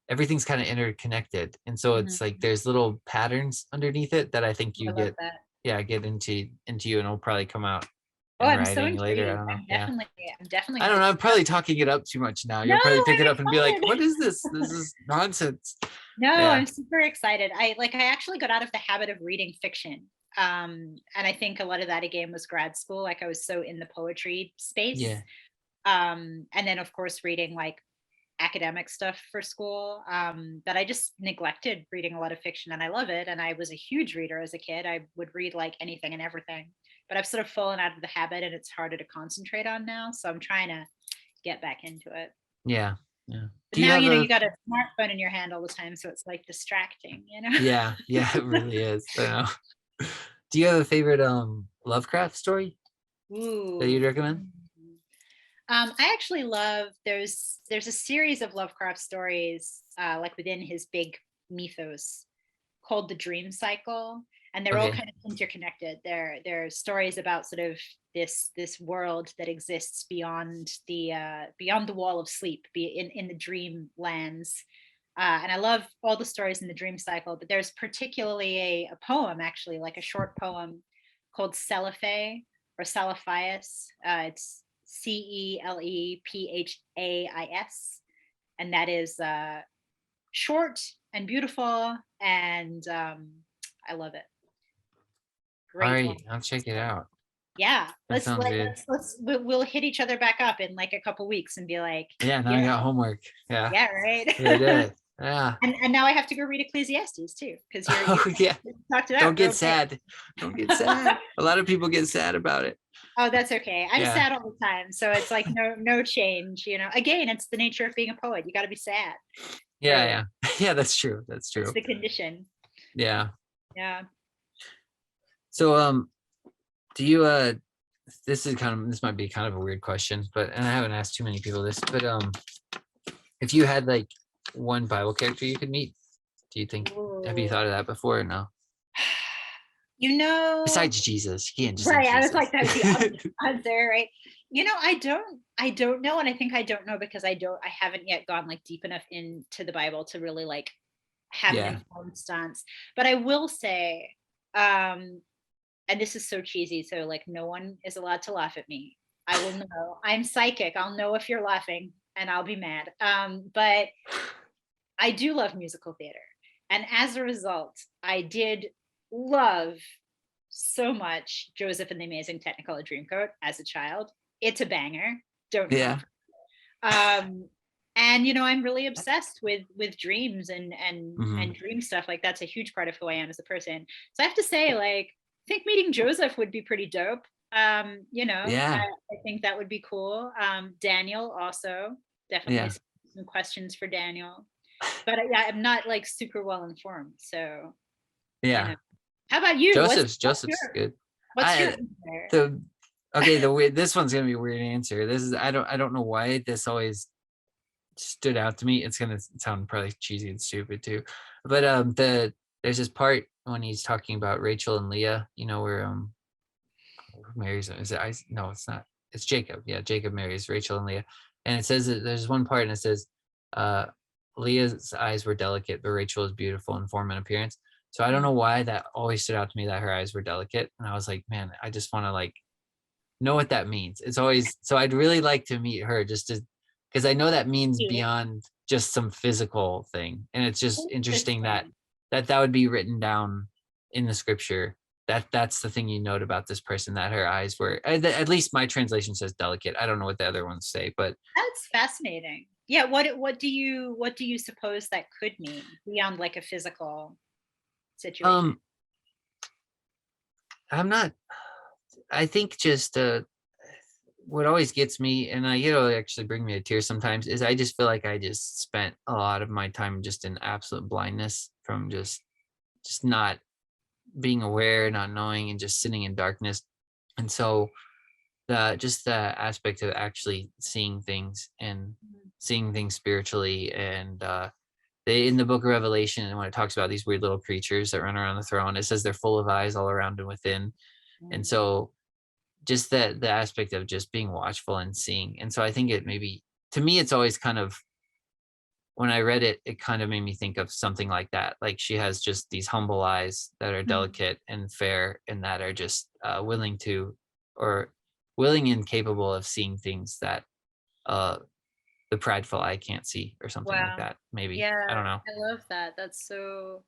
everything's kind of interconnected. And so mhm, it's like there's little patterns underneath it that I think I you love get that. yeah, get into you and it'll probably come out Oh, in I'm so writing later. I intrigued. don't know. Yeah. I'm definitely I gonna don't look know. I'm this up. probably talking it up too much now. No, You'll probably pick it I'm up and be like, excited. what is this? This is nonsense. No, Yeah. I'm super excited. I actually got out of the habit of reading fiction. And I think a lot of that again was grad school. Like I was so in the poetry space. Yeah. And then of course reading like academic stuff for school, that I just neglected reading a lot of fiction, and I love it. And I was a huge reader as a kid. I would read like anything and everything, but I've sort of fallen out of the habit, and it's harder to concentrate on now. So I'm trying to get back into it. Yeah. Yeah. But Do you now, have you a got a smartphone in your hand all the time, so it's like distracting. yeah, yeah, it really is. I know. Do you have a favorite Lovecraft story that Ooh. you'd recommend? I actually love there's a series of Lovecraft stories, like within his big mythos, called the Dream Cycle, and they're all Okay. kind of interconnected. They're stories about sort of this world that exists beyond the wall of sleep, be in the dream lands. And I love all the stories in the Dream Cycle, but there's particularly a poem, actually, like a short poem called Celiphae or Salaphias. It's Celephais, and that is short and beautiful, and I love it. All Great one. right, I'll check it out. Yeah, That sounds good. we'll hit each other back up in like a couple weeks and be like, Yeah, now you I got know, homework. Yeah, yeah, right. we did it. Yeah. And now I have to go read Ecclesiastes too, because you Oh yeah. talked it Don't out get real great. sad. Don't get sad. A lot of people get sad about it. Oh, that's okay. I'm Yeah. sad all the time, so it's like no change. Again, it's the nature of being a poet. You got to be sad. Yeah, So yeah. Yeah, that's true. That's it's true. the condition. Yeah. Yeah. So do you this might be kind of a weird question, but and I haven't asked too many people this, but if you had like one Bible character you could meet, do you think have you Ooh. thought of that before or no? You know, Besides Jesus, you can't just say right. I was Jesus. like, that was the obvious answer, right? I don't know. And I think I don't know because I haven't yet gone like deep enough into the Bible to really like have an Yeah. informed stance. But I will say, um, and this is so cheesy, so like no one is allowed to laugh at me. I will know. I'm psychic. I'll know if you're laughing and I'll be mad. But I do love musical theater. And as a result, I did love so much Joseph and the Amazing Technicolor Dreamcoat as a child. It's a banger. Don't get me Yeah. wrong. And I'm really obsessed with dreams and Hmm. dream stuff. Like that's a huge part of who I am as a person. So I have to say, like, I think meeting Joseph would be pretty dope. Yeah. I think that would be cool. Daniel also, definitely Yeah. some questions for Daniel. But yeah, I'm not like super well informed. So, you know. Yeah. How about you? Joseph's good. What's your I answer? the okay, the weird this one's gonna be a weird answer. This is I don't know why this always stood out to me. It's gonna sound probably cheesy and stupid too. But there's this part when he's talking about Rachel and Leah, where who marries him. Is it no, it's not. It's Jacob. Yeah, Jacob marries Rachel and Leah. And it says that there's one part and it says uh Leah's eyes were delicate, but Rachel is beautiful in form and appearance. So I don't Mm, know why that always stood out to me that her eyes were delicate. And I was like, man, I just want to like know what that means. It's always so I'd really like to meet her just to because I know that means cute. beyond just some physical thing. And it's just interesting that Interesting. that would be written down in the scripture. That's the thing you note about this person that her eyes were at least my translation says delicate. I don't know what the other ones say, but That's fascinating. Yeah, what do you suppose that could mean beyond like a physical situation? um I'm not I think just what always gets me and it'll actually bring me to tears sometimes is I just feel like I just spent a lot of my time just in absolute blindness from just not being aware, not knowing, and just sitting in darkness. And so the aspect of actually Mhm. seeing things spiritually and they in the book of Revelation and when it talks about these weird little creatures that run around the throne, it says they're full of eyes all around and within. And Mm. so just the aspect of just being watchful and seeing. And so I think it maybe to me it's always kind of when I read it, it kind of made me think of something like that. Like she has just these humble eyes that are Mm. delicate and fair and that are just willing to or willing and capable of seeing things that uh the prideful eye can't see or something like Wow. that. Maybe. I Yeah, don't know. I love that. That's so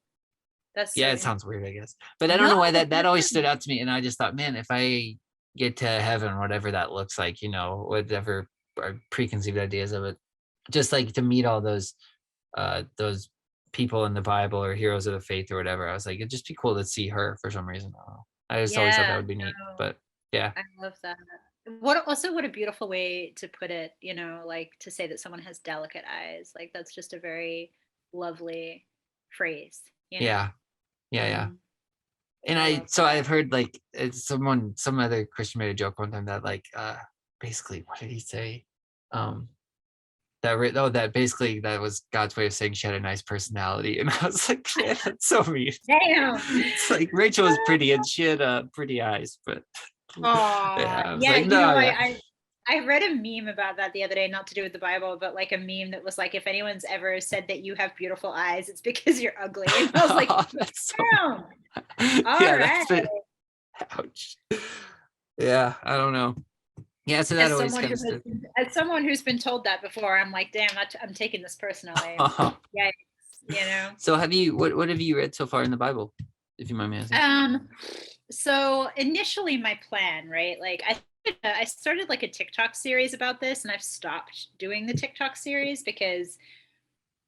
Yeah, it interesting. sounds weird, I guess. But I don't No, know why that that's always stood good. out to me. And I just thought, man, if I get to heaven, whatever that looks like, whatever our preconceived ideas of it, just like to meet all those people in the Bible or heroes of the faith or whatever. I was like, it'd just be cool to see her for some reason. I don't know. I just always thought that Yeah, would be neat. no, But yeah. I love that. What a beautiful way to put it, you know, like to say that someone has delicate eyes. Like that's just a very lovely phrase, you know. Yeah. Yeah. Yeah. Mm, And I love so that. I've heard like some other Christian made a joke one time that like basically what did he say? Um that basically that was God's way of saying she had a nice personality. And I was like, man, that's so mean. Damn. It's like Rachel was pretty and she had pretty eyes, but yeah, Aw, I was yeah, like, you know, no, yeah. I read a meme about that the other day, not to do with the Bible, but like a meme that was like, if anyone's ever said that you have beautiful eyes, it's because you're ugly. And I was like, Oh, that's so damn. All yeah, right. that's been ouch. Yeah, I don't know. Yeah, so that As always someone kind who of has stuck. as someone who's been told that before, I'm like, damn, I'm taking this personally. Yikes, you know. So have you what have you read so far in the Bible, if you mind me asking? Um, so initially my plan, right? Like I started like a TikTok series about this, and I've stopped doing the TikTok series because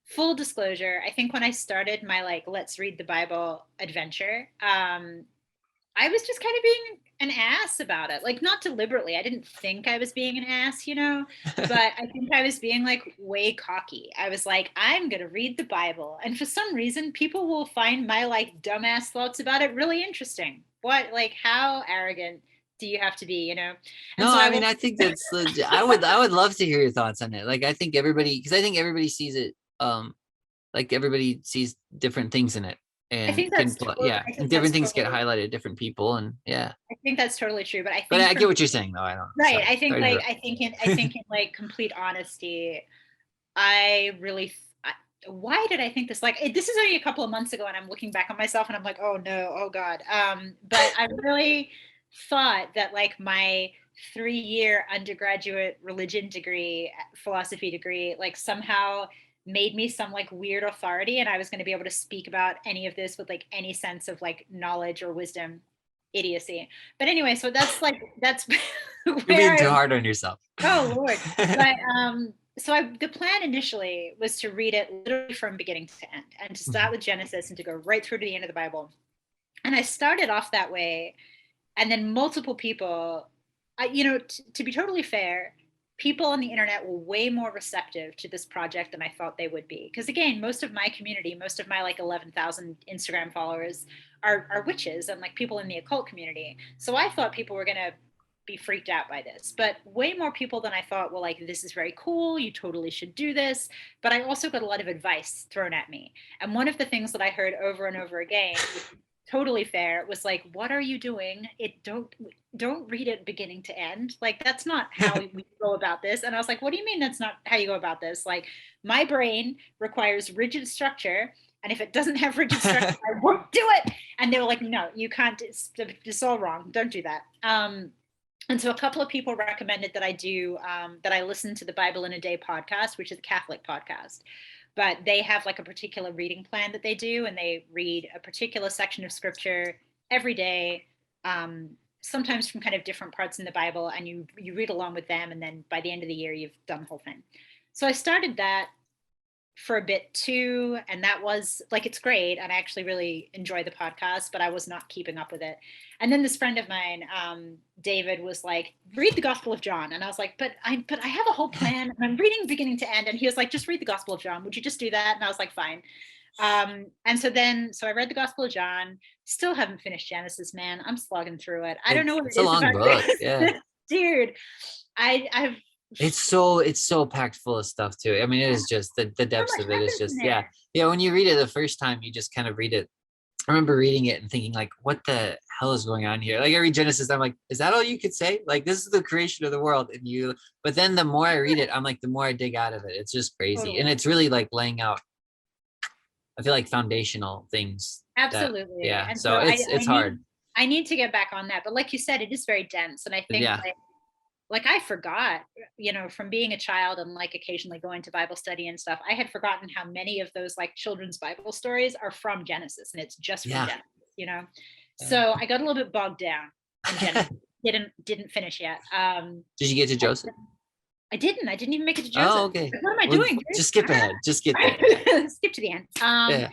full disclosure, I think when I started my like let's read the Bible adventure, I was just kind of being an ass about it. Like not deliberately. I didn't think I was being an ass, you know, but I think I was being like way cocky. I was like, I'm going to read the Bible. And for some reason, people will find my like dumbass thoughts about it really interesting. What, like, how arrogant do you have to be, you know? And No, so I I mean will, I think that's legit. I would love to hear your thoughts on it. Like I think everybody because I think everybody sees it like everybody sees different things in it I think and that's yeah, I and think that's different things get totally, highlighted to different people and yeah. I think that's totally true. But I But think I for get me, what you're saying though. I don't right. sorry to interrupt. I think in like complete honesty, I really, why did I think this? Like, this is only a couple of months ago, and I'm looking back on myself, and I'm like, oh no, oh god. But I really thought that like my 3-year undergraduate religion degree, philosophy degree, like somehow made me some like weird authority, and I was going to be able to speak about any of this with like any sense of like knowledge or wisdom. Idiocy. But anyway, so that's You're where being I, too hard on yourself. oh Lord. But so the plan initially was to read it literally from beginning to end and to start with Genesis and to go right through to the end of the Bible. And I started off that way, and then multiple people, you know, to be totally fair, people on the internet were way more receptive to this project than I thought they would be. Because again, most of my community, most of my like 11,000 Instagram followers are witches and like people in the occult community. So I thought people were going to be freaked out by this, but way more people than I thought were like, this is very cool. You totally should do this. But I also got a lot of advice thrown at me. And one of the things that I heard over and over again, which is totally fair, was like, what are you doing? Don't read it beginning to end. Like that's not how we go about this. And I was like, what do you mean that's not how you go about this? Like my brain requires rigid structure. And if it doesn't have rigid structure, I won't do it. And they were like, no, you can't. It's all wrong. Don't do that. And so a couple of people recommended that I do that I listen to the Bible in a Day podcast, which is a Catholic podcast. But they have like a particular reading plan that they do, and they read a particular section of scripture every day, sometimes from kind of different parts in the Bible, and you read along with them, and then by the end of the year, you've done the whole thing. So I started that for a bit too, and that was like it's great, and I actually really enjoy the podcast, but I was not keeping up with it. And then this friend of mine, David, was like, read the Gospel of John. And I was like, but I have a whole plan and I'm reading beginning to end. And he was like, just read the Gospel of John, would you just do that? And I was like, fine. And so I read the Gospel of John. Still haven't finished Genesis, man. I'm slogging through it. I don't know what It's it a is long about book. Yeah. this. Dude, I've It's so packed full of stuff too. I mean, it is just the so depths much of it is happens in just yeah. there. Yeah, when you read it the first time, you just kind of read it. I remember reading it and thinking like, what the hell is going on here? Like I read Genesis, I'm like, is that all you could say? Like this is the creation of the world. But then the more I read it, I'm like, the more I dig out of it. It's just crazy. And Totally. it's really like laying out, I feel like foundational things that, Absolutely. yeah. And so So it's hard. I need to get back on that. But like you said, it is very dense. And I think Yeah. like I forgot, you know, from being a child and like occasionally going to Bible study and stuff, I had forgotten how many of those like children's Bible stories are from Genesis, and it's just from Yeah. Genesis, you know. Yeah. So I got a little bit bogged down in Genesis. Didn't finish yet. Did you get to Joseph? I didn't even make it to Oh, Joseph. okay. Like, what am I Well, doing, just dude? skip ahead. Just get there. Skip to the end. Yeah.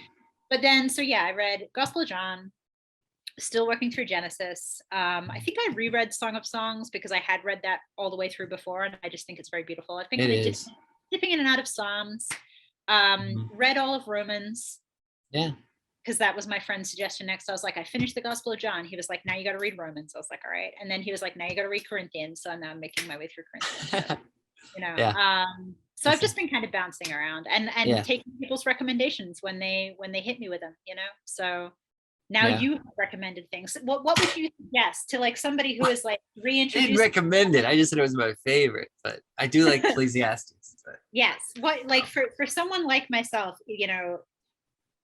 But then, so yeah, I read Gospel of John, still working through Genesis. I think I reread Song of Songs because I had read that all the way through before, and I just think it's very beautiful. I've been It kind of is. dipping in and out of Psalms. Mhm. Read all of Romans Yeah. because that was my friend's suggestion next. I was like, I finished the Gospel of John. He was like, now you got to read Romans. I was like, all right. And then he was like, now you got to read Corinthians. So now I'm making my way through Corinthians. So, Yeah. so I've That's just been kind of bouncing around and yeah. taking people's recommendations when they hit me with them, So now Yeah. you have recommended things. What would you suggest to like somebody who is like I didn't reintroducing? recommend it. I just said it was my favorite, but I do like Ecclesiastes. But Yes. What like for someone like myself,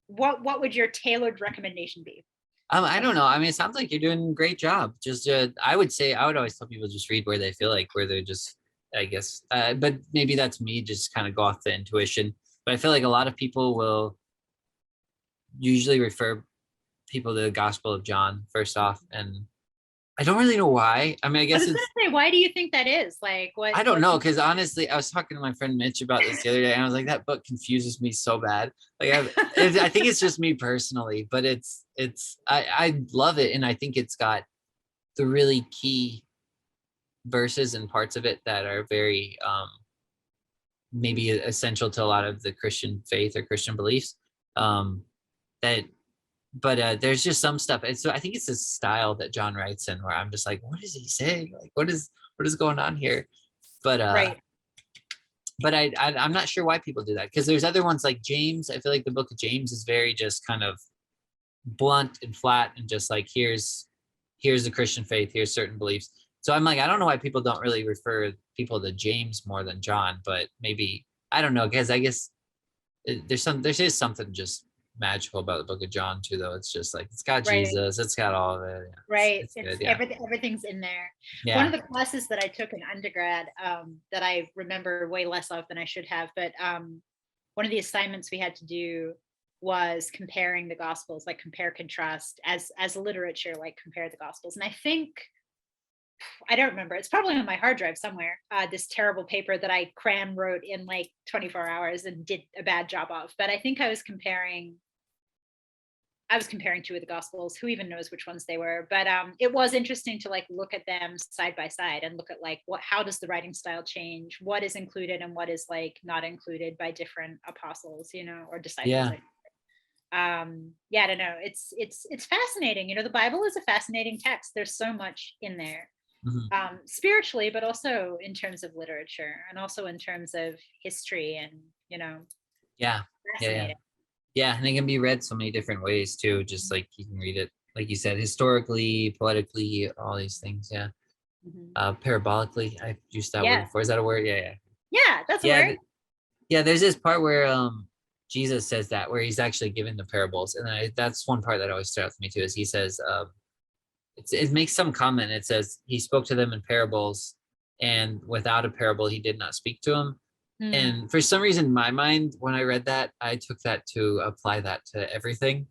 what would your tailored recommendation be? I don't know. I mean, it sounds like you're doing a great job. Just, I would say, I would always tell people just read where they feel like, where they're just, I guess, but maybe that's me, just kind of go off the intuition. But I feel like a lot of people will usually refer people to the Gospel of John first off, and I don't really know why. I mean, I I guess was gonna it's, say, why do you think that is? Like, I don't what? know, because honestly, I was talking to my friend Mitch about this the other day, and I was like, that book confuses me so bad. Like, I think it's just me personally, but I love it, and I think it's got the really key verses and parts of it that are very maybe essential to a lot of the Christian faith or Christian beliefs. That but there's just some stuff. And so I think it's this style that John writes in where I'm just like, what is he saying? Like, what is going on here? But Right. I'm not sure why people do that, because there's other ones like James. I feel like the book of James is very just kind of blunt and flat and just like, here's the Christian faith, here's certain beliefs. So I'm like, I don't know why people don't really refer people to James more than John, but maybe, I don't know, because I guess there's something just magical about the book of John too, though. It's just like, it's got Right. Jesus, it's got all of it. Yeah, Right. it's It's good. Yeah. everything's in there. One Yeah. of the classes that I took in undergrad, that I remember way less of than I should have, but one of the assignments we had to do was comparing the gospels, like compare contrast as literature, like compare the gospels. And I think I don't remember. It's probably on my hard drive somewhere. This terrible paper that I wrote in like 24 hours and did a bad job of. But I think I was comparing two of the gospels. Who even knows which ones they were? But it was interesting to like look at them side by side and look at like how does the writing style change? What is included and what is like not included by different apostles, or disciples. Yeah. Yeah, I don't know. It's fascinating. The Bible is a fascinating text. There's so much in there, Mhm. spiritually, but also in terms of literature and also in terms of history and Yeah. Yeah. Yeah. fascinating. Yeah, and it can be read so many different ways too. Just like you can read it, like you said, historically, poetically, all these things. Yeah. Mhm. Parabolically, I've used that word Yeah, before. Is that a word? Yeah, yeah. yeah, that's a Yeah, word. yeah. There's this part where Jesus says that, where he's actually giving the parables, and that's one part that always stood out to me too. Is he says it makes some comment. It says he spoke to them in parables, and without a parable, he did not speak to them. Hmm. And for some reason, in my mind, when I read that, I took that to apply that to everything,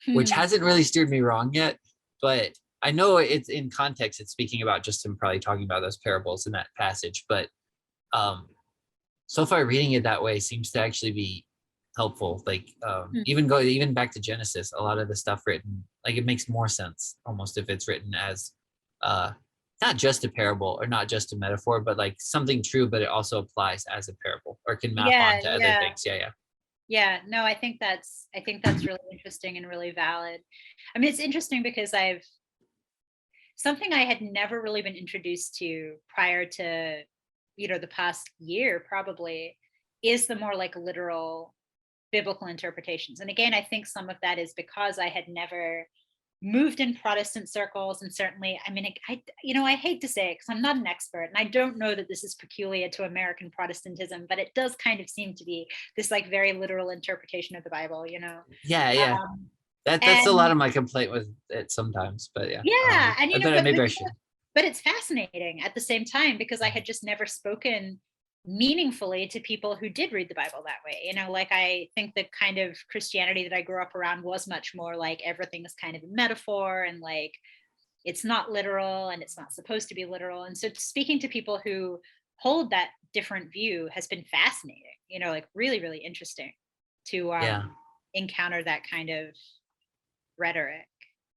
which Hmm. hasn't really steered me wrong yet. But I know it's in context, it's speaking about just him probably talking about those parables in that passage. But um, so far, reading it that way seems to actually be helpful. Like Hmm. even back to Genesis, a lot of the stuff written, like it makes more sense almost if it's written as uh, not just a parable or not just a metaphor, but like something true, but it also applies as a parable or can map Yeah, onto other yeah, things. Yeah, yeah. yeah. No, I think that's really interesting and really valid. I mean, it's interesting because I've something I had never really been introduced to prior to, the past year probably, is the more like literal biblical interpretations. And again, I think some of that is because I had never moved in Protestant circles. And certainly, I mean, I hate to say it because I'm not an expert and I don't know that this is peculiar to American Protestantism, but it does kind of seem to be this like very literal interpretation of the Bible. Yeah, yeah. Um, That's a lot and of my complaint with it sometimes, but yeah, I don't yeah, know. and I bet maybe I should. but it's fascinating at the same time because I had just never spoken meaningfully to people who did read the Bible that way. Like I think the kind of Christianity that I grew up around was much more like everything is kind of a metaphor and like it's not literal and it's not supposed to be literal. And so speaking to people who hold that different view has been fascinating, like really, really interesting to Yeah. encounter that kind of rhetoric.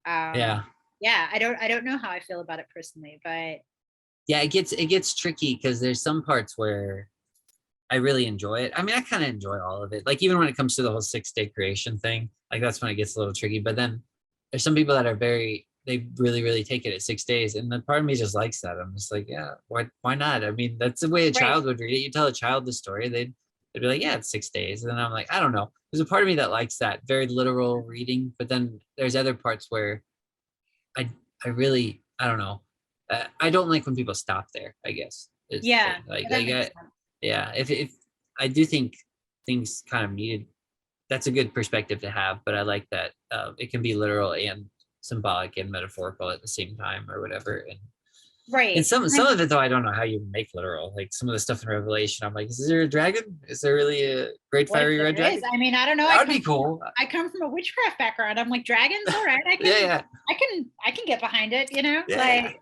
Um, Yeah. yeah, I don't know how I feel about it personally, but Yeah, it gets tricky because there's some parts where I really enjoy it. I mean, I kind of enjoy all of it. Like even when it comes to the whole 6-day creation thing, like that's when it gets a little tricky. But then there's some people that are they really, really take it at 6 days. And then part of me just likes that. I'm just like, yeah, why not? I mean, that's the way a right. child would read it. You tell a child the story, they'd be like, yeah, it's 6 days. And then I'm like, I don't know. There's a part of me that likes that very literal reading, but then there's other parts where I I really, I don't know. I don't like when people stop there, I guess is the Yeah, thing. Like, that makes sense. yeah, if I do think things kind of needed, that's a good perspective to have, but I like that it can be literal and symbolic and metaphorical at the same time or whatever. And Right. some of it though, I don't know how you make literal. Like some of the stuff in Revelation, I'm like, is there a dragon? Is there really a great What if fiery red there is? dragon? I mean, I don't know. That would be cool. I come from a witchcraft background. I'm like, dragons, all right. Yeah, yeah, I can get behind it, yeah, like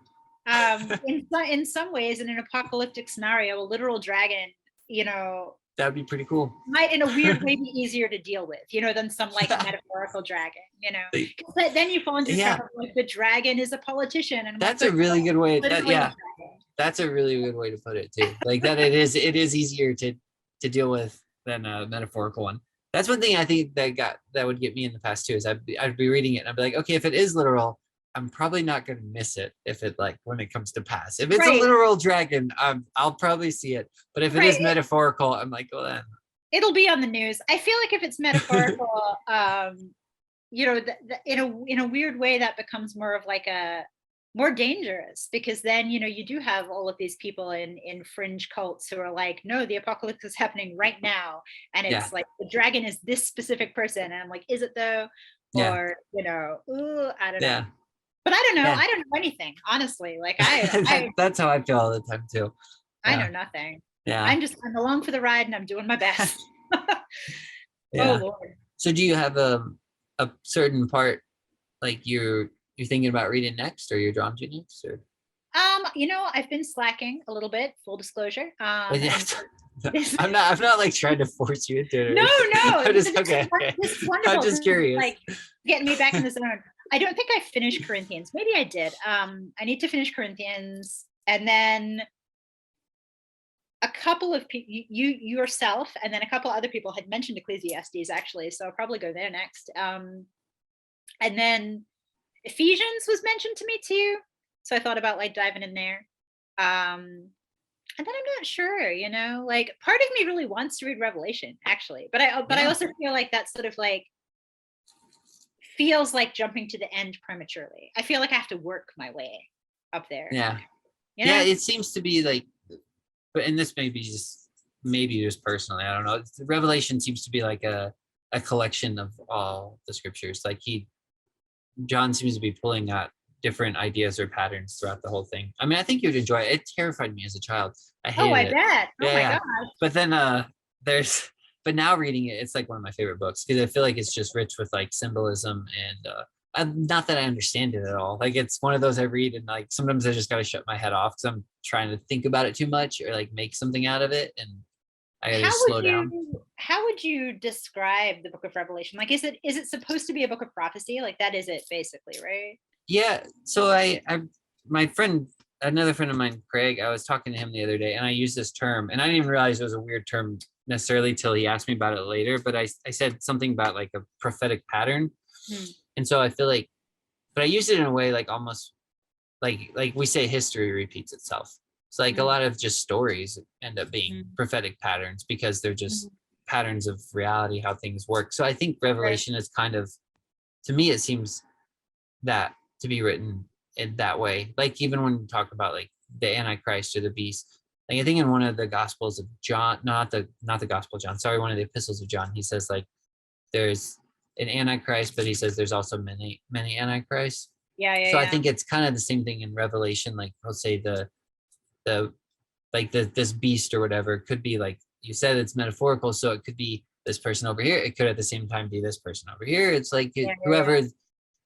in some ways in an apocalyptic scenario, a literal dragon, you know, that'd be pretty cool. might in a weird way be easier to deal with, than some like metaphorical dragon, But then you fall into the Yeah, trap of like the dragon is a politician, and I'm like, that's but a really good way. That literally a yeah, dragon. that's a really good way to put it too. Like that it is easier to deal with than a metaphorical one. That's one thing I think that would get me in the past too, is I'd be reading it and I'd be like, okay, if it is literal, I'm probably not gonna miss it if it like when it comes to pass. If it's a Right, literal dragon, I'll probably see it. But if it is right. metaphorical, I'm like, well then. It'll be on the news. I feel like if it's metaphorical, in a weird way that becomes more of like a more dangerous, because then you do have all of these people in fringe cults who are like, no, the apocalypse is happening right now, and Yeah, it's like the dragon is this specific person, and I'm like, is it though? yeah, Or ooh, I don't know. yeah, But I don't know. yeah. I don't know anything, honestly. Like I That's how I feel all the time too. I Yeah, know nothing. yeah, I'm along for the ride and I'm doing my best. Oh yeah. Lord. So do you have a certain part like you're thinking about reading next or you're drawn to next or I've been slacking a little bit, full disclosure. but yeah, And this I'm not like trying to force you into it or no, anything. no, I'm just this is okay. this is I'm wonderful. This just is curious. like getting me back in the zone. I don't think I finished Corinthians. Maybe I did. I need to finish Corinthians, and then a couple of people, you yourself, and then a couple other people had mentioned Ecclesiastes actually, so I'll probably go there next. And then Ephesians was mentioned to me too, so I thought about like diving in there. And then I'm not sure, like part of me really wants to read Revelation actually, but I Yeah, also feel like that sort of like feels like jumping to the end prematurely. I feel like I have to work my way up there, yeah, you yeah. know? It seems to be like, but and this maybe just personally, I don't know. Revelation seems to be like a collection of all the scriptures. Like John seems to be pulling out different ideas or patterns throughout the whole thing. I mean, I think you'd enjoy it. It terrified me as a child. I Oh, hated I it. bet. Oh Yeah, my yeah. gosh. But then there's but now reading it, it's like one of my favorite books because I feel like it's just rich with like symbolism and not that I understand it at all. Like it's one of those I read and like sometimes I just gotta shut my head off because I'm trying to think about it too much or like make something out of it and I gotta How just would slow down. you how would you describe the book of Revelation? Like is it supposed to be a book of prophecy? Like that is it basically, right? Yeah. So my friend, another friend of mine, Craig, I was talking to him the other day and I used this term and I didn't even realize it was a weird term necessarily till he asked me about it later. But I said something about like a prophetic pattern. Hmm. And so I feel like, but I used it in a way like almost like we say history repeats itself. It's like a Hmm. lot of just stories end up being Hmm. prophetic patterns because they're Hmm. just patterns of reality, how things work. So I think Right. Revelation is kind of, to me, it seems that to be written in that way. Like even when we talk about like the Antichrist or the beast, like I think in one of the Gospels of John, not the Gospel of John, sorry, one of the epistles of John, he says like there's an Antichrist, but he says there's also many Antichrists. Yeah, yeah, So I yeah. think it's kind of the same thing in Revelation. Like I'll say the like this beast or whatever could be like you said it's metaphorical, so it could be this person over here. It could at the same time be this person over here. It's like Yeah, yeah, yeah. whoever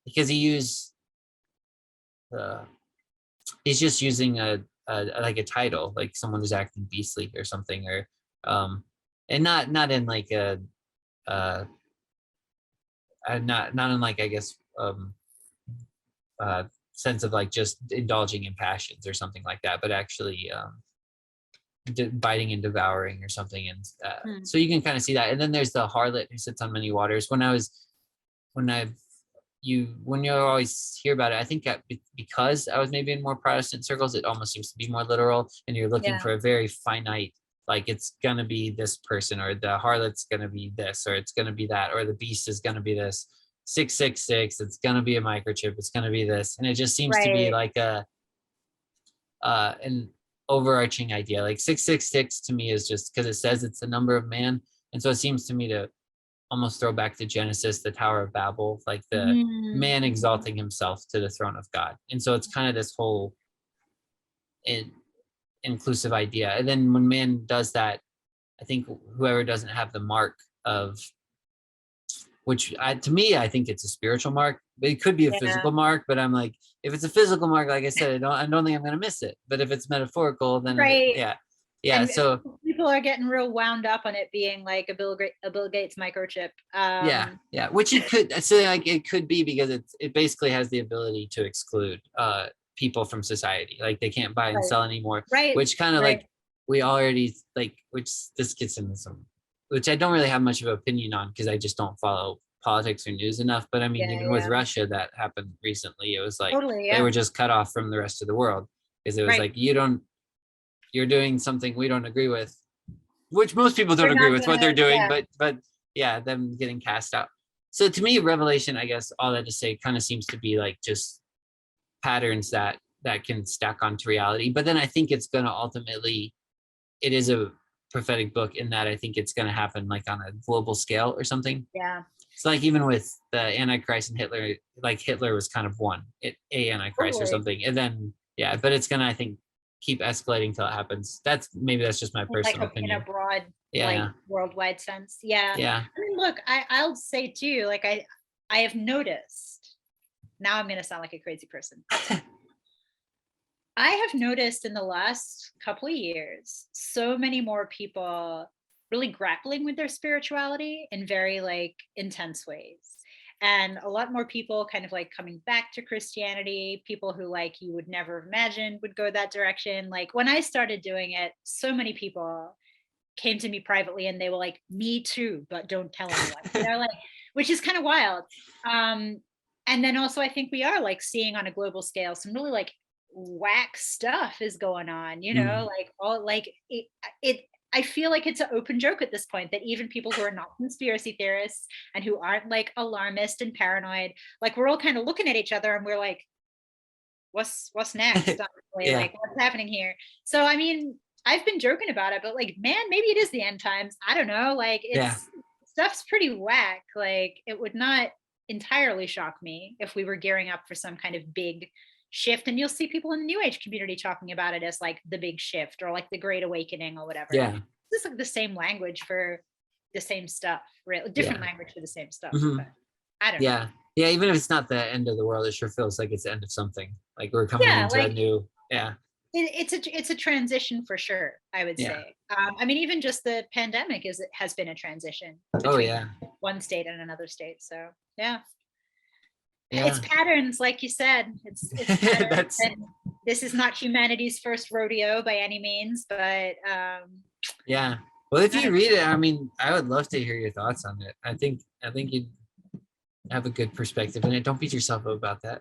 because he used uh, he's just using like a title, like someone who's acting beastly or something, or and not in like a not in like, I guess, sense of like just indulging in passions or something like that, but actually biting and devouring or something. And so you can kind of see that. And then there's the harlot who sits on many waters. When you always hear about it, I think because I was maybe in more Protestant circles, it almost seems to be more literal, and you're looking for a very finite, like it's gonna be this person, or the harlot's gonna be this, or it's gonna be that, or the beast is gonna be this 666, it's gonna be a microchip, it's gonna be this. And it just seems to be like an overarching idea. Like 666 to me is just because it says it's the number of man, and so it seems to me to almost throw back to Genesis, the Tower of Babel, like the man exalting himself to the throne of God. And so it's kind of this whole inclusive idea. And then when man does that, I think whoever doesn't have the mark of, which to me, I think it's a spiritual mark. It could be a physical mark, but I'm like, if it's a physical mark, like I said, I don't think I'm going to miss it. But if it's metaphorical, then yeah. And so people are getting real wound up on it being like a Bill Gates microchip. Yeah, which it could. So like it could be, because it basically has the ability to exclude people from society. Like they can't buy and sell anymore. Which kind of like we already like, which this gets into some, which I don't really have much of an opinion on because I just don't follow politics or news enough. But I mean, even with Russia, that happened recently. It was like they were just cut off from the rest of the world because it was like, you're doing something we don't agree with, which most people don't agree with what they're doing, but yeah, them getting cast out. So to me, Revelation, I guess all that to say, kind of seems to be like just patterns that can stack onto reality. But then I think it's going to ultimately, it is a prophetic book in that I think it's going to happen like on a global scale or something. It's like even with the Antichrist and Hitler, like Hitler was kind of a Antichrist or something. And then, but it's going to, I think, keep escalating till it happens. That's just my personal opinion. In a broad, like worldwide sense. I mean, look, I'll say too, like I have noticed, now I'm going to sound like a crazy person. I have noticed in the last couple of years, so many more people really grappling with their spirituality in very like intense ways. And a lot more people kind of like coming back to Christianity, people who like you would never imagine would go that direction. Like when I started doing it, so many people came to me privately and they were like, me too, but don't tell anyone. Like, which is kind of wild. And then also I think we are like seeing on a global scale some really like whack stuff is going on, like all like it I feel like it's an open joke at this point that even people who are not conspiracy theorists and who aren't like alarmist and paranoid, like we're all kind of looking at each other and we're like, what's next? Like what's happening here? So I mean, I've been joking about it, but like, man, maybe it is the end times. I don't know. Like stuff's pretty whack. Like it would not entirely shock me if we were gearing up for some kind of big shift. And you'll see people in the New Age community talking about it as like the big shift or like the Great Awakening or whatever. It's like the same language for the same stuff, really different language for the same stuff. But I don't know. Yeah, even if it's not the end of the world, it sure feels like it's the end of something. Like we're coming into a new it's a transition for sure, I would say. I mean, even just the pandemic has been a transition between one state and another state. So it's patterns, like you said. It's patterns, and this is not humanity's first rodeo by any means, but well, if you read it, I mean, I would love to hear your thoughts on it. I think you'd have a good perspective in it. Don't beat yourself up about that.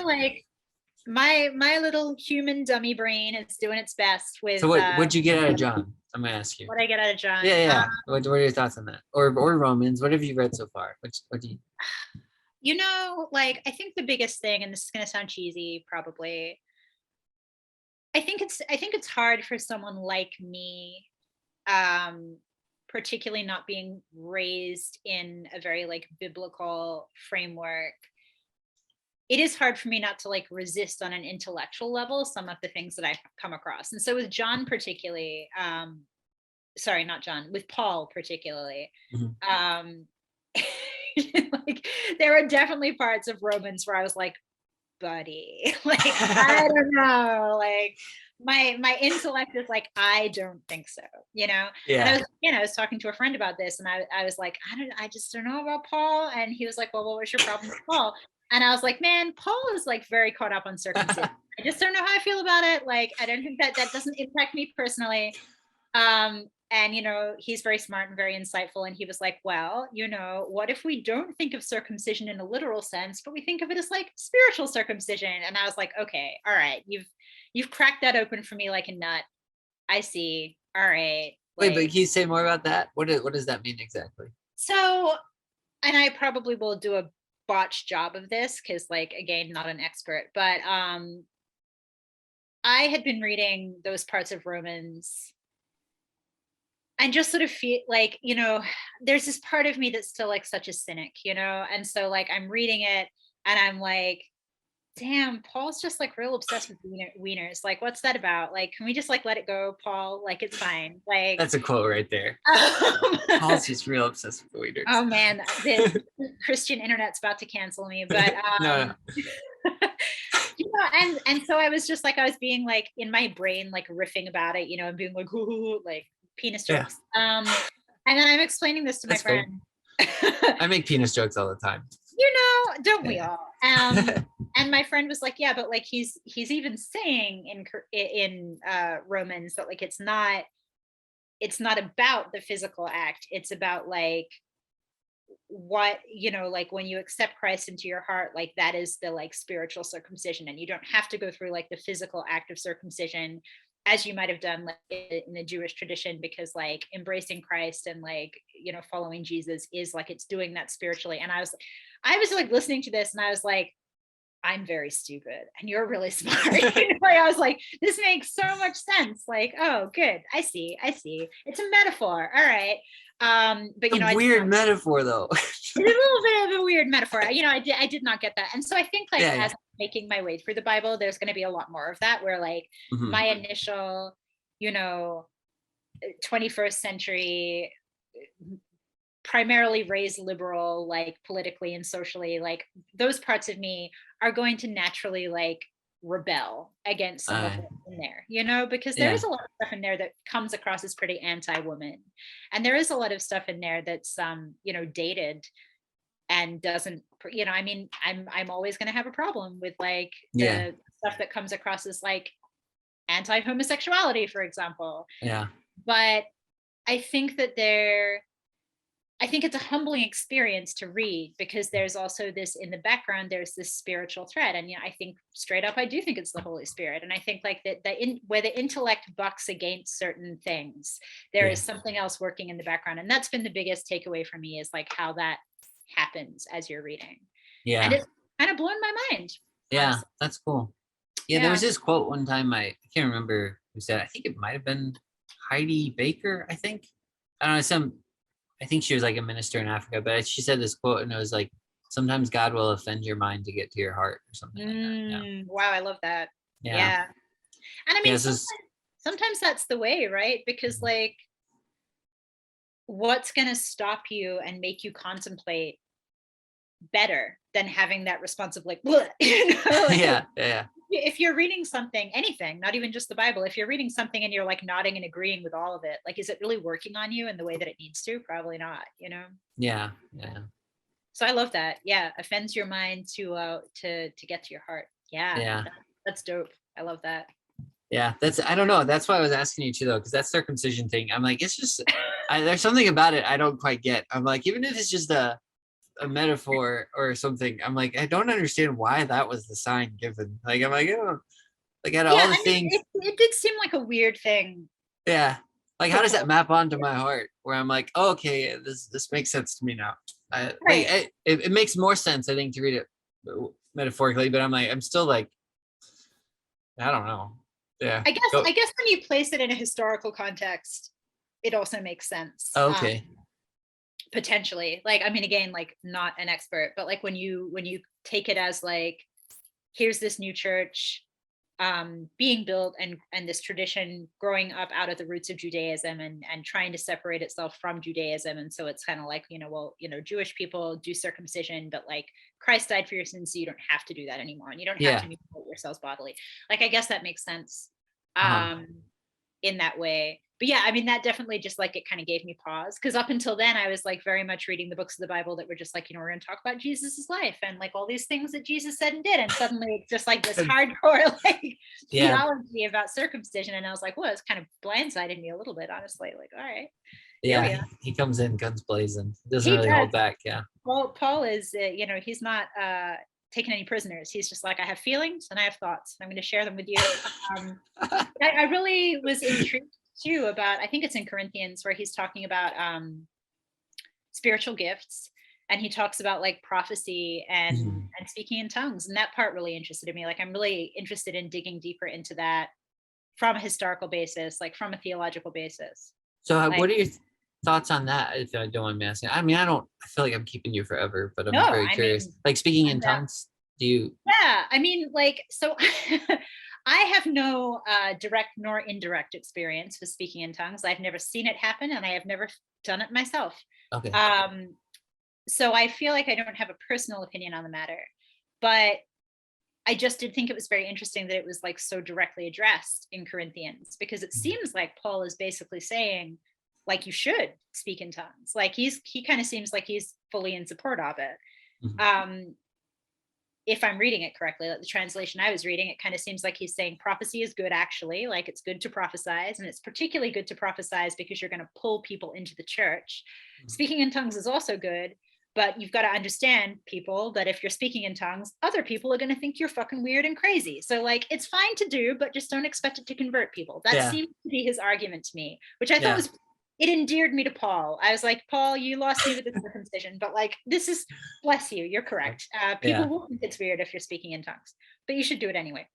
Like my little human dummy brain is doing its best with. So what'd you get out of John? I'm gonna ask you. What I get out of John? What are your thoughts on that? Or Romans? What have you read so far? What do you? Like I think the biggest thing, and this is gonna sound cheesy, probably. I think it's hard for someone like me, particularly not being raised in a very like biblical framework. It is hard for me not to like resist on an intellectual level some of the things that I've come across. And so with John particularly, sorry, not John, with Paul particularly, like there are definitely parts of Romans where I was like, buddy, like, I don't know, like, my intellect is like, I don't think so, you know? And I Yeah. was, you know, I was talking to a friend about this, and I was like, I just don't know about Paul. And he was like, well, what was your problem with Paul? And I was like, man, Paul is like very caught up on circumcision. I just don't know how I feel about it. Like, I don't think that doesn't impact me personally. And you know, he's very smart and very insightful. And he was like, well, you know, what if we don't think of circumcision in a literal sense, but we think of it as like spiritual circumcision? And I was like, okay, all right, you've cracked that open for me like a nut. I see. All right. Wait, but Like, can you say more about that? What does that mean exactly? so, and I probably will do a botched job of this because, like, again, not an expert, but I had been reading those parts of Romans and just sort of feel like, you know, there's this part of me that's still like such a cynic, you know? And so, like, I'm reading it and I'm like, damn, Paul's just like real obsessed with wieners. Like, what's that about? Like, can we just like let it go, Paul? Like, it's fine. Like, That's a quote right there. um, Paul's just real obsessed with oh waiters. man, the Christian internet's about to cancel me, but No, you know, and so I was just like, I was being like in my brain, like riffing about it, you know, and being like, ooh, like penis yeah, jokes. And then I'm explaining this to my that's fair. friend. I make penis jokes all the time. You know, don't we Yeah. all? And my friend was like, yeah, but like he's even saying in Romans that like it's not about the physical act. It's about like what, you know, like when you accept Christ into your heart, like that is the like spiritual circumcision, and you don't have to go through like the physical act of circumcision as you might have done like in the Jewish tradition, because like embracing Christ and like, you know, following Jesus is like it's doing that spiritually. And I was like listening to this and I was like, I'm very stupid and you're really smart. You know, like, I was like, this makes so much sense. Like, oh, good. I see. I see. It's a metaphor. All right. But A you know, I did weird not, metaphor though. it's a little bit of a weird metaphor. You know, I did not get that. And so I think like Yeah, as yeah. I'm making my way through the Bible, there's going to be a lot more of that where like Mhm. my initial, you know, 21st century primarily raised liberal, like politically and socially, like those parts of me are going to naturally like rebel against some of Uh, what's in there, you know, because there yeah, is a lot of stuff in there that comes across as pretty anti-woman. And there is a lot of stuff in there that's you know, dated and doesn't, you know, I mean, I'm always going to have a problem with like yeah, the stuff that comes across as like anti-homosexuality, for example. yeah, But I think that I think it's a humbling experience to read because there's also this in the background, there's this spiritual thread. And yeah, I think straight up, I do think it's the Holy Spirit. And I think like that where the intellect bucks against certain things, there yeah, is something else working in the background. And that's been the biggest takeaway for me is like how that happens as you're reading. And yeah, it's kind of blown my mind, yeah. honestly. That's cool. Yeah, there was Yeah. this quote one time. I can't remember who said. I think it might have been Heidi Baker. I think. I don't know. I think she was like a minister in Africa, but she said this quote, and it was like, "Sometimes God will offend your mind to get to your heart," or something like that. Yeah, Wow, I love that. yeah, Yeah. And I yeah. mean, This is sometimes that's the way, right? Because like what's going to stop you and make you contemplate better than having that response of like, "Bleh," you know, like yeah, yeah, if you're reading something, anything, not even just the Bible, if you're reading something and you're like nodding and agreeing with all of it, like, is it really working on you in the way that it needs to? Probably not, you know? yeah, yeah, So I love that. Yeah. Offends your mind to get to your heart. Yeah. yeah. That's dope. I love that. Yeah, that's I don't know. That's why I was asking you too, though, because that circumcision thing. I'm like, it's just there's something about it I don't quite get. I'm like, even if it's just a metaphor or something, I'm like, I don't understand why that was the sign given. Like, I'm like, oh, like out of Yeah. all the I mean, things, it did seem like a weird thing yeah. Like, to how does that pull. map onto my heart? Where I'm like, oh, okay, this makes sense to me now. Right. It makes more sense, I think, to read it metaphorically, but I'm like, I'm still like, I don't know. Yeah. I Go. guess when you place it in a historical context, it also makes sense. Oh, okay. Potentially. Like, I mean, again, like not an expert, but like when you take it as like, here's this new church, being built, and this tradition growing up out of the roots of Judaism, and trying to separate itself from Judaism. And so it's kind of like, well, Jewish people do circumcision, but like Christ died for your sins, so you don't have to do that anymore, and you don't have Yeah. to mutilate yourselves bodily. Like, I guess that makes sense Uh-huh. in that way. But yeah, I mean, that definitely just like, it kind of gave me pause, because up until then I was like very much reading the books of the Bible that were just like, we're going to talk about Jesus's life and like all these things that Jesus said and did, and suddenly it's just like this hardcore like Yeah. theology about circumcision, and I was like, well, it's kind of blindsided me a little bit, honestly. Like, all right, here we Yeah. are. He comes in guns blazing. Doesn't He really does. hold back. Yeah. Well, Paul is, he's not taking any prisoners. He's just like, I have feelings and I have thoughts, and I'm going to share them with you. I really was intrigued too about, I think it's in Corinthians, where he's talking about spiritual gifts, and he talks about like prophecy and and speaking in tongues, and that part really interested me. Like, I'm really interested in digging deeper into that from a historical basis, like from a theological basis. So Like, what are your thoughts on that, if I don't mind me asking? I mean, I feel like I'm keeping you forever, but I'm no, very I curious. mean, Like speaking I'm in down. tongues, do you? Yeah, I mean, like, so I have no direct nor indirect experience with speaking in tongues. I've never seen it happen, and I have never done it myself. Okay. Um, so I feel like I don't have a personal opinion on the matter, but I just did think it was very interesting that it was like so directly addressed in Corinthians, because it seems like Paul is basically saying, like, you should speak in tongues. Like, he kind of seems like he's fully in support of it. Mhm. If I'm reading it correctly, like the translation I was reading, it kind of seems like he's saying prophecy is good, actually. Like, it's good to prophesize, and it's particularly good to prophesize because you're going to pull people into the church. Speaking in tongues is also good, but you've got to understand, people, that if you're speaking in tongues, other people are going to think you're fucking weird and crazy. So like, it's fine to do, but just don't expect it to convert people. That Yeah. seems to be his argument to me, which I thought Yeah. was, it endeared me to Paul. I was like, Paul, you lost me with the circumcision, but like, this is, bless you, you're correct. People Yeah. will think it's weird if you're speaking in tongues, but you should do it anyway.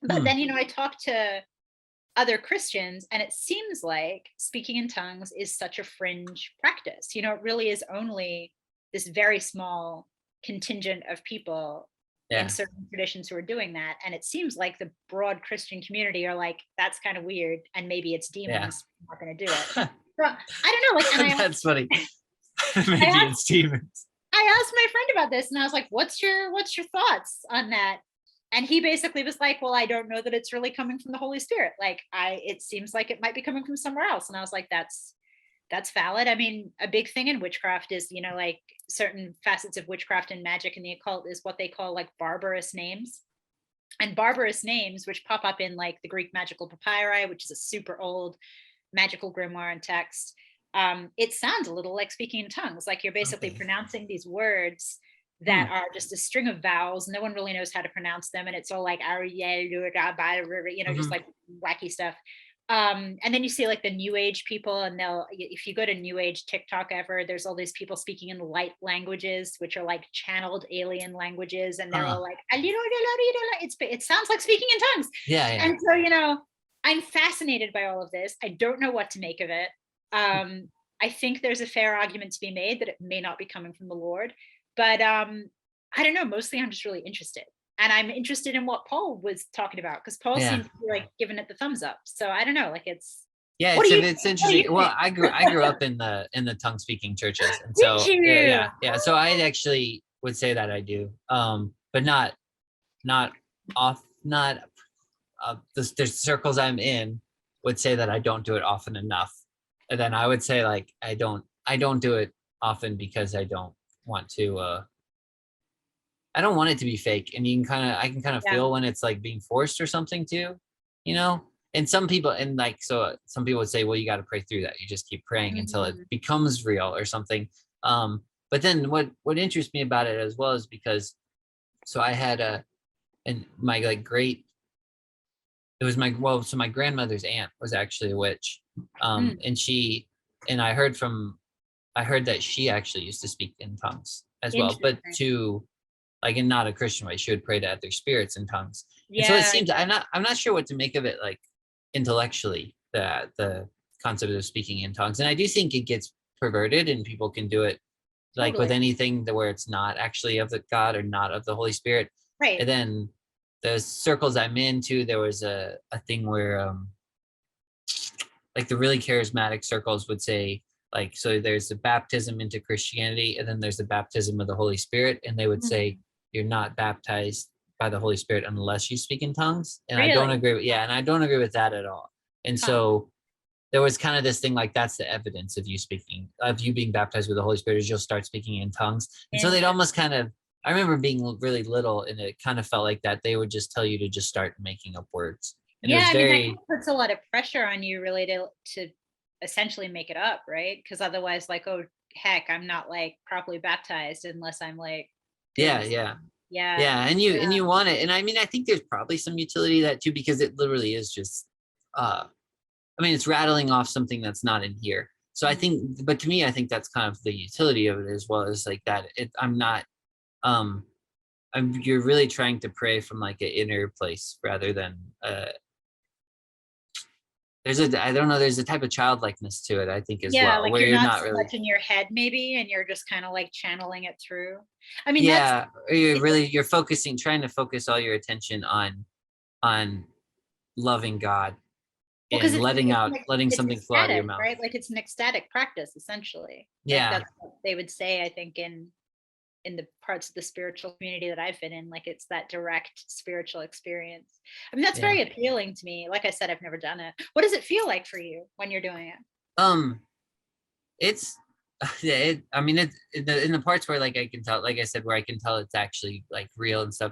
But Hmm. then, I talked to other Christians, and it seems like speaking in tongues is such a fringe practice. It really is only this very small contingent of people in Yeah. certain traditions who are doing that. And it seems like the broad Christian community are like, that's kind of weird, and maybe it's demons. I'm not going to do it. So I don't know. Like, and That's funny. I Maybe asked, it's demons. I asked my friend about this, and I was like, what's your thoughts on that? And he basically was like, well, I don't know that it's really coming from the Holy Spirit. Like, it seems like it might be coming from somewhere else. And I was like, that's valid. I mean, a big thing in witchcraft is, like, certain facets of witchcraft and magic and the occult is what they call like barbarous names. And barbarous names, which pop up in like the Greek magical papyri, which is a super old magical grimoire and text, it sounds a little like speaking in tongues. Like, you're basically Okay. pronouncing these words that are just a string of vowels. No one really knows how to pronounce them, and it's all like, just like wacky stuff. And then you see like the new age people, and if you go to new age TikTok ever, there's all these people speaking in light languages, which are like channeled alien languages, and they're all like, it sounds like speaking in tongues. Yeah. And so, I'm fascinated by all of this. I don't know what to make of it. I think there's a fair argument to be made that it may not be coming from the Lord, but I don't know. Mostly, I'm just really interested, and I'm interested in what Paul was talking about, because Paul Yeah. seems to be like giving it the thumbs up. So I don't know. Like, it's, Yeah, what do you it's think? What do interesting. you Well, think? I grew up in the tongue speaking churches, and Did so you? yeah. So I actually would say that I do, but not off, not the circles I'm in would say that I don't do it often enough. And then I would say like I don't do it often because I don't want to. I don't want it to be fake, and I can kind of Yeah. feel when it's like being forced or something too, you know. And some people, and like, so some people would say, well, you got to pray through that. You just keep praying until it becomes real or something. But then what interests me about it as well is because, so I had and my like great, it was so my grandmother's aunt was actually a witch, and I heard that she actually used to speak in tongues as well, but to like, in not a Christian way. She would pray to other spirits in tongues. And so it Yeah. seems, I'm not sure what to make of it, like intellectually, the concept of speaking in tongues. And I do think it gets perverted, and people can do it like with Totally. anything where it's not actually of the God or not of the Holy Spirit. Right. And then the circles I'm into, there was a thing where like the really charismatic circles would say, like, so there's a baptism into Christianity, and then there's the baptism of the Holy Spirit, and they would say Mhm. you're not baptized by the Holy Spirit unless you speak in tongues. And I don't Really? agree with, yeah, and I don't agree with that at all. And Huh. so there was kind of this thing like, that's the evidence of you being baptized with the Holy Spirit, is you'll start speaking in tongues. And so they'd almost Interesting. kind of, I remember being really little, and it kind of felt like that they would just tell you to just start making up words. And it Yeah, was I mean, that kind very, of puts a lot of pressure on you really to essentially make it up, right? Because otherwise, like, oh heck, I'm not like properly baptized unless I'm like doing yeah, this yeah. thing. Yeah. Yeah, and you want it. And I mean, I think there's probably some utility to that too, because it literally is just I mean, it's rattling off something that's not in here. So I Mhm. think, but to me, I think that's kind of the utility of it, as well as like that. I'm not, um, you're really trying to pray from like an inner place rather than, I don't know, there's a type of childlikeness to it, I think, as Yeah, well, like where you're you're not not so really, much in your head maybe, and you're just kind of like channeling it through. I mean, that's yeah, or it's you're focusing, trying to focus all your attention on loving God well, because and letting it's something flow out of your ecstatic, mouth. right? Like it's an ecstatic practice essentially. Like Yeah, that's what they would say, I think, in the parts of the spiritual community that I've been in, like it's that direct spiritual experience. I mean, that's yeah. very appealing to me. Like I said, I've never done it. What does it feel like for you when you're doing it? Um, it's yeah, I mean, it's in the parts where like I can tell, like I said, where I can tell it's actually like real and stuff.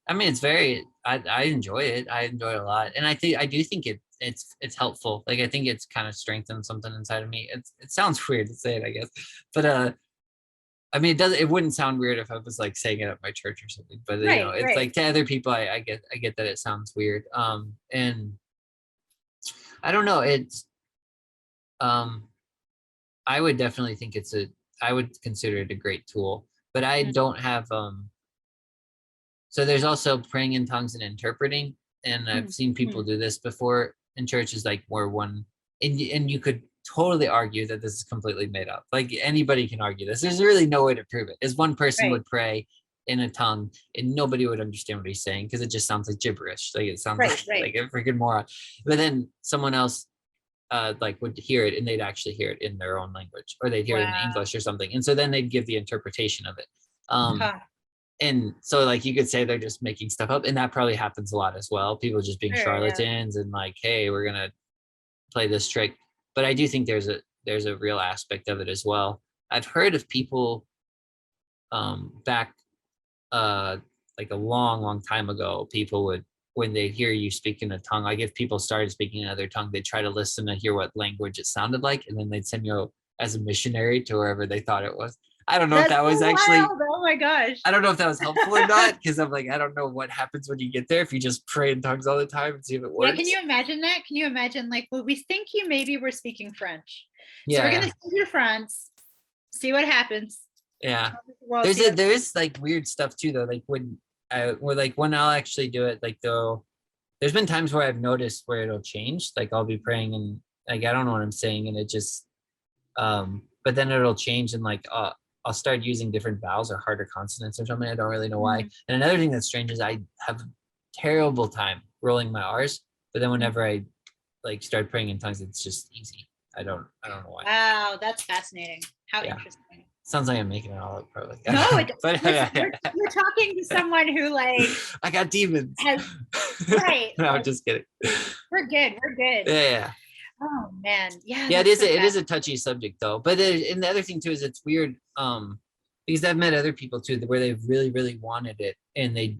I mean, it's very, I enjoy it. I enjoy it a lot. And I do think it's helpful. Like, I think it's kind of strengthened something inside of me. It sounds weird to say it, I guess, but I mean, it wouldn't sound weird if I was like saying it at my church or something, but Right, it's right. like, to other people, I get that it sounds weird. And I don't know, um I would definitely think I would consider it a great tool, but I Mhm, don't have, so there's also praying in tongues and interpreting. And I've mhm, seen people mhm. do this before in churches, like where and you could totally argue that this is completely made up. Like, anybody can argue this. There's really no way to prove it. Is one person Right, would pray in a tongue and nobody would understand what he's saying, because it just sounds like gibberish. Like, it sounds right, right. like a freaking moron. But then someone else like would hear it, and they'd actually hear it in their own language, or they'd hear it in Wow. English or something, and so then they'd give the interpretation of it. um Huh. and so, like, you could say they're just making stuff up, and that probably happens a lot as well, people just being Sure, yeah. charlatans and like, hey, we're gonna play this trick. But I do think there's a real aspect of it as well. I've heard of people back uh like a long time ago, people would, when they hear you speak in a tongue, like if people started speaking another tongue, they'd try to listen to hear what language it sounded like, and then they'd send you as a missionary to wherever they thought it was. I don't know if That's that so was actually, wild. Oh my gosh. I don't know if that was helpful or not, because I'm like, I don't know what happens when you get there if you just pray in tongues all the time and see if it Yeah, can you works. imagine that? Can you imagine like, well, we think you maybe were speaking French. So we're gonna Yeah, send you to France, see what happens. yeah. Travel the world, see what There is like weird stuff too, though. Like when I'll actually do it, like, though, there's been times where I've noticed where it'll change. Like, I'll be praying and like I don't know what I'm saying, and it just but then it'll change, and like I'll start using different vowels or harder consonants or something. I don't really know why. mm, And another thing that's strange is I have a terrible time rolling my R's, but then mm. whenever I like start praying in tongues, it's just easy. I don't know why. Wow, that's fascinating. How Yeah. interesting. Sounds like I'm making it all up, probably. No, it But listen, you're talking to someone who like I got demons. has right. No, I'm Like just kidding. we're good. We're good. Yeah, yeah. Oh man. Yeah, Yeah, that's so it is a fascinating. touchy subject, though. But and the other thing too is it's weird, because I've met other people too where they've really wanted it, and they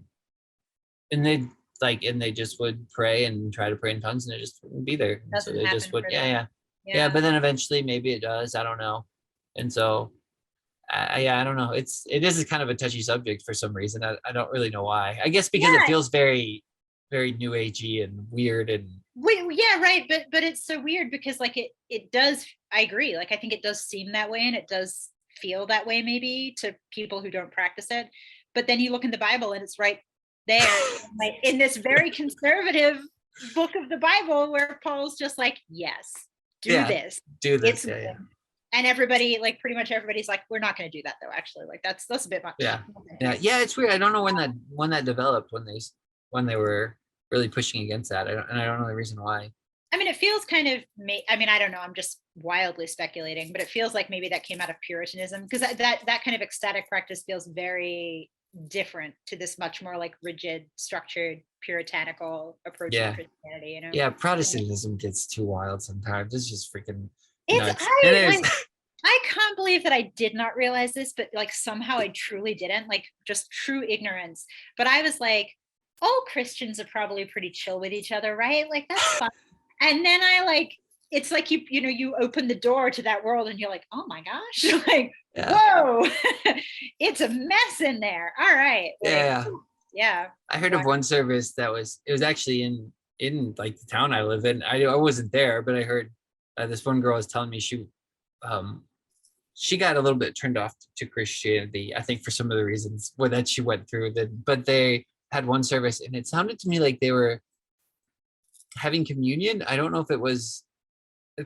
and they just would pray and try to pray in tongues, and it just wouldn't be there. And so Doesn't they just happen would, for yeah, them. yeah, yeah. Yeah. But then eventually maybe it does. I don't know. And so yeah, I don't know. It is kind of a touchy subject for some reason. I don't really know why. I guess because it Yeah. feels very new agey and weird, and Yeah, right. But it's so weird because like it does, I agree. Like I think it does seem that way and it does feel that way maybe to people who don't practice it. But then you look in the Bible and it's right there, like in this very conservative book of the Bible where Paul's just like, yes, do yeah, this. do It's this. good. Yeah, yeah. And everybody, like pretty much everybody's like, we're not gonna do that though, actually. Like that's a bit much. Yeah, yeah, yeah. It's weird. I don't know when that developed. When they when they were really pushing against that. And I don't know the reason why. I mean, it feels kind of, I mean, I don't know, I'm just wildly speculating, but it feels like maybe that came out of Puritanism, because that kind of ecstatic practice feels very different to this much more like rigid, structured, puritanical approach to Yeah. Christianity, you know? Yeah. Protestantism gets too wild sometimes. It's just freaking It's, nuts. And there's, I can't believe that I did not realize this, but like somehow I truly didn't, like just true ignorance. But I was like, all Christians are probably pretty chill with each other, right? Like that's fine. And then I like, it's like you know, you open the door to that world and you're like, oh my gosh, like, yeah. whoa, it's a mess in there. All right. Like, Yeah. yeah. I heard of one service that it was actually in like the town I live in. I wasn't there, but I heard this one girl was telling me she got a little bit turned off to Christianity, I think for some of the reasons that she went through. But they had one service and it sounded to me like they were having communion. I don't know if it was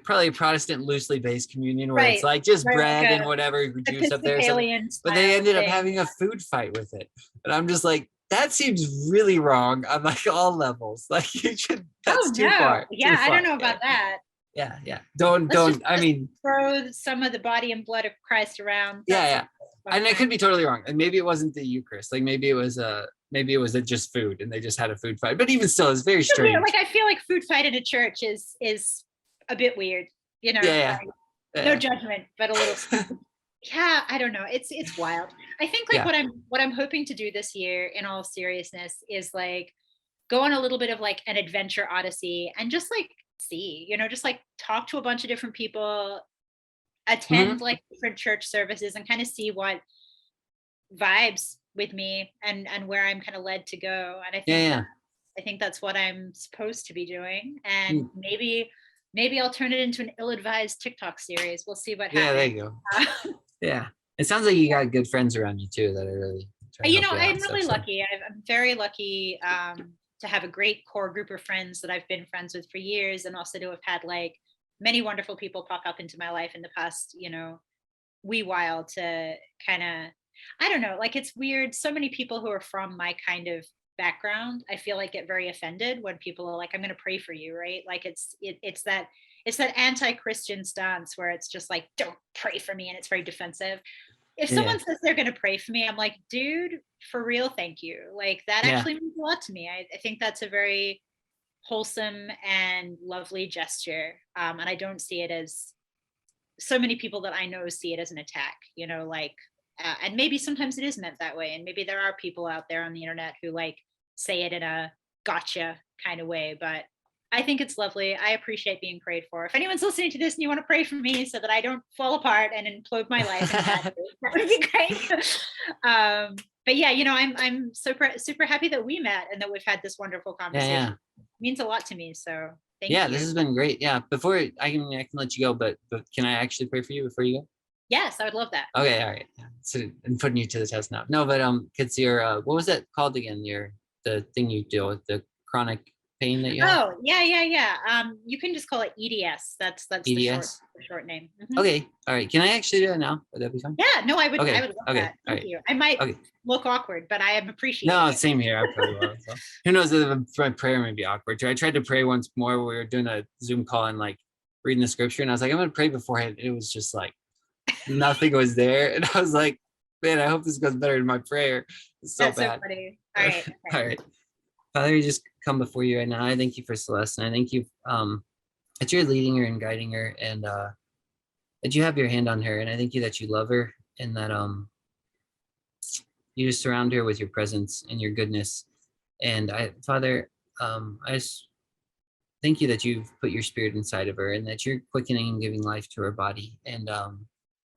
probably a Protestant loosely based communion where it's Right. like just Right, bread like and whatever juice up there or something. Episcopalian But they style ended up thing. having a food fight with it. And I'm just like, that seems really wrong on like all levels. Like you should, that's Oh too no. far. Yeah, Too I don't far. know about that. Yeah. Let's just I mean, throw some of the body and blood of Christ around. yeah. And I fine. could be totally wrong. And maybe it wasn't the Eucharist. Like maybe it was just food and they just had a food fight. But even still, it's very strange. Like I feel like food fight in a church is a bit weird, you know. Yeah. Like, no judgment, but a little yeah, I don't know. It's wild. I think like Yeah. what I'm hoping to do this year in all seriousness is like go on a little bit of like an adventure odyssey and just like see, you know, just like talk to a bunch of different people, attend like different church services and kind of see what vibes with me and where I'm kind of led to go. And I think that's what I'm supposed to be doing. And maybe I'll turn it into an ill-advised TikTok series. We'll see what happens. Yeah, there you go. Yeah. It sounds like you got good friends around you too that are really trying to You help know, you out I'm and stuff, really so. lucky. I'm very lucky to have a great core group of friends that I've been friends with for years, and also to have had like many wonderful people pop up into my life in the past, you know, wee while to kind of, I don't know, like it's weird. So many people who are from my kind of background, I feel like get very offended when people are like, I'm going to pray for you, right? Like it's that anti-Christian stance where it's just like, don't pray for me, and it's very defensive. If Yeah. someone says they're going to pray for me, I'm like, dude, for real, thank you. Like that actually means a lot to me. I think that's a very wholesome and lovely gesture. And I don't see it as so many people that I know see it as an attack, you know, like, and maybe sometimes it is meant that way. And maybe there are people out there on the internet who like say it in a gotcha kind of way, but I think it's lovely. I appreciate being prayed for. If anyone's listening to this and you want to pray for me so that I don't fall apart and implode my life, that would be great. But yeah, you know, I'm super happy that we met and that we've had this wonderful conversation. It means a lot to me. So thank you. This has been great. Yeah. Before I can let you go, but can I actually pray for you before you go? Yes, I would love that. Okay, all right. So I'm putting you to the test now. No, but it's your what was that called again? The thing you deal with, the chronic pain that you have? Oh, yeah. You can just call it EDS. That's EDS? the short name. Okay, all right. Can I actually do that now? Would that be fine? Yeah, no, I would Okay, love that. Thank you. I might look awkward, but I am appreciating No, it. same here. I probably will. So. Who knows if my prayer may be awkward too. I tried to pray once more. We were doing a Zoom call and like reading the scripture, and I was like, I'm gonna pray beforehand. It was just like nothing was there, and I was like, man, I hope this goes better than my prayer. It's so That's bad. so funny. All right. Okay. All right. Father, we just come before you right now. I thank you for Celeste, and I thank you that you're leading her and guiding her, and that you have your hand on her, and I thank you that you love her, and that you just surround her with your presence and your goodness. And Father, I just thank you that you've put your spirit inside of her, and that you're quickening and giving life to her body, and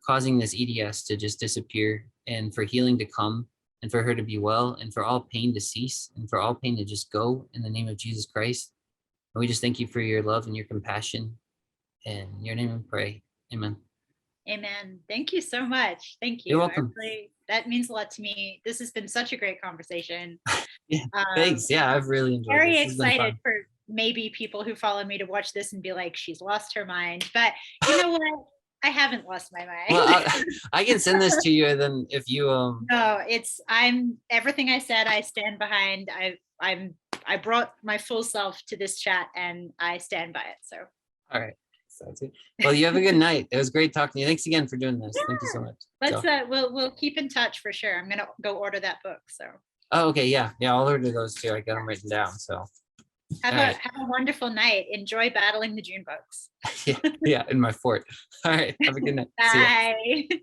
causing this EDS to just disappear, and for healing to come, and for her to be well, and for all pain to cease, and for all pain to just go in the name of Jesus Christ. And we just thank you for your love and your compassion. In your name we pray. Amen. Amen. Thank you so much. Thank you. You're welcome. That means a lot to me. This has been such a great conversation. Yeah, thanks. Yeah, I've really enjoyed very this. excited for maybe people who follow me to watch this and be like, she's lost her mind. But you know what? I haven't lost my mind. Well, I can send this to you, and then if you No, I'm everything I said, I stand behind. I'm I brought my full self to this chat and I stand by it. So All right. Sounds good. Well, you have a good night. It was great talking to you. Thanks again for doing this. Thank you so much. let's So, we'll keep in touch for sure. I'm gonna go order that book. So oh, okay. Yeah. Yeah. I'll order those too. I got them written down. So, have all right. have a wonderful night. Enjoy battling the June bugs. Yeah. Yeah. In my fort. All right. Have a good night. See ya. Bye.